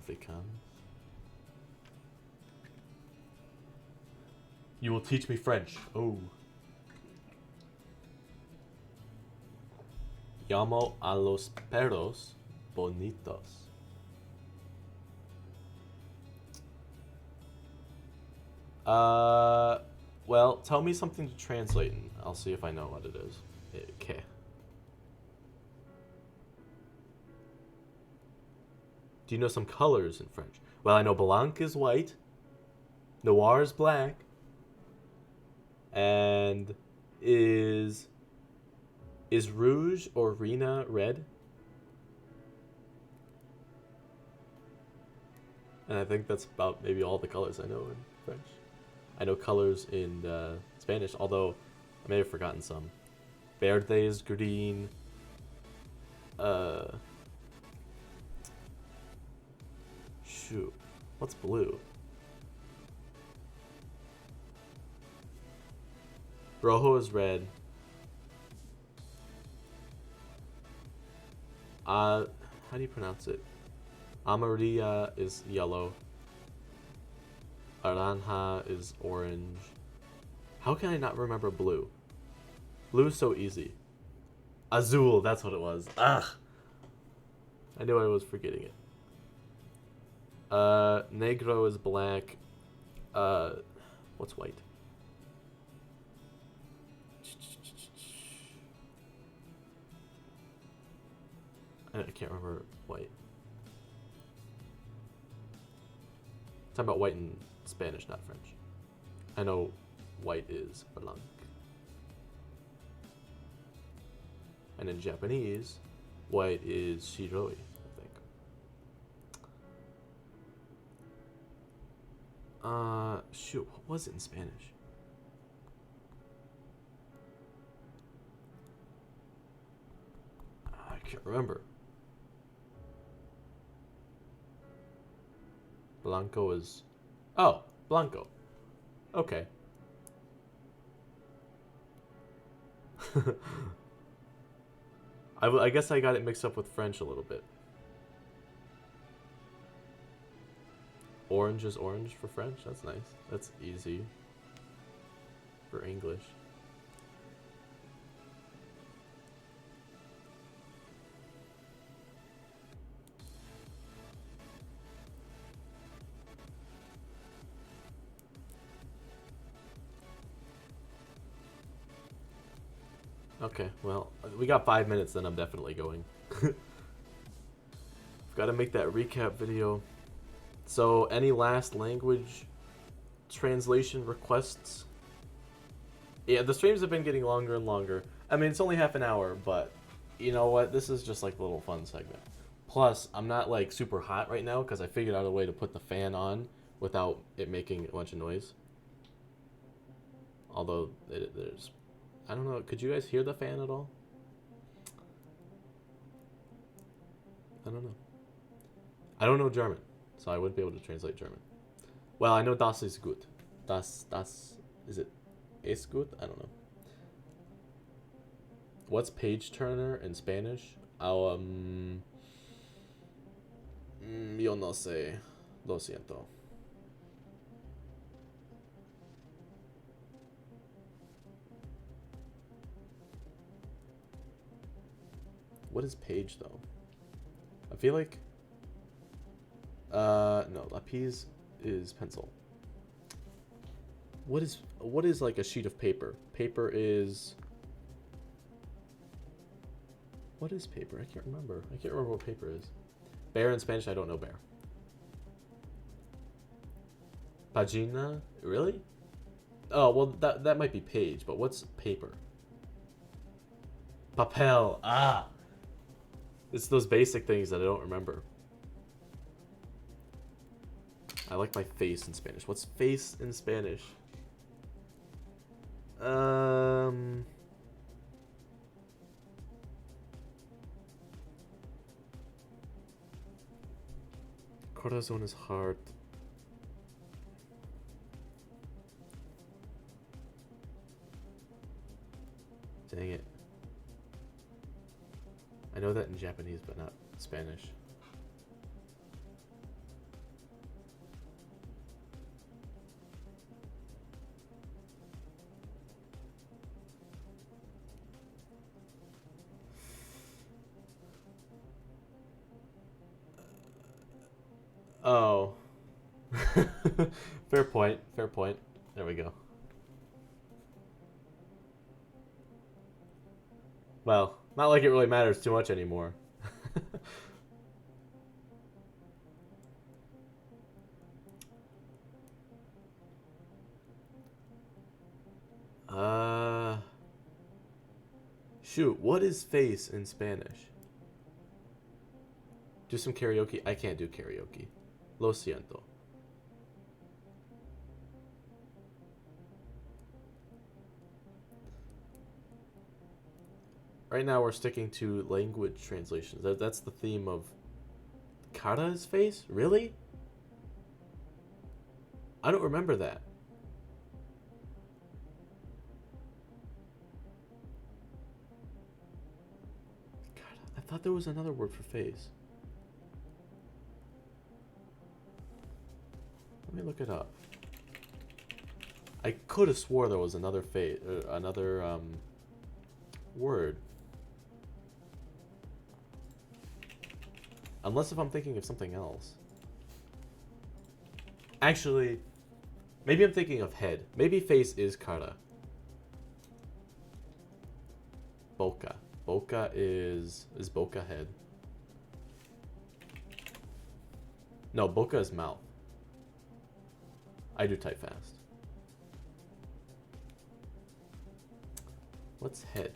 Afrikaans. You will teach me French. Oh. Llamo a los perros bonitos. Well, tell me something to translate and I'll see if I know what it is. Okay. Do you know some colors in French? Well, I know blanc is white, noir is black, and is rouge or Rena red? And I think that's about maybe all the colors I know in French. I know colors in Spanish, although I may have forgotten some. Verde is green. Shoot. What's blue? Rojo is red. How do you pronounce it? Amarilla is yellow. Naranja is orange. How can I not remember blue? Blue is so easy. Azul, that's what it was. Ugh. I knew I was forgetting it. Negro is black. What's white? I can't remember white. I'm talking about white in Spanish, not French. I know white is blanc. And in Japanese, white is shiroi, I think. Shoot, what was it in Spanish? I can't remember. Blanco is... Oh, Blanco. Okay. I guess I got it mixed up with French a little bit. Orange is orange for French. That's nice. That's easy for English. Okay, well, we got 5 minutes, then I'm definitely going. Got to make that recap video. So, any last language translation requests? Yeah, the streams have been getting longer and longer. I mean, it's only half an hour, but you know what? This is just like a little fun segment. Plus, I'm not like super hot right now because I figured out a way to put the fan on without it making a bunch of noise. Although, there's... I don't know, could you guys hear the fan at all? I don't know. I don't know German, so I wouldn't be able to translate German. Well, I know das ist gut. Das, is it ist gut? I don't know. What's page turner in Spanish? Yo no sé. Lo siento. What is page though? I feel like no, lapis is pencil. What is like a sheet of paper? Paper is... What is paper? I can't remember. I can't remember what paper is. Bear in Spanish, I don't know bear. Pagina? Really? Oh, well that might be page, but what's paper? Papel. Ah! It's those basic things that I don't remember. I like my face in Spanish. What's face in Spanish? Corazón is heart. Dang it. I know that in Japanese, but not Spanish. Oh. Fair point. Fair point. There we go. Well, not like it really matters too much anymore. Shoot, what is face in Spanish? Do some karaoke. I can't do karaoke. Lo siento. Right now we're sticking to language translations. That's the theme of Kara's face? Really? I don't remember that. God, I thought there was another word for face. Let me look it up. I could have swore there was another word. Unless if I'm thinking of something else. Actually, maybe I'm thinking of head. Maybe face is kara. Boca. Boca is boca head? No, boca is mouth. I do type fast. What's head?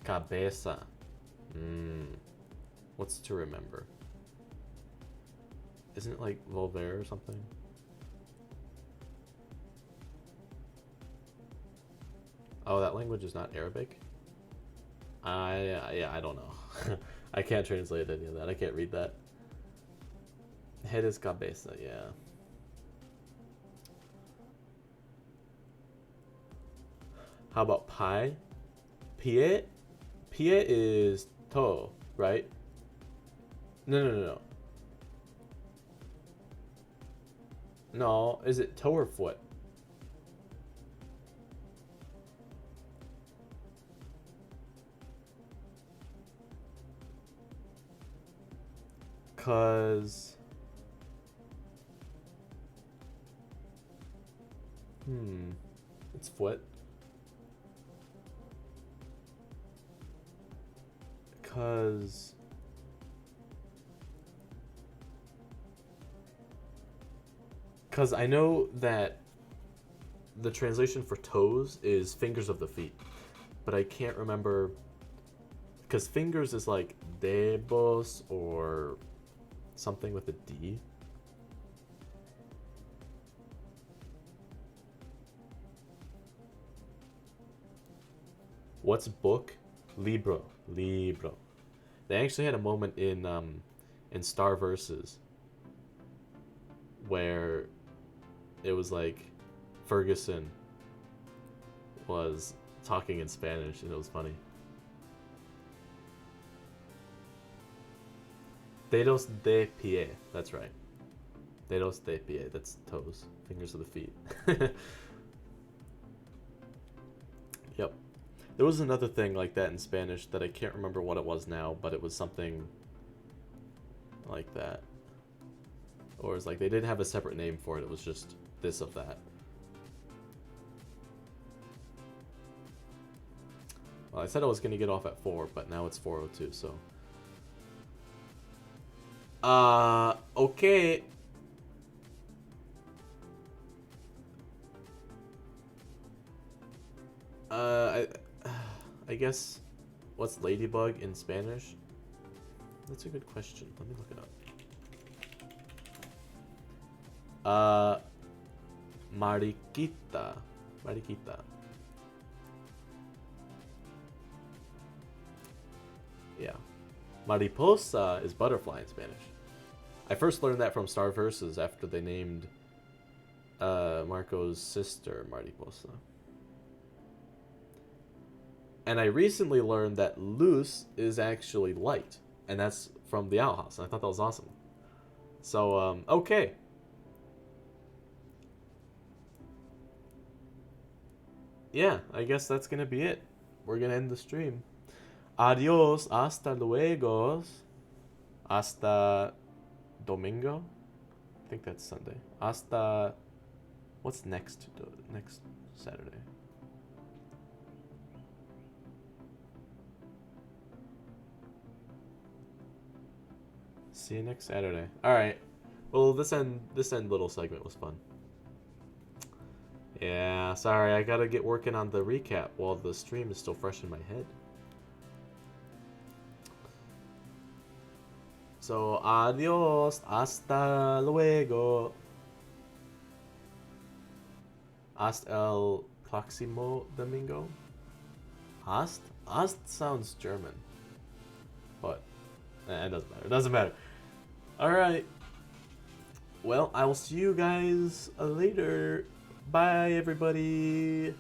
Cabeza. What's to remember? Isn't it like Volver or something? Oh, that language is not Arabic? Yeah, I don't know. I can't translate any of that. I can't read that. Head is cabeza, yeah. How about pie? Pie? Pie is toe, right? No. No, is it toe or foot? Cause it's foot. Cause I know that the translation for toes is fingers of the feet, but I can't remember, because fingers is like dedos or something with a D. What's book? Libro. Libro. They actually had a moment in Star Versus where it was like Ferguson was talking in Spanish and it was funny. Dedos de pie. That's right. Dedos de pie. That's toes. Fingers of the feet. Yep. There was another thing like that in Spanish that I can't remember what it was now, but it was something like that. Or it's like they didn't have a separate name for it. It was just this of that. Well, I said I was going to get off at 4, but now it's 4:02, so. Okay. I guess, what's Ladybug in Spanish? That's a good question. Let me look it up. Mariquita. Mariquita. Yeah. Mariposa is butterfly in Spanish. I first learned that from Star Versus after they named Marco's sister Mariposa. And I recently learned that luz is actually light. And that's from the Owl House. And I thought that was awesome. So, okay. Yeah, I guess that's going to be it. We're going to end the stream. Adios, hasta luego. Hasta domingo? I think that's Sunday. Hasta... What's next Saturday? See you next Saturday. Alright. Well, this end little segment was fun. Yeah, sorry, I gotta get working on the recap while the stream is still fresh in my head. So, adios, hasta luego. Hasta el próximo domingo. Ast sounds German. But, it doesn't matter. It doesn't matter. Alright. Well, I will see you guys later. Bye, everybody.